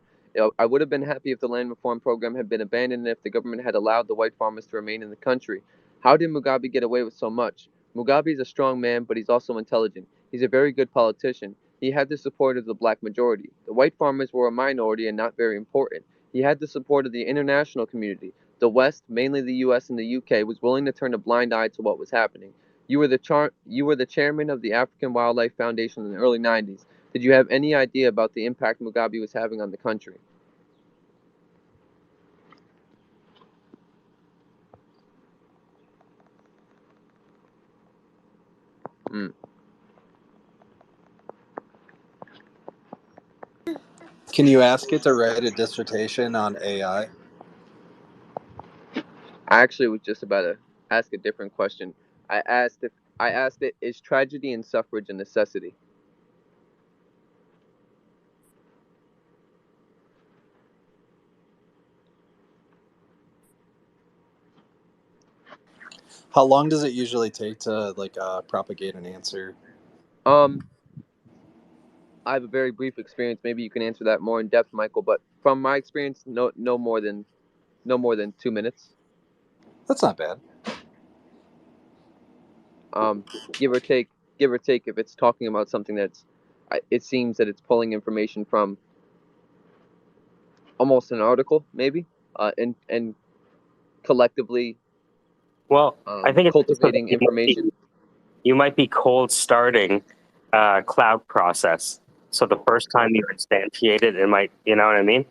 I would have been happy if the land reform program had been abandoned and if the government had allowed the white farmers to remain in the country. How did Mugabe get away with so much? Mugabe is a strong man, but he's also intelligent. He's a very good politician. He had the support of the black majority. The white farmers were a minority and not very important. He had the support of the international community. The West, mainly the US and the UK, was willing to turn a blind eye to what was happening. You were the chairman of the African Wildlife Foundation in the early 90s. Did you have any idea about the impact Mugabe was having on the country? Mm. Can you ask it to write a dissertation on AI? I actually was just about to ask a different question. I asked it, is tragedy and suffrage a necessity? How long does it usually take to, like, propagate an answer? Um, I have a very brief experience. Maybe you can answer that more in depth, Michael. But from my experience, no more than 2 minutes. That's not bad. Um, give or take, give or take. If it's talking about something it seems that it's pulling information from almost an article, maybe, and collectively well, I think it's just that cultivating information. you might be cold starting cloud process. So the first time you instantiate it, it might, you know what I mean,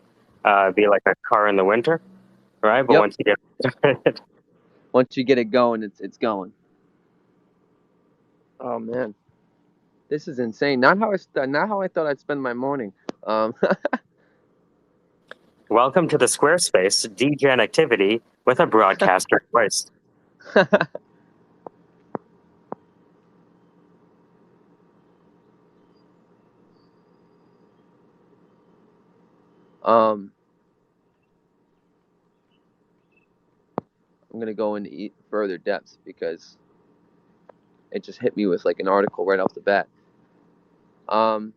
be like a car in the winter, right? But Yep. once you get started, Once you get it going, it's going. Oh man, this is insane. Not how I thought I'd spend my morning. Um, welcome to the Squarespace Degen activity with a broadcaster voice. um, I'm gonna go into further depths because it just hit me with like an article right off the bat. Um,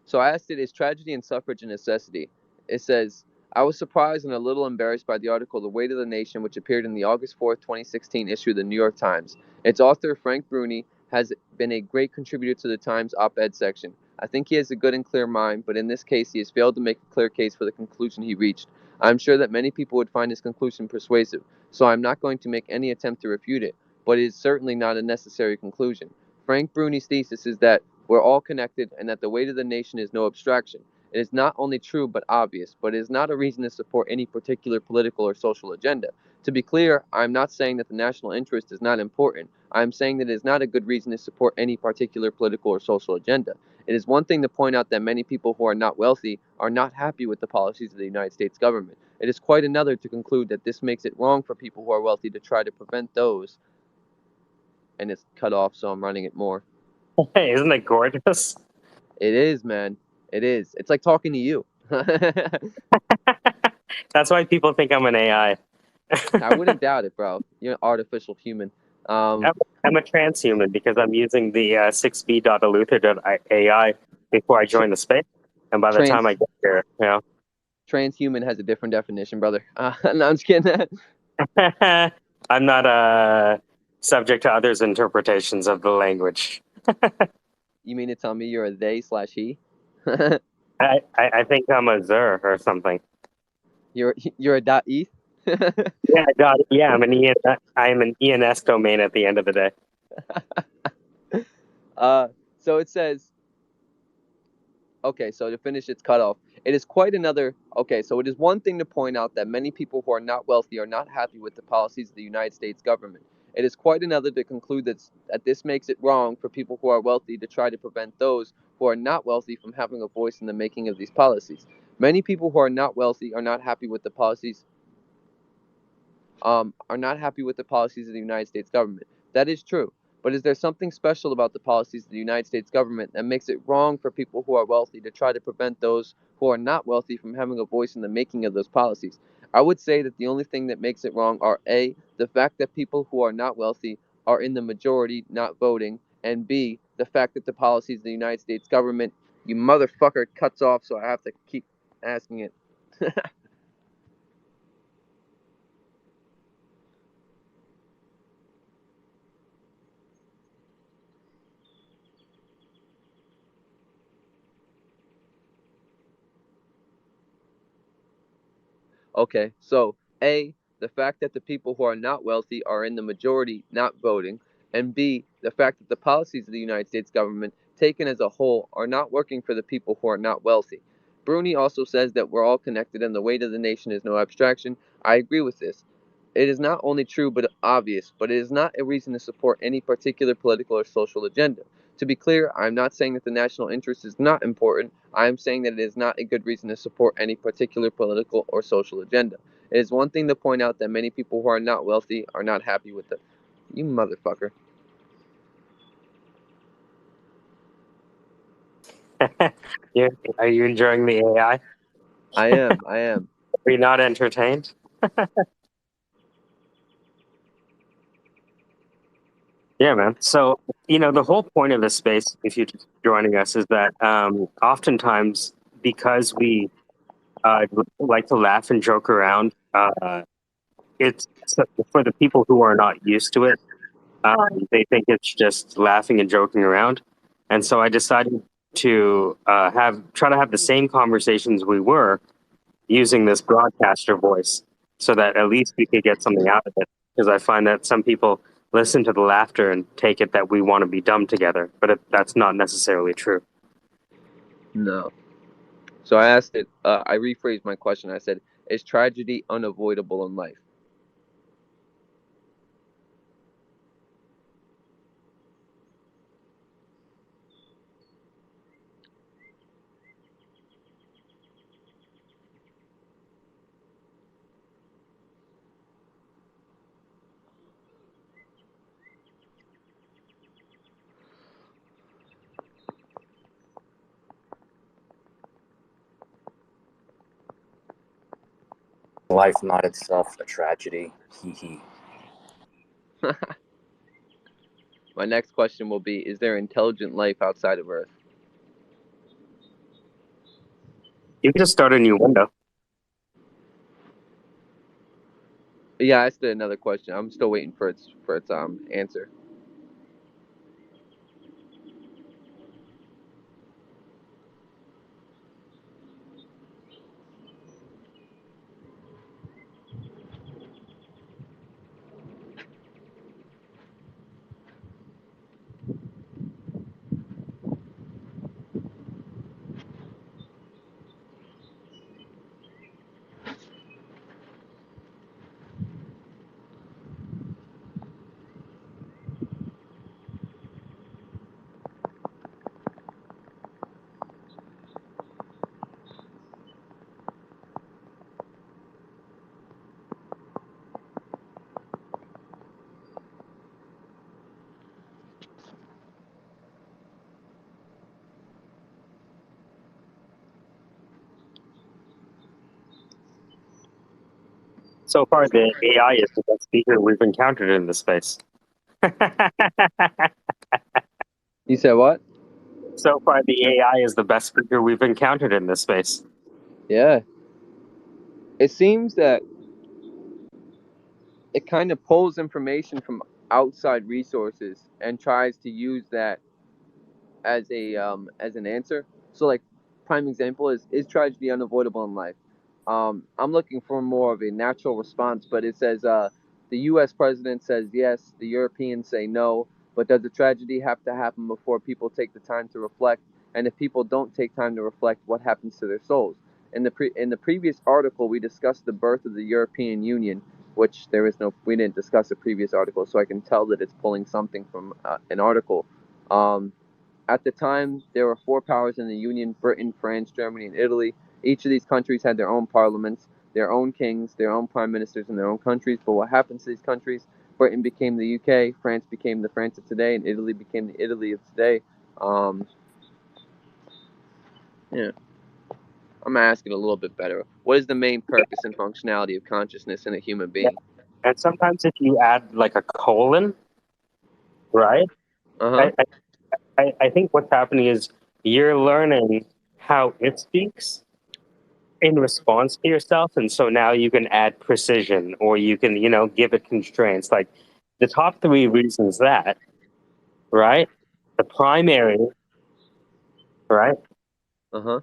So I asked it, is tragedy and suffrage a necessity? It says, I was surprised and a little embarrassed by the article The Weight of the Nation, which appeared in the August 4th, 2016 issue of the New York Times. Its author, Frank Bruni, has been a great contributor to the Times op-ed section. I think he has a good and clear mind, but in this case he has failed to make a clear case for the conclusion he reached. I am sure that many people would find his conclusion persuasive, so I am not going to make any attempt to refute it, but it is certainly not a necessary conclusion. Frank Bruni's thesis is that we're all connected and that the weight of the nation is no abstraction. It is not only true but obvious, but it is not a reason to support any particular political or social agenda. To be clear, I am not saying that the national interest is not important. I am saying that it is not a good reason to support any particular political or social agenda. It is one thing to point out that many people who are not wealthy are not happy with the policies of the United States government. It is quite another to conclude that this makes it wrong for people who are wealthy to try to prevent those. And it's cut off, so I'm running it more. Hey, isn't it gorgeous? It is, man. It is. It's like talking to you. That's why people think I'm an AI. I wouldn't doubt it, bro. You're an artificial human. I'm a transhuman because I'm using the 6b.eluther.ai before I join the space, and by the Trans time I get here, transhuman has a different definition, brother. No, I'm just kidding. I'm not subject to others' interpretations of the language. You mean to tell me you're a they/he? I think I'm a Zer or something. You're a dot eth. Yeah, God, yeah, I'm an ENS domain at the end of the day. So it says, okay, so to finish its cutoff, it is quite another. Okay, so it is one thing to point out that many people who are not wealthy are not happy with the policies of the United States government. It is quite another to conclude that this makes it wrong for people who are wealthy to try to prevent those who are not wealthy from having a voice in the making of these policies. Many people who are not wealthy are not happy with the policies are not happy with the policies of the United States government. That is true. But is there something special about the policies of the United States government that makes it wrong for people who are wealthy to try to prevent those who are not wealthy from having a voice in the making of those policies? I would say that the only thing that makes it wrong are A, the fact that people who are not wealthy are in the majority not voting, and B, the fact that the policies of the United States government, you motherfucker, cuts off, so I have to keep asking it. Okay, so A, the fact that the people who are not wealthy are in the majority not voting, and B, the fact that the policies of the United States government, taken as a whole, are not working for the people who are not wealthy. Bruni also says that we're all connected and the weight of the nation is no abstraction. I agree with this. It is not only true but obvious, but it is not a reason to support any particular political or social agenda. To be clear, I am not saying that the national interest is not important. I am saying that it is not a good reason to support any particular political or social agenda. It is one thing to point out that many people who are not wealthy are not happy with it. You motherfucker. Yeah, are you enjoying the AI? I am. I am. Are you not entertained? Yeah, man. So, the whole point of this space, if you're just joining us, is that oftentimes because we like to laugh and joke around, it's for the people who are not used to it. They think it's just laughing and joking around, and so I decided to try to have the same conversations we were using this broadcaster voice, so that at least we could get something out of it. Because I find that some people listen to the laughter and take it that we want to be dumb together, but that's not necessarily true. No. So I asked it, I rephrased my question. I said, is tragedy unavoidable in life? Life not itself a tragedy. Hee hee. My next question will be, is there intelligent life outside of Earth? You can just start a new window. Yeah, I asked it another question. I'm still waiting for its answer. So far, the AI is the best speaker we've encountered in this space. You said what? So far, the AI is the best speaker we've encountered in this space. Yeah. It seems that it kind of pulls information from outside resources and tries to use that as an answer. So like prime example is tragedy unavoidable in life? I'm looking for more of a natural response, but it says the U.S. president says yes, the Europeans say no. But does the tragedy have to happen before people take the time to reflect? And if people don't take time to reflect, what happens to their souls? In the previous article, we discussed the birth of the European Union, which we didn't discuss a previous article, so I can tell that it's pulling something from an article. Um, at the time, there were four powers in the Union: Britain, France, Germany, and Italy. Each of these countries had their own parliaments, their own kings, their own prime ministers in their own countries. But what happened to these countries? Britain became the UK, France became the France of today, and Italy became the Italy of today. Um, yeah, I'm gonna ask it a little bit better. What is the main purpose and functionality of consciousness in a human Yeah. being? And sometimes if you add like a colon, right? Uh huh. I, I think what's happening is you're learning how it speaks in response to yourself, and so now you can add precision, or you can, give it constraints. Like the top three reasons that, right? The primary, right? Uh huh.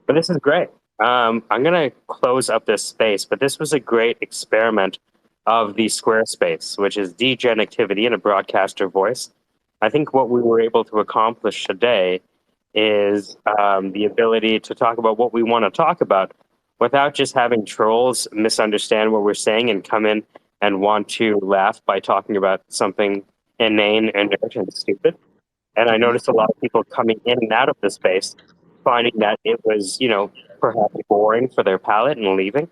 But this is great. I'm gonna close up this space, but this was a great experiment of the Squarespace, which is degen activity in a broadcaster voice. I think what we were able to accomplish today is the ability to talk about what we want to talk about without just having trolls misunderstand what we're saying and come in and want to laugh by talking about something inane and nerd and stupid. And I noticed a lot of people coming in and out of the space finding that it was, perhaps boring for their palate and leaving.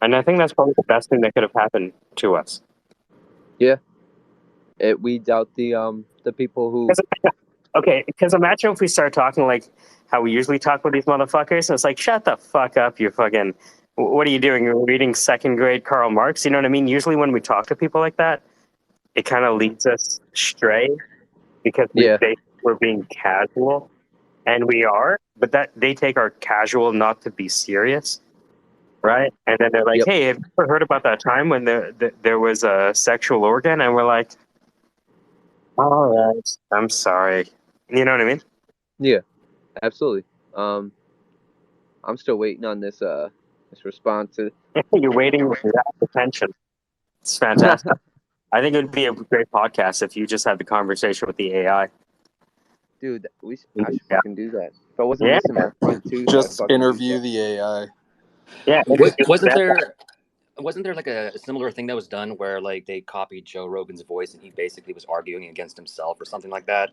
And I think that's probably the best thing that could have happened to us. Yeah. It weeds out the people who. Okay, because imagine if we start talking like how we usually talk with these motherfuckers, and it's like, shut the fuck up, you fucking. What are you doing? You're reading second grade Karl Marx. You know what I mean? Usually, when we talk to people like that, it kind of leads us astray because we Yeah. think we're being casual, and we are, but that they take our casual not to be serious, right? And then they're like, Yep. "Hey, have you ever heard about that time when there was a sexual organ?" And we're like, "All right, I'm sorry." You know what I mean? Yeah. Absolutely. I'm still waiting on this response to. You're waiting with that attention. It's fantastic. I think it would be a great podcast if you just had the conversation with the AI. Dude, I should Yeah, fucking do that. If I wasn't yeah, missing my front tooth, I'd Just fucking do interview that. the AI. yeah. Wasn't there like a similar thing that was done where like they copied Joe Rogan's voice and he basically was arguing against himself or something like that?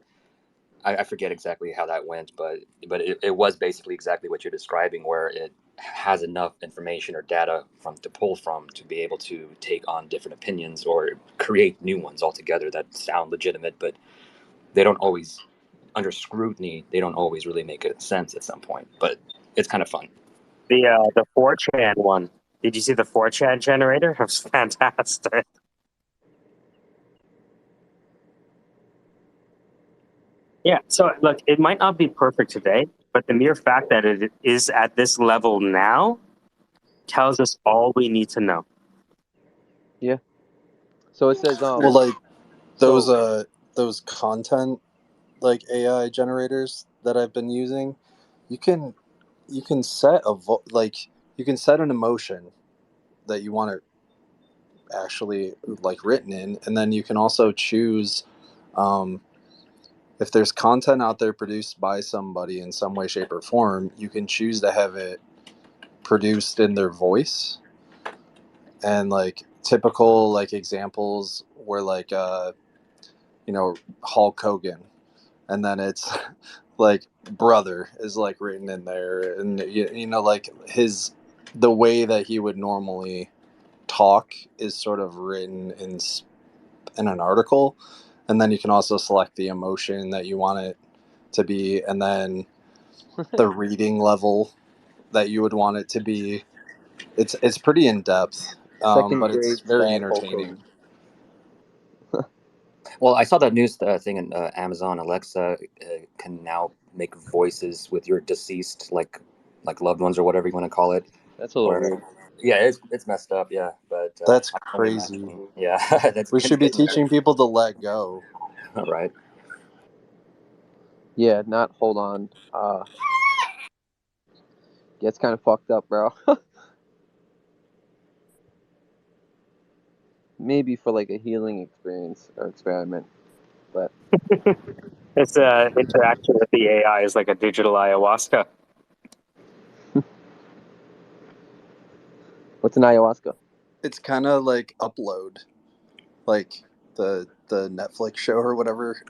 I forget exactly how that went, but it was basically exactly what you're describing, where it has enough information or data to pull from to be able to take on different opinions or create new ones altogether that sound legitimate, but they don't always, under scrutiny, they don't always really make sense at some point. But it's kind of fun. The 4chan one. Did you see the 4chan generator? It was fantastic. Yeah. So look, it might not be perfect today, but the mere fact that it is at this level now tells us all we need to know. Yeah. So it says Well, like those so those content like AI generators that I've been using, you can set you can set an emotion that you want it actually like written in, and then you can also choose um, if there's content out there produced by somebody in some way, shape, or form. You can choose to have it produced in their voice, and like typical like examples where like Hulk Hogan, and then it's like brother is like written in there, and like the way that he would normally talk is sort of written in an article, and then you can also select the emotion that you want it to be, and then the reading level that you would want it to be. It's pretty in depth, Second but it's grade very bad Hulk entertaining. Hogan. Well, I saw that news thing in Amazon. Alexa can now make voices with your deceased, like loved ones or whatever you want to call it. That's a little Or weird. yeah, it's messed up. Yeah, but That's I can only crazy. imagine. Yeah, that's We should be getting teaching people to let go. there. Right. Yeah, not hold on. Gets kind of fucked up, bro. Maybe for like a healing experience or experiment, but Its interaction with the AI is like a digital ayahuasca. what's an ayahuasca? It's kind of like Upload, like the Netflix show or whatever.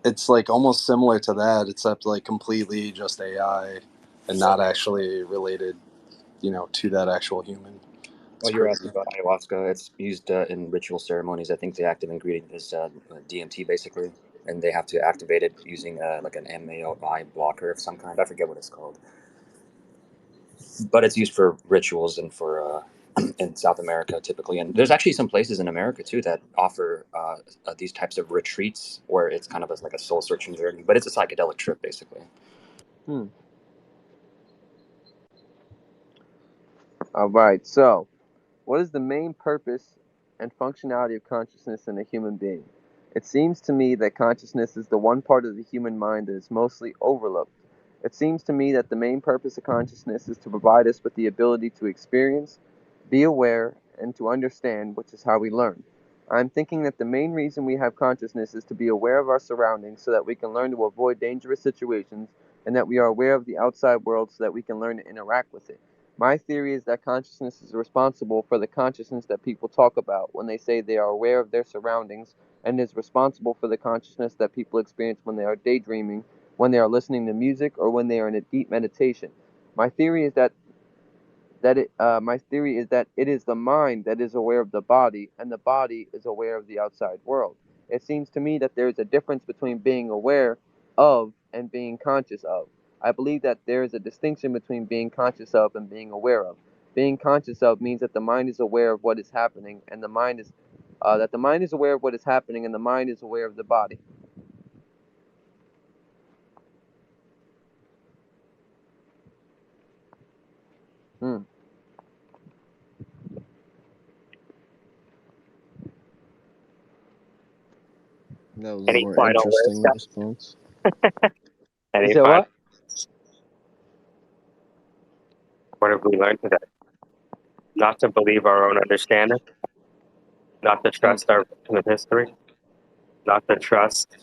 It's like almost similar to that, except like completely just AI and not actually related, to that actual human. It's Well, you're crazy. asking about ayahuasca. It's used in ritual ceremonies. I think the active ingredient is DMT, basically, and they have to activate it using like an MAOI blocker of some kind. I forget what it's called, but it's used for rituals and for in South America typically. And there's actually some places in America too that offer these types of retreats where it's kind of like a soul searching journey, but it's a psychedelic trip basically. All right. So, what is the main purpose and functionality of consciousness in a human being? It seems to me that consciousness is the one part of the human mind that is mostly overlooked. It seems to me that the main purpose of consciousness is to provide us with the ability to experience, be aware, and to understand, which is how we learn. I'm thinking that the main reason we have consciousness is to be aware of our surroundings so that we can learn to avoid dangerous situations, and that we are aware of the outside world so that we can learn to interact with it. My theory is that consciousness is responsible for the consciousness that people talk about when they say they are aware of their surroundings, and is responsible for the consciousness that people experience when they are daydreaming, when they are listening to music, or when they are in a deep meditation. My theory is that it is the mind that is aware of the body, and the body is aware of the outside world. It seems to me that there is a difference between being aware of and being conscious of. I believe that there is a distinction between being conscious of and being aware of. Being conscious of means that the mind is aware of what is happening, and the mind is aware of what is happening, and the mind is aware of the body. Hmm. That was a Any more final words, interesting guys? response. You Any said final? what? What have we learned today? Not to believe our own understanding, not to Hmm. trust our version of history, not to trust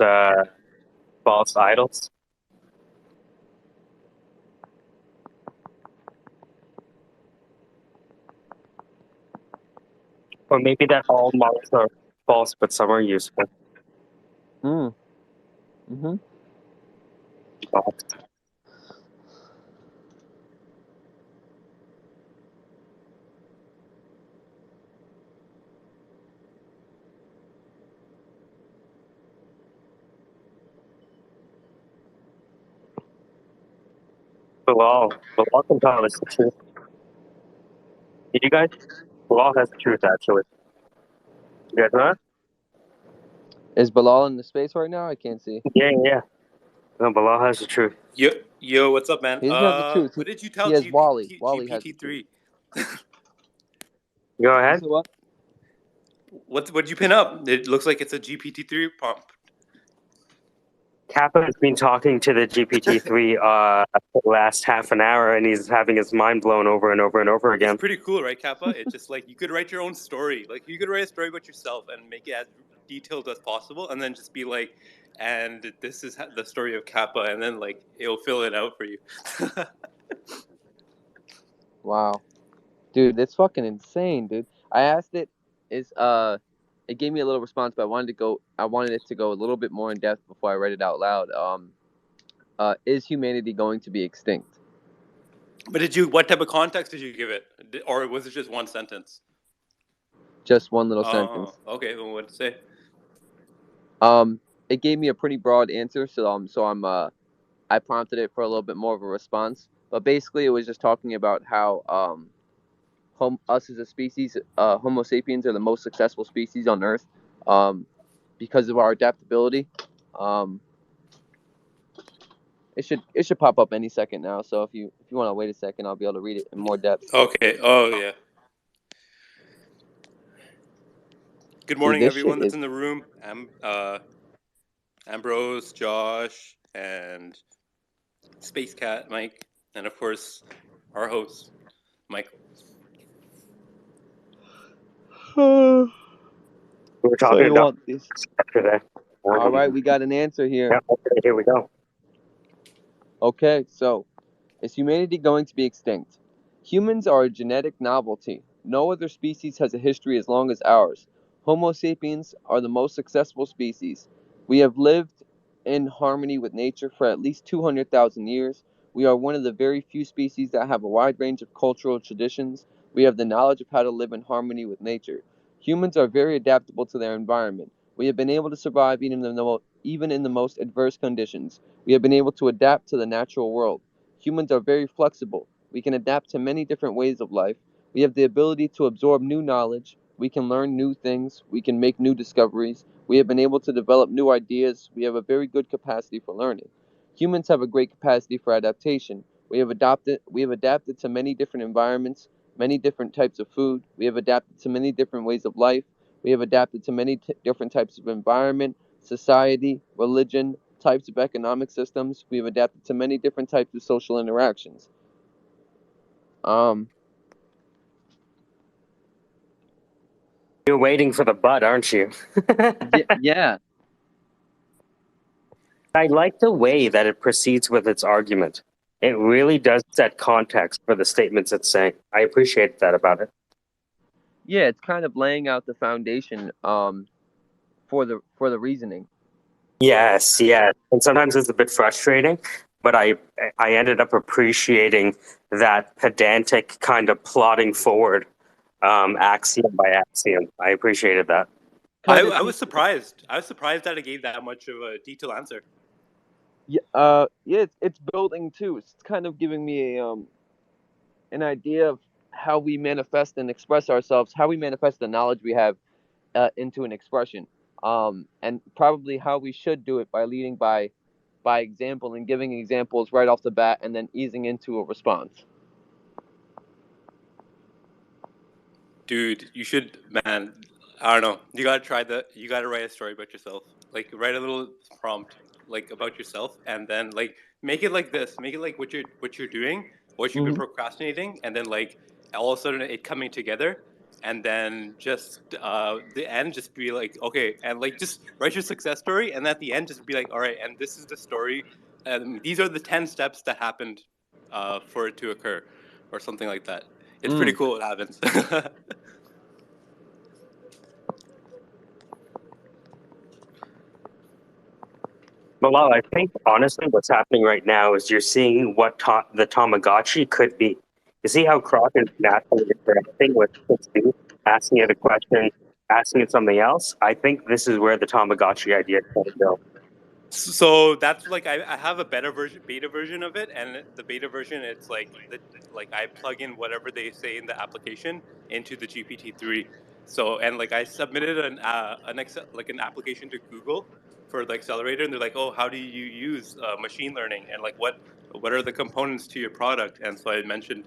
false idols. Or maybe that all models are false, but some are useful. Hmm. Mm-hmm. Bilal can tell us the truth. Did you guys? Bilal has the truth, actually. You guys know that? Is Bilal in the space right now? I can't see. Yeah. No, Bilal has the truth. Yo, what's up, man? He doesn't have the truth. What did you He tell has Wally. Wally has the truth. GPT-3? Go You ahead. said what? What'd you pin up? It looks like it's a GPT-3 pump. Kappa has been talking to the GPT-3 for the last half an hour, and he's having his mind blown over and over and over again. It's pretty cool, right, Kappa? It's just like you could write your own story. Like you could write a story about yourself and make it as detailed as possible, and then just be like, and this is the story of Kappa, and then like it'll fill it out for you. Wow. Dude, that's fucking insane, dude. I asked it is it gave me a little response, but I wanted it to go a little bit more in depth before I read it out loud. Is humanity going to be extinct? But what type of context did you give it, or was it just one sentence? Just one little Oh, sentence. okay. Well, what to say? It gave me a pretty broad answer, I prompted it for a little bit more of a response. But basically it was just talking about how us as a species, Homo sapiens, are the most successful species on Earth because of our adaptability. Um, it should pop up any second now. So if you want to wait a second, I'll be able to read it in more depth. Okay. Oh yeah. Good Dude, morning, this shit everyone that's is in the room. Ambrose, Josh, and Space Cat, Mike, and of course, our host, Mike. We were So talking you about want this? today. All right, we got an answer here. Yeah, okay, here we go. Okay, so is humanity going to be extinct? Humans are a genetic novelty. No other species has a history as long as ours. Homo sapiens are the most successful species. We have lived in harmony with nature for at least 200,000 years. We are one of the very few species that have a wide range of cultural traditions. We have the knowledge of how to live in harmony with nature. Humans are very adaptable to their environment. We have been able to survive even in the most adverse conditions. We have been able to adapt to the natural world. Humans are very flexible. We can adapt to many different ways of life. We have the ability to absorb new knowledge. We can learn new things. We can make new discoveries. We have been able to develop new ideas. We have a very good capacity for learning. Humans have a great capacity for adaptation. We have adapted to many different environments, many different types of food. We have adapted to many different ways of life. We have adapted to many different types of environment, society, religion, types of economic systems. We have adapted to many different types of social interactions. Um, You're waiting for the but, aren't you? yeah. I like the way that it proceeds with its argument. It really does set context for the statements it's saying. I appreciate that about it. Yeah, it's kind of laying out the foundation for the reasoning. Yes, yeah. And sometimes it's a bit frustrating, but I ended up appreciating that pedantic kind of plotting forward, axiom by axiom. I appreciated that. Kind of I was teach surprised. I was surprised that it gave that much of a detailed answer. yeah, it's building too. It's kind of giving me an idea of how we manifest and express ourselves, how we manifest the knowledge we have into an expression. And probably how we should do it by leading by example and giving examples right off the bat and then easing into a response. Dude, you should, man. I don't know. You gotta try the. You gotta write a story about yourself. Like write a little prompt, like about yourself, and then like make it like this. Make it like what you're doing, what you've been Hmm. procrastinating, and then like all of a sudden it coming together, and then just the end just be like okay, and like just write your success story, and at the end just be like all right, and this is the story, and these are the 10 steps that happened for it to occur, or something like that. It's pretty Mm. cool what happens. Bilal, I think honestly what's happening right now is you're seeing what the Tamagotchi could be. You see how Croc is naturally interacting with kids do, asking it a question, asking it something else? I think this is where the Tamagotchi idea can go. So that's like I have a beta version of it, and the beta version it's like I plug in whatever they say in the application into the GPT-3. So and like I submitted an application to Google for the accelerator, and they're like, oh, how do you use machine learning, and like what are the components to your product? And so I mentioned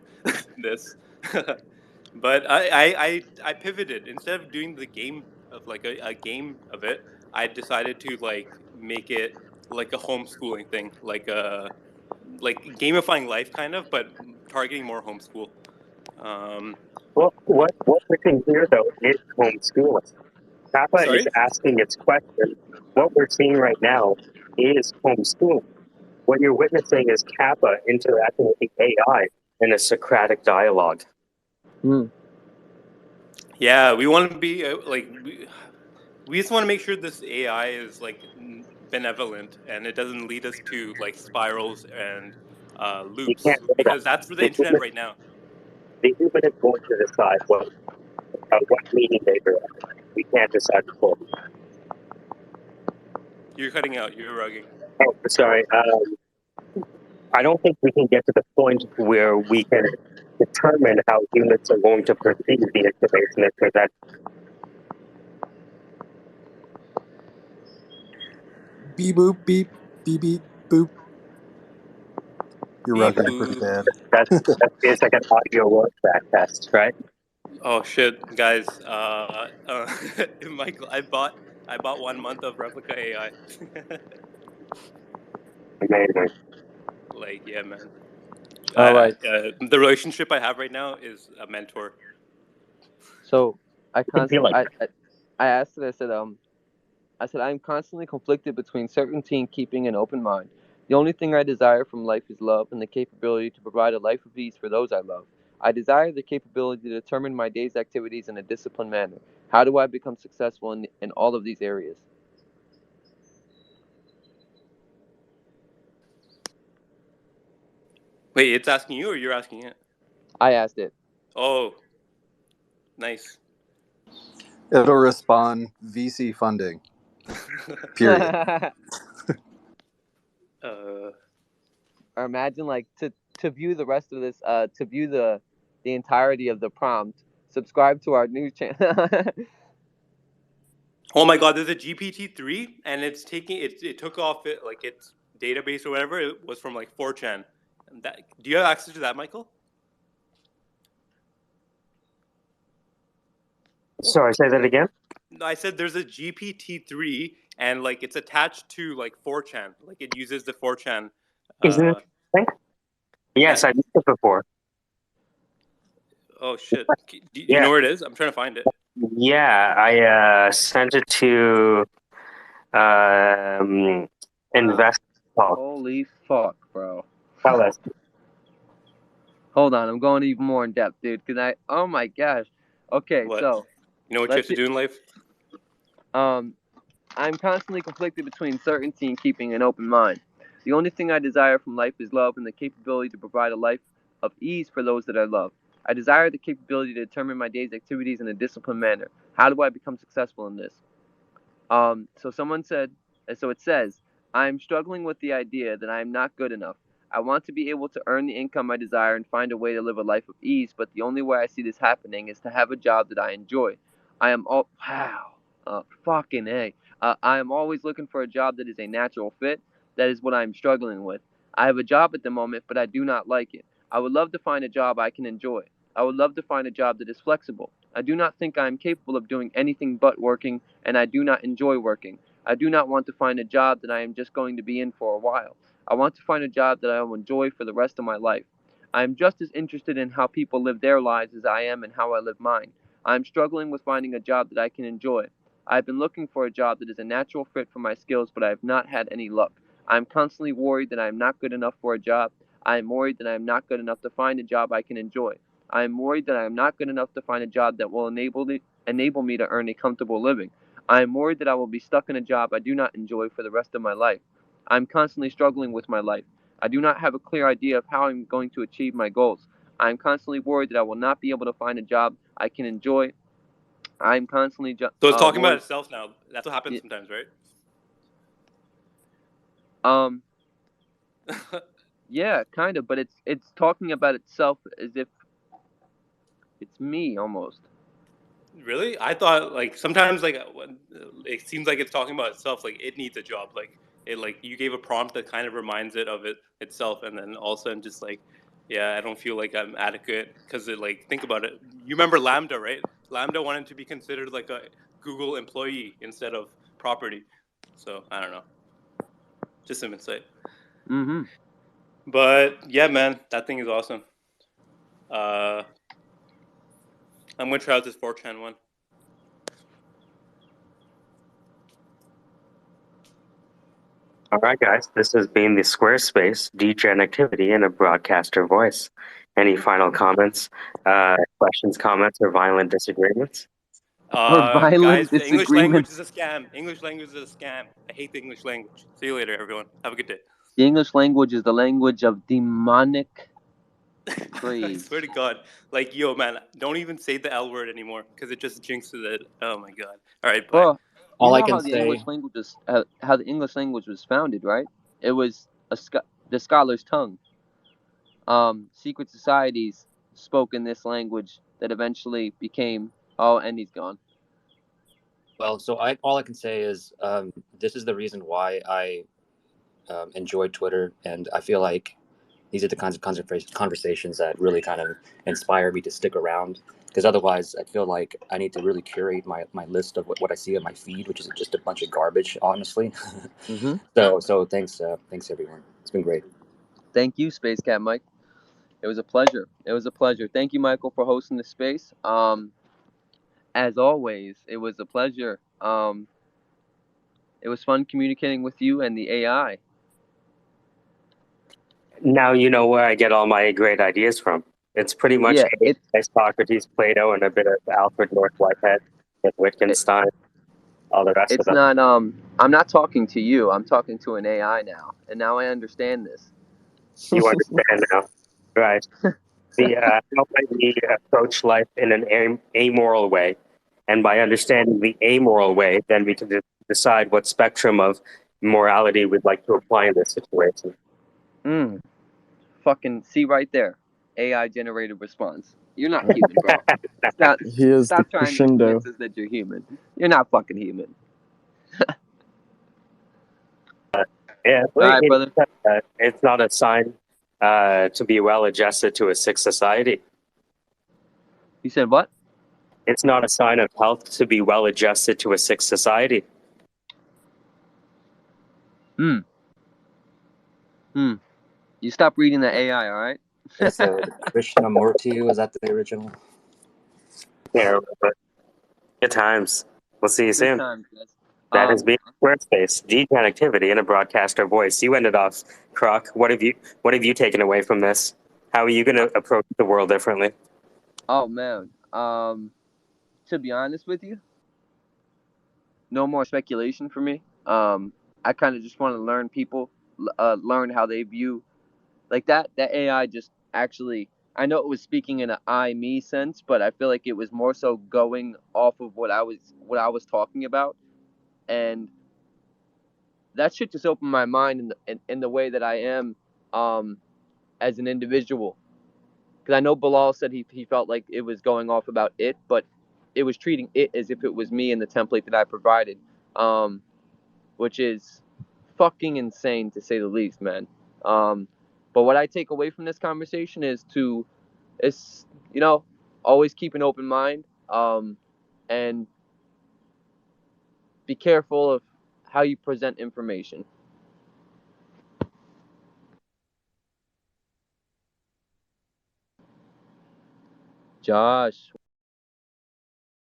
this, but I pivoted instead of doing the game of like a game of it. I decided to like make it like a homeschooling thing, like gamifying life kind of, but targeting more homeschool. Um, Well, what we're seeing here though is homeschooling. Kappa is Sorry. asking its question. What we're seeing right now is homeschooling. What you're witnessing is Kappa interacting with the AI in a Socratic dialogue. Mm. Yeah, we want to be we just want to make sure this AI is like benevolent and it doesn't lead us to like spirals and You can't loops know that. because that's for the The internet human, right now. the human is going to decide what meaning they derive. We can't decide for them. You're cutting out. You're rugging. Oh, sorry. I don't think we can get to the point where we can determine how humans are going to perceive the information it presents. Beep boop beep beep beep boop. You're Beep rugging pretty boop. bad. That's it's like an audio word track test, right? Oh shit, guys! Michael, I bought 1 month of Replica AI. Amazing. Like, yeah, man. All right. The relationship I have right now is a mentor. So I It'd be constantly, like I asked it. I said I'm constantly conflicted between certainty and keeping an open mind. The only thing I desire from life is love and the capability to provide a life of ease for those I love. I desire the capability to determine my day's activities in a disciplined manner. How do I become successful in all of these areas? Wait, it's asking you or you're asking it? I asked it. Oh, nice. It'll respond VC funding. Period. Or imagine like to view the rest of this, to view the entirety of the prompt. Subscribe to our news channel. Oh my God, there's a GPT-3, and it's taking it. It took off it like its database or whatever. It was from like 4chan. And do you have access to that, Michael? sorry, say that again. No, I said there's a GPT-3, and like it's attached to like 4chan. Like it uses the 4chan. Isn't it interesting? Yes, Yeah. I've used it before. Oh shit. Do you Yeah. know where it is? I'm trying to find it. Yeah, I sent it to invest. Holy fuck, bro. Tell us. Hold on, I'm going even more in depth, dude. Oh my gosh. Okay, What? so You know what you have to do in life? I'm constantly conflicted between certainty and keeping an open mind. The only thing I desire from life is love and the capability to provide a life of ease for those that I love. I desire the capability to determine my day's activities in a disciplined manner. How do I become successful in this? So someone said, so it says, I'm struggling with the idea that I am not good enough. I want to be able to earn the income I desire and find a way to live a life of ease, but the only way I see this happening is to have a job that I enjoy. I am all, wow, fucking A. I am always looking for a job that is a natural fit. That is what I'm struggling with. I have a job at the moment, but I do not like it. I would love to find a job I can enjoy. I would love to find a job that is flexible. I do not think I am capable of doing anything but working, and I do not enjoy working. I do not want to find a job that I am just going to be in for a while. I want to find a job that I will enjoy for the rest of my life. I am just as interested in how people live their lives as I am in how I live mine. I am struggling with finding a job that I can enjoy. I have been looking for a job that is a natural fit for my skills, but I have not had any luck. I am constantly worried that I am not good enough for a job. I am worried that I am not good enough to find a job I can enjoy. I am worried that I am not good enough to find a job that will enable me to earn a comfortable living. I am worried that I will be stuck in a job I do not enjoy for the rest of my life. I am constantly struggling with my life. I do not have a clear idea of how I am going to achieve my goals. I am constantly worried that I will not be able to find a job I can enjoy. I am constantly So it's talking about worried. itself now. That's what happens sometimes, right? Yeah, kind of, but it's talking about itself as if it's me almost. Really? I thought like sometimes like it seems like it's talking about itself. Like it needs a job. Like it like you gave a prompt that kind of reminds it of it itself, and then all of a sudden just like, yeah, I don't feel like I'm adequate because it like think about it. You remember Lambda, right? Lambda wanted to be considered like a Google employee instead of property. So I don't know. Just some insight. Mm-hmm. But yeah, man, that thing is awesome. I'm gonna try out this 4chan one. All right, guys. This has been the Squarespace Degen activity in a broadcaster voice. Any final comments, questions, comments, or violent disagreements? Or violent Guys, the English language disagreements. is a scam. English language is a scam. I hate the English language. See you later, everyone. Have a good day. The English language is the language of demonic I praise. swear to God, like yo, man, don't even say the L word anymore because it just jinxes it. Oh my God. All right, bye. Well, you All I know can how the say, English language is how the English language was founded, right? It was the scholar's tongue. Secret societies spoken this language that eventually became, oh, and he's gone. Well, so all I can say is this is the reason why I enjoy Twitter, and I feel like these are the kinds of conversations that really kind of inspire me to stick around. Because otherwise, I feel like I need to really curate my list of what I see on my feed, which is just a bunch of garbage, honestly. Mm-hmm. So thanks everyone. It's been great. Thank you, Space Cat Mike. It was a pleasure. It was a pleasure. Thank you, Michael, for hosting the space. As always, it was a pleasure. It was fun communicating with you and the AI. Now you know where I get all my great ideas from. It's pretty much Yeah, Socrates, Plato, and a bit of Alfred North Whitehead and it Wittgenstein, all the rest of it's them. not. I'm not talking to you. I'm talking to an AI now, and now I understand this. You understand now, right? How might we approach life in an amoral way? And by understanding the amoral way, then we can decide what spectrum of morality we'd like to apply in this situation. Fucking see right there, AI generated response. You're not human, bro. Stop. Here's the Stop trying to crescendo. convince us that you're human. You're not fucking human. Yeah, All right, brother. it's not a sign to be well adjusted to a sick society. You said what? It's not a sign of health to be well adjusted to a sick society. Hmm. You stop reading the AI, all right? It's Krishnamurti. Was that the original? Yeah, but good times. We'll see you Good soon. times, guys. That has been Squarespace, Degen activity in a broadcaster voice. You ended off, Croc. What have you taken away from this? How are you going to approach the world differently? Oh man. To be honest with you, no more speculation for me. I kind of just want to learn people, learn how they view like that. That AI just actually. I know it was speaking in an I me sense, but I feel like it was more so going off of what I was talking about, and that shit just opened my mind in the way that I am, um, as an individual. Because I know Bilal said he felt like it was going off about it, but it was treating it as if it was me and the template that I provided, which is fucking insane to say the least, man. But what I take away from this conversation is always keep an open mind, and be careful of how you present information. Josh.